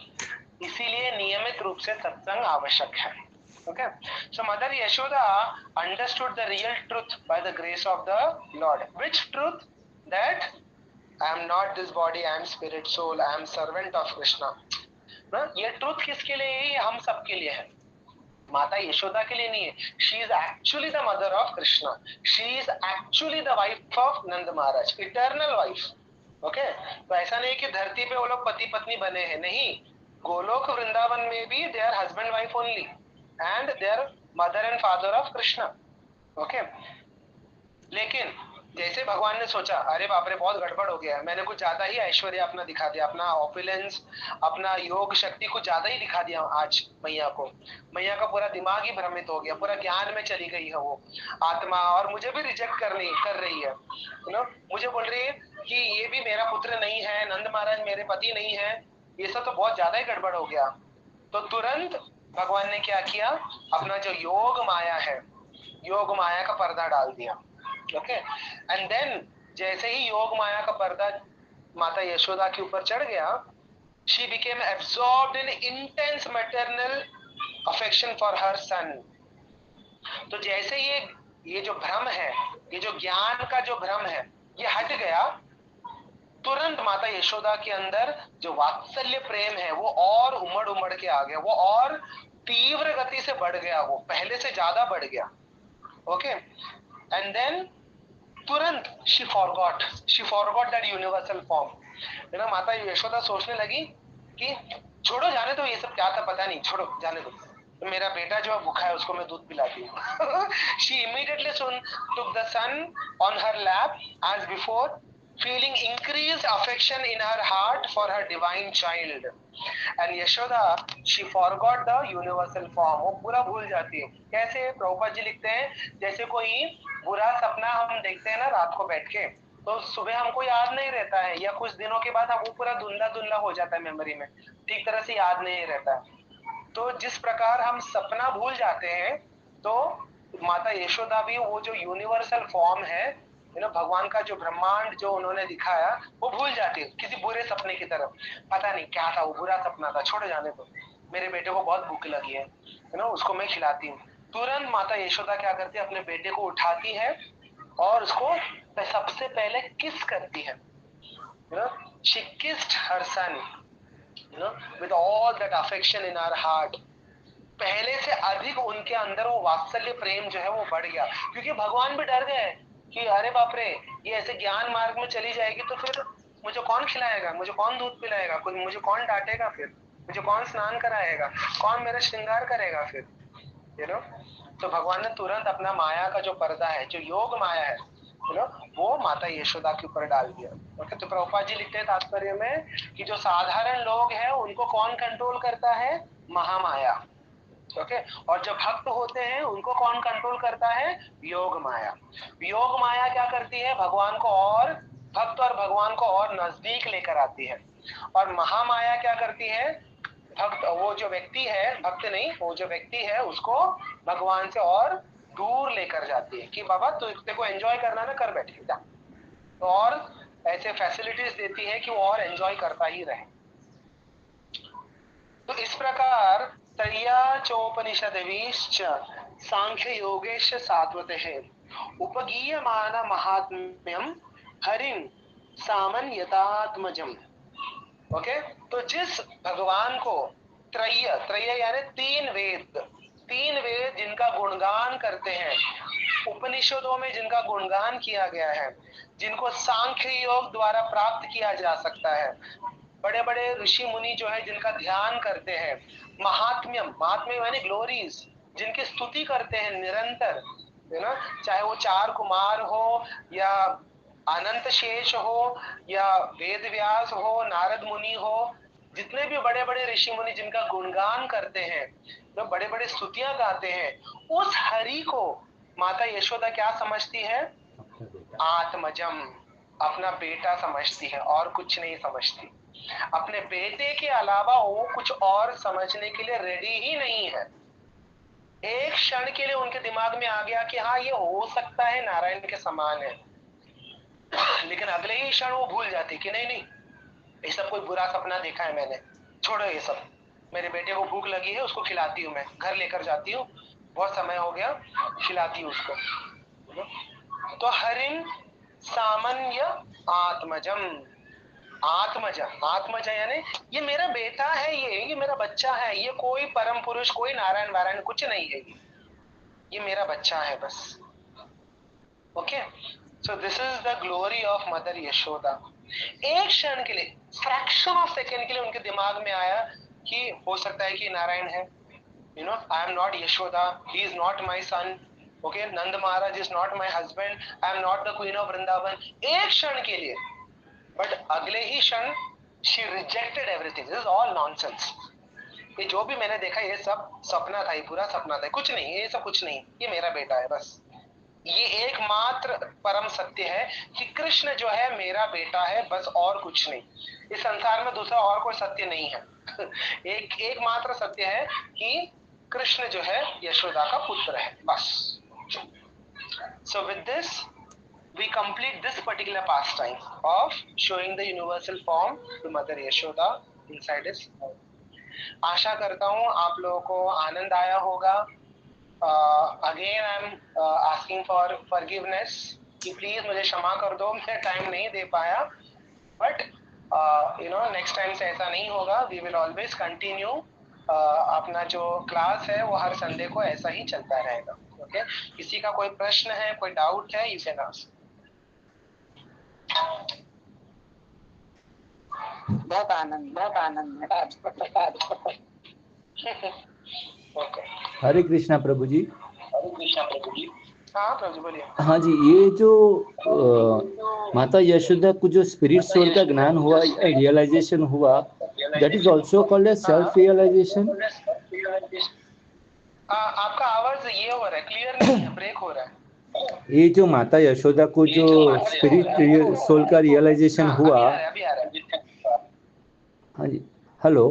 इसीलिए नियमित रूप से सत्संग आवश्यक है। Okay, so Mother Yashoda understood the real truth by the grace of the Lord. Which truth? That I am not this body, I am spirit, soul, I am servant of Krishna. ना, ये truth किसके लिए है? हम सबके लिए है, माता यशोदा के लिए नहीं है। She is actually the mother of Krishna. She is actually the wife of Nand Maharaj, eternal wife. Okay, तो ऐसा नहीं कि धरती पे वो लोग पति पत्नी बने हैं, नहीं, गोलोक वृंदावन में भी they are husband wife only. And their mother and father of Krishna. Okay? लेकिन जैसे भगवान ने सोचा, अरे बाप रे बहुत गड़बड़ हो गया, मैंने कुछ ज्यादा ही ऐश्वर्य अपना दिखा दिया, अपना ऑपुलेंस, अपना योग शक्ति कुछ ज्यादा ही दिखा दिया आज मैया को। मैया का पूरा दिमाग ही भ्रमित हो गया, पूरा ज्ञान में चली गई है वो आत्मा, और मुझे भी रिजेक्ट कर रही है। मुझे बोल रही है कि ये भी मेरा पुत्र नहीं है, नंद महाराज मेरे पति नहीं है, ये सब तो बहुत ज्यादा ही गड़बड़ हो गया। तो तुरंत भगवान ने क्या किया? अपना जो योग माया है, योग माया का पर्दा डाल दिया। ओके, एंड देन जैसे ही योग माया का पर्दा माता यशोदा के ऊपर चढ़ गया, she became absorbed in intense maternal affection for her son. तो जैसे ये जो भ्रम है, ये जो ज्ञान का जो भ्रम है, ये हट गया, तुरंत माता यशोदा के अंदर जो वात्सल्य प्रेम है वो और उमड़ के आ गया, वो और तीव्र गति से बढ़ गया, वो पहले से ज्यादा बढ़ गया। ओके, एंड देन तुरंत she forgot that universal form. माता यशोदा सोचने लगी कि छोड़ो, जाने दो, ये सब क्या था पता नहीं, छोड़ो जाने दो, तो मेरा बेटा जो भूखा है उसको मैं दूध पिलाती हूँ। She immediately took the son on her lap as before, feeling increased affection in her heart for her divine child. And Yashoda, she forgot the universal form. वो पूरा भूल जाती है। कैसे? प्रभुपाद जी लिखते हैं, जैसे कोई बुरा सपना हम देखते हैं ना रात को बैठ के, तो सुबह हमको याद नहीं रहता है, या कुछ दिनों के बाद हमको पूरा धुंधला हो जाता है मेमोरी में, ठीक तरह से याद नहीं रहता है। तो जिस प्रकार हम सपना भूल जाते हैं, तो माता यशोदा भी वो जो यूनिवर्सल फॉर्म है, भगवान का जो ब्रह्मांड जो उन्होंने दिखाया, वो भूल जाती है किसी बुरे सपने की तरफ। पता नहीं क्या था, वो बुरा सपना था, छोड़ जाने दो, मेरे बेटे को बहुत भूख लगी है, उसको मैं खिलाती हूँ। तुरंत माता यशोदा क्या करती है? अपने बेटे को उठाती है और उसको सबसे पहले किस करती है। She kissed her son, with all that affection in her heart. पहले से अधिक उनके अंदर वो वात्सल्य प्रेम जो है वो बढ़ गया, क्योंकि भगवान भी डर गए कि अरे बाप रे, ये ऐसे ज्ञान मार्ग में चली जाएगी तो फिर मुझे कौन खिलाएगा, मुझे कौन दूध पिलाएगा, मुझे कौन डांटेगा, फिर मुझे कौन स्नान कराएगा, कौन मेरा श्रृंगार करेगा फिर, तो भगवान ने तुरंत अपना माया का जो पर्दा है, जो योग माया है, वो माता यशोदा के ऊपर डाल दिया। ओके, तो प्रभुपाद जी लिखते हैं तात्पर्य में कि जो साधारण लोग हैं उनको कौन कंट्रोल करता है? महामाया। ओके। और जो भक्त होते हैं उनको कौन कंट्रोल करता है? योग माया। योग माया क्या करती है? भगवान को और भक्त और भगवान को और नजदीक लेकर आती है। और महामाया क्या करती है? भक्त, वो जो व्यक्ति है, भक्त नहीं, वो जो व्यक्ति है उसको भगवान से और दूर लेकर जाती है कि बाबा तू तेरे को एंजॉय करना ना, कर बैठे जा। तो और ऐसे फैसिलिटीज देती है कि वो और एंजॉय करता ही रहे। तो इस प्रकार त्रय्या चोपनिषदवीश्च सांख्य योगेश सात्वते उपगीयमान महात्म्यम हरिं सामन्यतात्मजम। ओके। तो जिस भगवान को त्रय्य, त्रय्य यानी तीन वेद जिनका गुणगान करते हैं, उपनिषदों में जिनका गुणगान किया गया है, जिनको सांख्य योग द्वारा प्राप्त किया जा सकता है, बड़े बड़े ऋषि मुनि जो है जिनका ध्यान करते हैं, महात्म्यम, महात्म्य यानी ग्लोरीज, जिनकी स्तुति करते हैं निरंतर, है ना, चाहे वो चार कुमार हो या अनंत शेष हो या वेद व्यास हो, नारद मुनि हो, जितने भी बड़े बड़े ऋषि मुनि जिनका गुणगान करते हैं, जो बड़े बड़े स्तुतियां गाते हैं, उस हरि को माता यशोदा क्या समझती है? आत्मजम, अपना बेटा समझती है, और कुछ नहीं समझती। अपने बेटे के अलावा वो कुछ और समझने के लिए रेडी ही नहीं है। एक क्षण के लिए उनके दिमाग में आ गया कि हाँ ये हो सकता है नारायण के समान है, लेकिन अगले ही क्षण वो भूल जाती कि नहीं नहीं, ये सब कोई बुरा सपना देखा है मैंने, छोड़ो ये सब, मेरे बेटे को भूख लगी है, उसको खिलाती हूँ, मैं घर लेकर जाती हूँ, बहुत समय हो गया, खिलाती हूँ उसको। तो हरिं सामान्य आत्मजम, आत्मज, आत्मज यानी ये मेरा बेटा है, ये मेरा बच्चा है, ये कोई परम पुरुष, कोई नारायण वारायण कुछ नहीं है, ये मेरा बच्चा है बस। Okay. So this is the glory of mother Yashoda. एक क्षण के लिए, फ्रैक्शन ऑफ सेकेंड के लिए उनके दिमाग में आया कि हो सकता है कि नारायण है, you know, I am not Yashoda, he is not my son, okay, Nand Maharaj is not my husband, I am not the queen of Vrindavan, एक क्षण के लिए। बट अगले ही क्षण she rejected everything, this is all nonsense, ये जो भी मैंने देखा ये सब सपना था, ये पूरा सपना था, कुछ नहीं, ये सब कुछ नहीं, ये मेरा बेटा है बस। ये एकमात्र परम सत्य है कि कृष्ण जो है मेरा बेटा है बस, और कुछ नहीं। इस संसार में दूसरा और कोई सत्य नहीं है। एकमात्र सत्य है कि कृष्ण जो है यशोदा का पुत्र है बस। So with this we complete this particular pastime of showing the universal form to Mother Yashoda inside his home. आशा करता हूँ आप लोगों को आनंद आया होगा। Again I am asking for forgiveness कि प्लीज मुझे क्षमा कर दो, मैं टाइम नहीं दे पाया, but you know next time से ऐसा नहीं होगा। वी विल ऑलवेज कंटिन्यू, अपना जो क्लास है वो हर संडे को ऐसा ही चलता रहेगा। ओके। किसी का कोई प्रश्न है, कोई डाउट है, यू कैन आस्क। बहुत आनंद है। ओके। हरे कृष्णा प्रभु जी। हाँ प्रभु जी बोलिए। हाँ जी, ये जो माता यशोदा को जो स्पिरिट सोल का ज्ञान हुआ, रियलाइजेशन हुआ, that is also called as self realization. आपका आवाज ये हो रहा है, क्लियर नहीं है, ब्रेक हो रहा है। ये जो माता यशोदा को जो स्पिरिट सोल का रियलाइजेशन हुआ, अभी आ रहा है। हाँ जी, हेलो,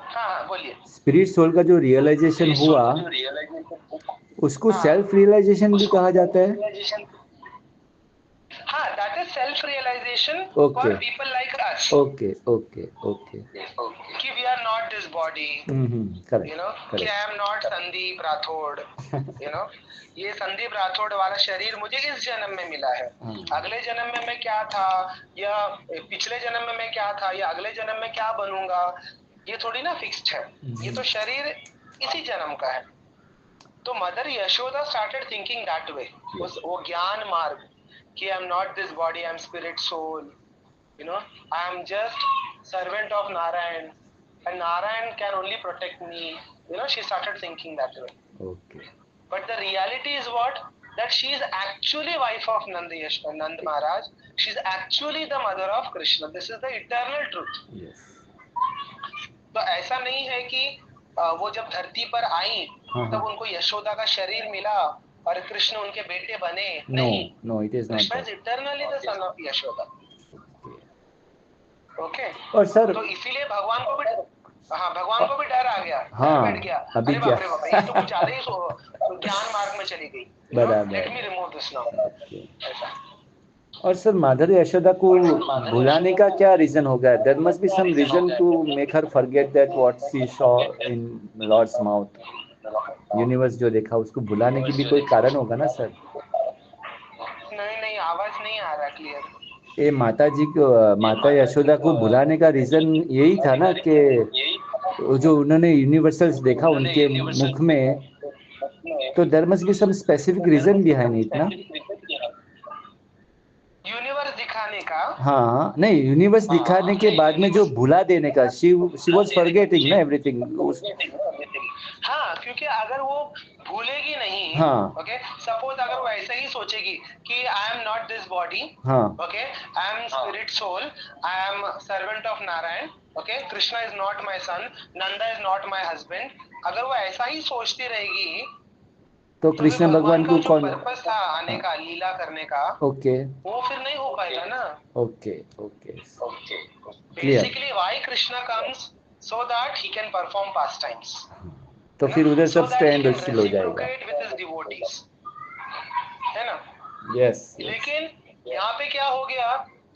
हाँ बोलिए। स्पिरिट सोल का जो रियलाइजेशन हुआ उसको सेल्फ रियलाइजेशन भी कहा जाता है। हाँ, that is self realization Okay. for people like us. Okay. कि we are not this body, correct, you know, correct. कि I am not Sandeep Rathore, you know, ये संदीप राठौड़ वाला शरीर मुझे इस जन्म में मिला है, अगले जन्म में मैं क्या था, या पिछले जन्म में मैं क्या था, या अगले जन्म में क्या बनूंगा, ये थोड़ी ना फिक्स्ड है, ये तो शरीर इसी जन्म का है। तो mother Yashoda started thinking that way, वो ज्ञान मार्ग कि I am not this body, I am spirit soul, you know, I am just servant of Narayan and Narayan can only protect me, you know, she started thinking that way. Okay. But the reality is what, that she is actually wife of Nand Maharaj, she is actually the mother of Krishna, this is the eternal truth. Yes. तो ऐसा नहीं है कि वो जब धरती पर आई तब उनको यशोदा का शरीर मिला और कृष्ण उनके बेटे बने? No, नहीं, no, it is not Krishna that. Is eternally the son of Yashoda. Okay, और सर तो इसीलिए भगवान को भी भगवान को भी डर आ गया, हाँ, डर बैठ गया, अभी अरे क्या? बाप रे बाप, ये तो कुछ ज्यादा ही ज्ञान मार्ग में चली गई। बराबर। Let me remove this now. Okay. और सर माधुरी यशोदा को भुलाने का क्या रीजन होगा? There must be some reason to make her forget that what she saw in lord's mouth. Universe जो देखा उसको भुलाने की भी कोई कारण होगा ना सर? नहीं, आवाज नहीं आ रहा क्लियर। ये माता जी को, माता यशोदा को भुलाने का रीजन यही था ना कि जो उन्होंने यूनिवर्सल्स देखा उनके मुख में, तो there must be some specific reason behind it ना? यूनिवर्स दिखाने का? हाँ, नहीं, यूनिवर्स दिखाने के बाद में जो भुला देने का, शी वाज फॉरगेटिंग ना एवरीथिंग। हाँ, क्योंकि अगर वो भूलेगी नहीं, हाँ, ओके, सपोज अगर वो ऐसे ही सोचेगी कि I am not this body, हाँ, okay, I am spirit soul, I am servant of Narayan, okay, Krishna is not my son, Nanda is not my husband, अगर वो ऐसा ही सोचती रहेगी तो कृष्ण भगवान को कौन पर्पस था आने का, लीला करने का, ओके, वो फिर नहीं हो पाएगा ना। Okay, okay, clear. Basically why Krishna comes, so that he can perform past times. तो फिर उधर सब स्टैंड स्टिल हो जाएगा, with his devotees, है ना? यस। लेकिन यहाँ पे क्या हो गया,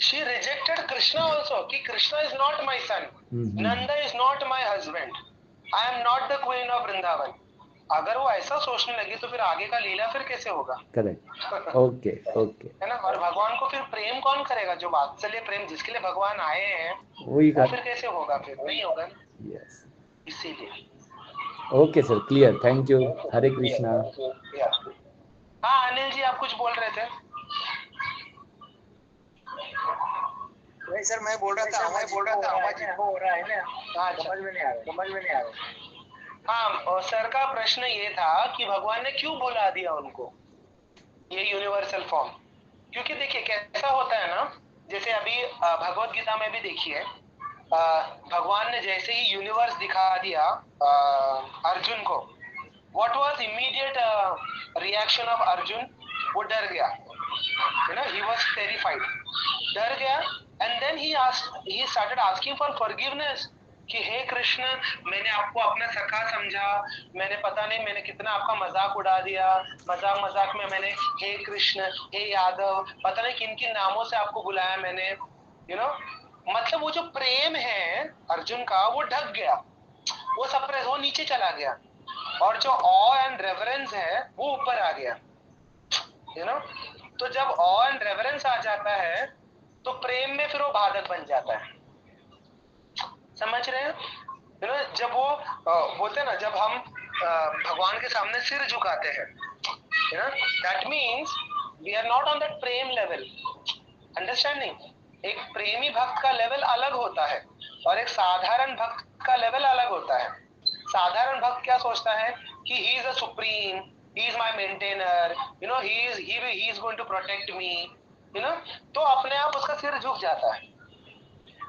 she rejected Krishna also, कि Krishna is not my son, Nanda is not my husband, I am not the queen of Vrindavan। अगर वो ऐसा सोचने लगी तो फिर आगे का लीला फिर कैसे होगा? करेक्ट, ओके, ओके, है ना? और भगवान को फिर प्रेम कौन करेगा? जो वात्सल्य प्रेम जिसके लिए भगवान आए हैं, वही वो फिर कैसे होगा? फिर नहीं होगा। यस, इसीलिए। Okay sir, clear, thank you, Hare Krishna. हाँ अनिल जी, आप कुछ बोल रहे थे? नहीं सर, मैं बोल रहा था आवाज इनको हो रहा है ना, समझ में नहीं आ रहा। हाँ, और सर का प्रश्न ये था कि भगवान ने क्यों भुला दिया उनको ये यूनिवर्सल फॉर्म? क्योंकि देखिए कैसा होता है ना, जैसे अभी भगवत गीता में भी देखिए, भगवान ने जैसे ही यूनिवर्स दिखा दिया अर्जुन को, what was immediate reaction of Arjun? वो डर गया, you know, he was terrified, डर गया, and then he started asking for forgiveness कि हे कृष्ण, मैंने आपको अपना सखा समझा, मैंने पता नहीं मैंने कितना आपका मजाक उड़ा दिया, मजाक में मैंने हे कृष्ण, हे यादव, पता नहीं किन किन नामों से आपको बुलाया मैंने, यू नो, मतलब वो जो प्रेम है अर्जुन का वो ढक गया, वो सप्रेस, वो नीचे चला गया, और जो ऑ एंड रेवरेंस है वो ऊपर आ गया, यू नो। तो जब ऑ एंड रेवरेंस आ जाता है तो प्रेम में फिर वो बाधक बन जाता है, समझ रहे हैं? यू नो, जब वो बोलते हैं ना, जब हम भगवान के सामने सिर झुकाते हैं, you know, that means we are not on that prem level, understanding? एक प्रेमी भक्त का लेवल अलग होता है और एक साधारण भक्त का लेवल अलग होता है। साधारण भक्त क्या सोचता है कि he is a supreme, he is my maintainer, you know, he is going to protect me, you know, तो अपने आप उसका सिर झुक जाता है।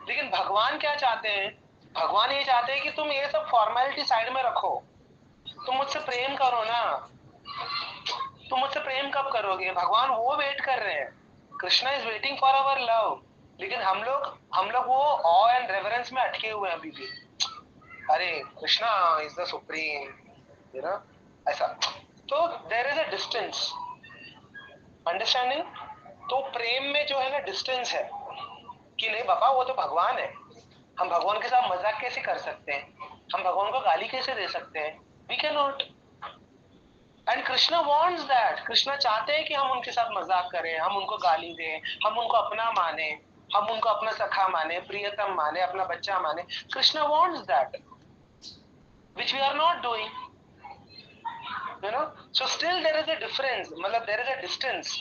लेकिन भगवान क्या चाहते हैं? भगवान ये चाहते हैं कि तुम ये सब फॉर्मेलिटी साइड में रखो, तुम मुझसे प्रेम करो ना। तुम मुझसे प्रेम कब करोगे? भगवान वो वेट कर रहे हैं, Krishna is waiting for our love. लेकिन हम लोग वो ऑ एंड रेवरेंस में अटके हुए हैं अभी भी। अरे Krishna is the supreme, you know, ऐसा। तो there is a distance, understanding? तो प्रेम में जो है ना डिस्टेंस है कि नहीं बाबा वो तो भगवान है, हम भगवान के साथ मजाक कैसे कर सकते हैं, हम भगवान को गाली कैसे दे सकते हैं? We can not. And Krishna wants that, Krishna चाहते हैं कि हम उनके साथ मजाक करें, हम उनको गाली दें, हम उनको अपना माने, हम उनको अपना सखा माने, प्रियतम माने, अपना बच्चा माने। Krishna wants that which we are not doing, you know. So still there is a difference, मतलब देयर इज अ डिस्टेंस।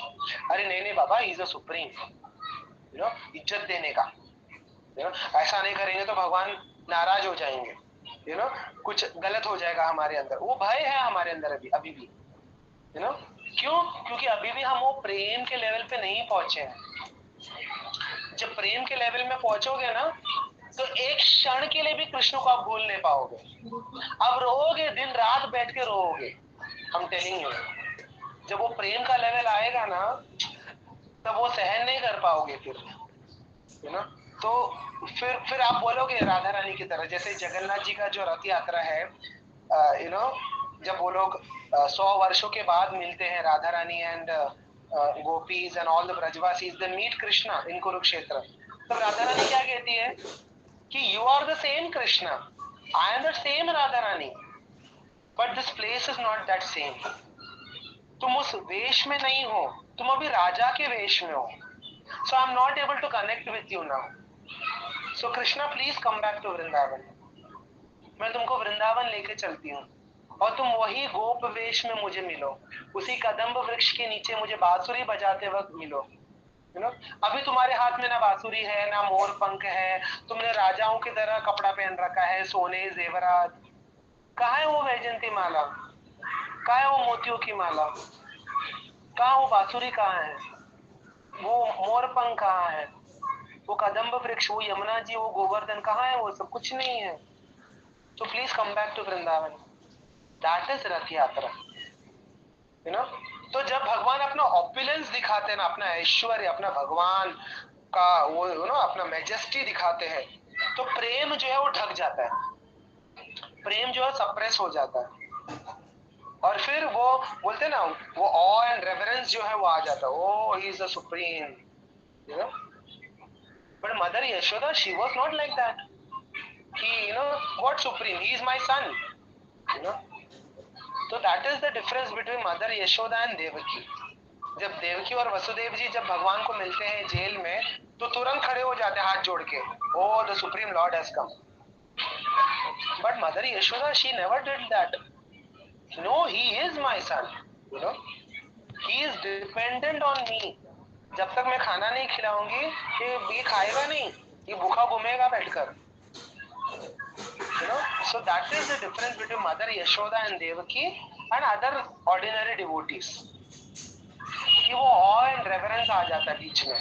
अरे नहीं बाबा, he is a supreme, you know, इज्जत देने का, यू नो, ऐसा नहीं करेंगे तो भगवान नाराज हो जाएंगे, यू नो, कुछ गलत हो जाएगा हमारे अंदर, वो भय है हमारे अंदर अभी भी, यू नो। क्यों? क्योंकि अभी भी हम वो प्रेम के लेवल पे नहीं पहुंचे हैं। जब प्रेम के लेवल में पहुंचोगे ना तो एक क्षण के लिए भी कृष्ण को आप भूल नहीं पाओगे। अब रोओगे, दिन रात बैठ के रोओगे। हम टेलिंग यू, जब वो प्रेम का लेवल आएगा ना, तब वो सहन नहीं कर पाओगे फिर, है ना। तो फिर आप बोलोगे राधा रानी की तरह, जैसे जगन्नाथ जी का जो रथ यात्रा है, यू नो, जब वो लोग 100 वर्षों के बाद मिलते हैं, Radha Rani and gopis and all the Brajvasis, they meet Krishna in Kurukshetra. तो राधा रानी क्या कहती है कि you are the same Krishna, I am the same Radha Rani, but this place is not that same. तुम उस वेश में नहीं हो, तुम अभी राजा के वेश में हो। So I am not able to connect with you now. So Krishna please come back to Vrindavan. मैं तुमको वृंदावन लेके चलती हूँ और तुम वही गोप वेश में मुझे मिलो, उसी कदम्ब वृक्ष के नीचे मुझे बांसुरी बजाते वक्त मिलो, यू नो। अभी तुम्हारे हाथ में ना बांसुरी है ना मोर पंख है, तुमने राजाओं की तरह कपड़ा पहन रखा है, सोने जेवरात। कहाँ है वो वैजंती माला, कहाँ है वो मोतियों की माला, कहाँ वो बांसुरी, कहाँ है वो मोर पंख, कहाँ है वो कदम्ब वृक्ष, वो यमुना जी, वो गोवर्धन, कहाँ है वो सब? कुछ नहीं है। तो please come back to Vrindavan. That is Rath Yatra, you know. तो जब भगवान अपना ऑपुलेंस दिखाते हैं ना, अपना ऐश्वर्य, अपना भगवान का वो, यू नो, अपना मैजेस्टी दिखाते हैं, तो प्रेम जो है वो ढक जाता है, प्रेम जो है सप्रेस हो जाता है, और फिर वो बोलते हैं ना, वो ऑ एंड रेवरेंस जो है वो आ जाता है। Oh he is the supreme, you know. But mother Yashoda, she was not like that कि, you know, what supreme, he is my son, you know. तो that is the difference between mother Yashoda and Devaki. जब देवकी और वसुदेव जी जब भगवान को मिलते हैं जेल में, तो तुरंत खड़े हो जाते हैं हाथ जोड़ के, oh the supreme lord has come. But mother Yashoda, she never did that. No, he is my son, you know, he is dependent on me. जब तक मैं खाना नहीं खिलाऊंगी, ये खाएगा नहीं, ये भूखा घूमेगा बैठकर, you know. So that is the difference between Mother Yashoda and Devaki and other ordinary devotees, कि वो awe and reverence आ जाता है बीच में,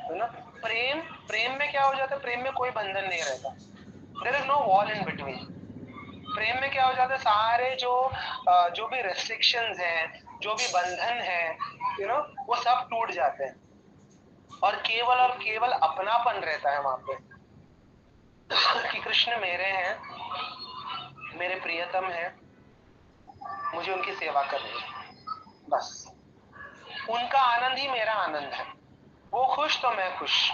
you know. प्रेम में क्या हो जाता है? प्रेम में कोई बंधन नहीं रहता, there is no wall in between। प्रेम में क्या हो जाता है? सारे जो भी restrictions हैं, जो भी बंधन है, you know, वो सब टूट जाते हैं, और केवल अपनापन रहता है वहां पे कि कृष्ण मेरे हैं, मेरे प्रियतम है, मुझे उनकी सेवा करनी है, बस। उनका आनंद ही मेरा आनंद है, वो खुश तो मैं खुश,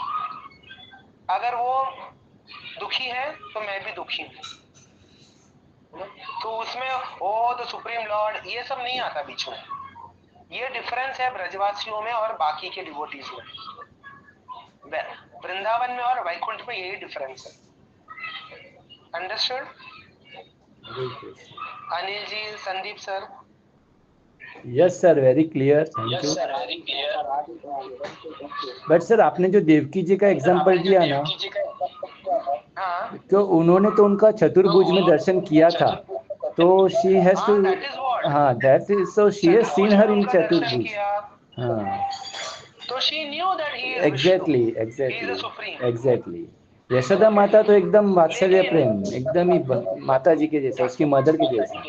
अगर वो दुखी है तो मैं भी दुखी हूँ। तो उसमें ओ द सुप्रीम लॉर्ड, ये सब नहीं आता बीच में। ये डिफरेंस है ब्रजवासियों में और बाकी के डिवोटीज में, वृंदावन में और वैकुंठ में यही डिफरेंस है। Understood? Anil ji, Sandeep sir? Yes sir, very clear, thank you. But sir, आपने जो देवकी जी का एग्जांपल दिया ना, हाँ, तो उन्होंने तो उनका चतुर्भुज में दर्शन किया था, तो she has to, that is what, हाँ, that is, so she has seen her in chaturbhuj. हाँ, तो she knew that he is exactly Vishnu, he is the exactly supreme। Exactly. Yashoda माता तो एकदम वात्सल्य प्रेम, एकदम ही माता जी के जैसा, उसकी मदर के जैसा।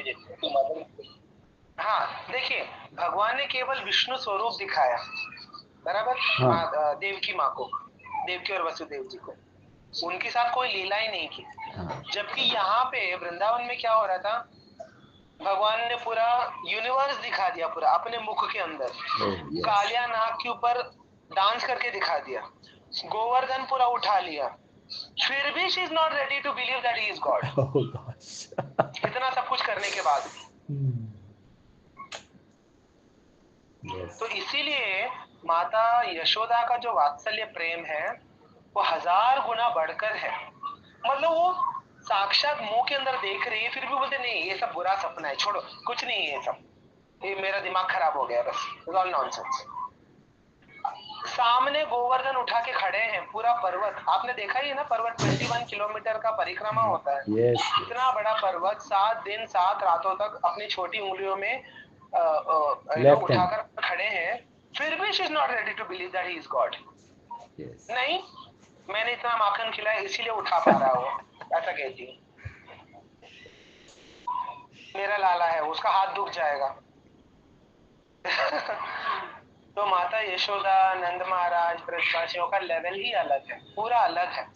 हाँ, देखिए, भगवान ने केवल विष्णु स्वरूप दिखाया, बराबर, हाँ। देवकी माँ को, देवकी और वसुदेव जी को, उनके साथ कोई लीला ही नहीं की। हाँ। जबकि यहाँ पे वृंदावन में क्या हो रहा था, भगवान ने पूरा यूनिवर्स दिखा दिया, पूरा अपने मुख के अंदर। yes. कालिया नाग के ऊपर डांस करके दिखा दिया, गोवर्धन पूरा उठा लिया, फिर भी she is not ready to believe that he is God. इतना सब कुछ करने के बाद yes. तो इसीलिए माता यशोदा का जो वात्सल्य प्रेम है वो 1000 गुना बढ़कर है। मतलब वो साक्षात मुंह के अंदर देख रही है, फिर भी बोलते नहीं ये सब बुरा सपना है, छोड़ो, कुछ नहीं है ये सब, ये मेरा दिमाग खराब हो गया, बस इट्स ऑल नॉनसेंस। सामने गोवर्धन उठा के खड़े हैं, पूरा पर्वत, आपने देखा ही है ना, पर्वत 21 किलोमीटर का परिक्रमा होता है। yes. इतना बड़ा पर्वत 7 दिन 7 रातों तक अपनी छोटी उंगलियों में उठाकर खड़े हैं, फिर भी she is not ready to believe that he is God. नहीं, मैंने इतना माखन खिलाया इसीलिए उठा पा रहा हो, ऐसा कहती है। मेरा लाला है, उसका हाथ दुख जाएगा। तो माता यशोदा, नंद महाराज, ब्रजवासियों का लेवल ही अलग है, पूरा अलग है।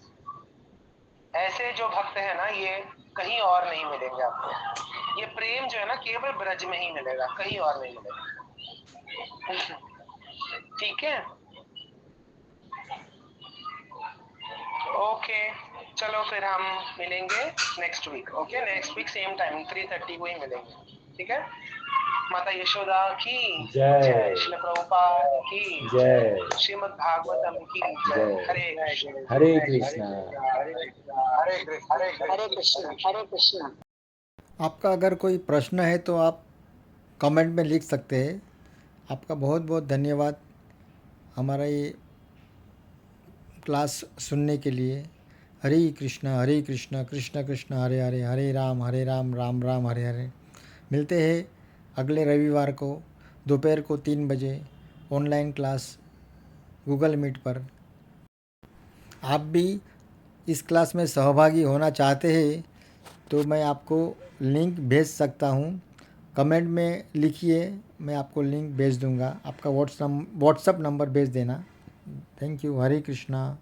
ऐसे जो भक्त है ना, ये कहीं और नहीं मिलेंगे आपको। ये प्रेम जो है ना, केवल ब्रज में ही मिलेगा, कहीं और नहीं मिलेगा। ठीक है, ओके, चलो फिर हम मिलेंगे next week. Okay, next week same time 3:30 को ही मिलेंगे। ठीक है, माता यशोदा की जय। श्रील प्रभुपाद की जय। श्रीमद् भागवतम की जय। जय। हरे कृष्ण। हरे कृष्णा। हरे कृष्ण, हरे कृष्ण। आपका अगर कोई प्रश्न है तो आप कमेंट में लिख सकते हैं। आपका बहुत बहुत धन्यवाद हमारा ये क्लास सुनने के लिए। हरे कृष्ण कृष्ण कृष्ण हरे हरे, हरे राम राम राम हरे हरे। मिलते हैं अगले रविवार को दोपहर को 3 बजे ऑनलाइन क्लास गूगल मीट पर। आप भी इस क्लास में सहभागी होना चाहते हैं तो मैं आपको लिंक भेज सकता हूँ। कमेंट में लिखिए, मैं आपको लिंक भेज दूँगा। आपका व्हाट्सअप नंबर भेज देना। Thank you. हरे कृष्णा।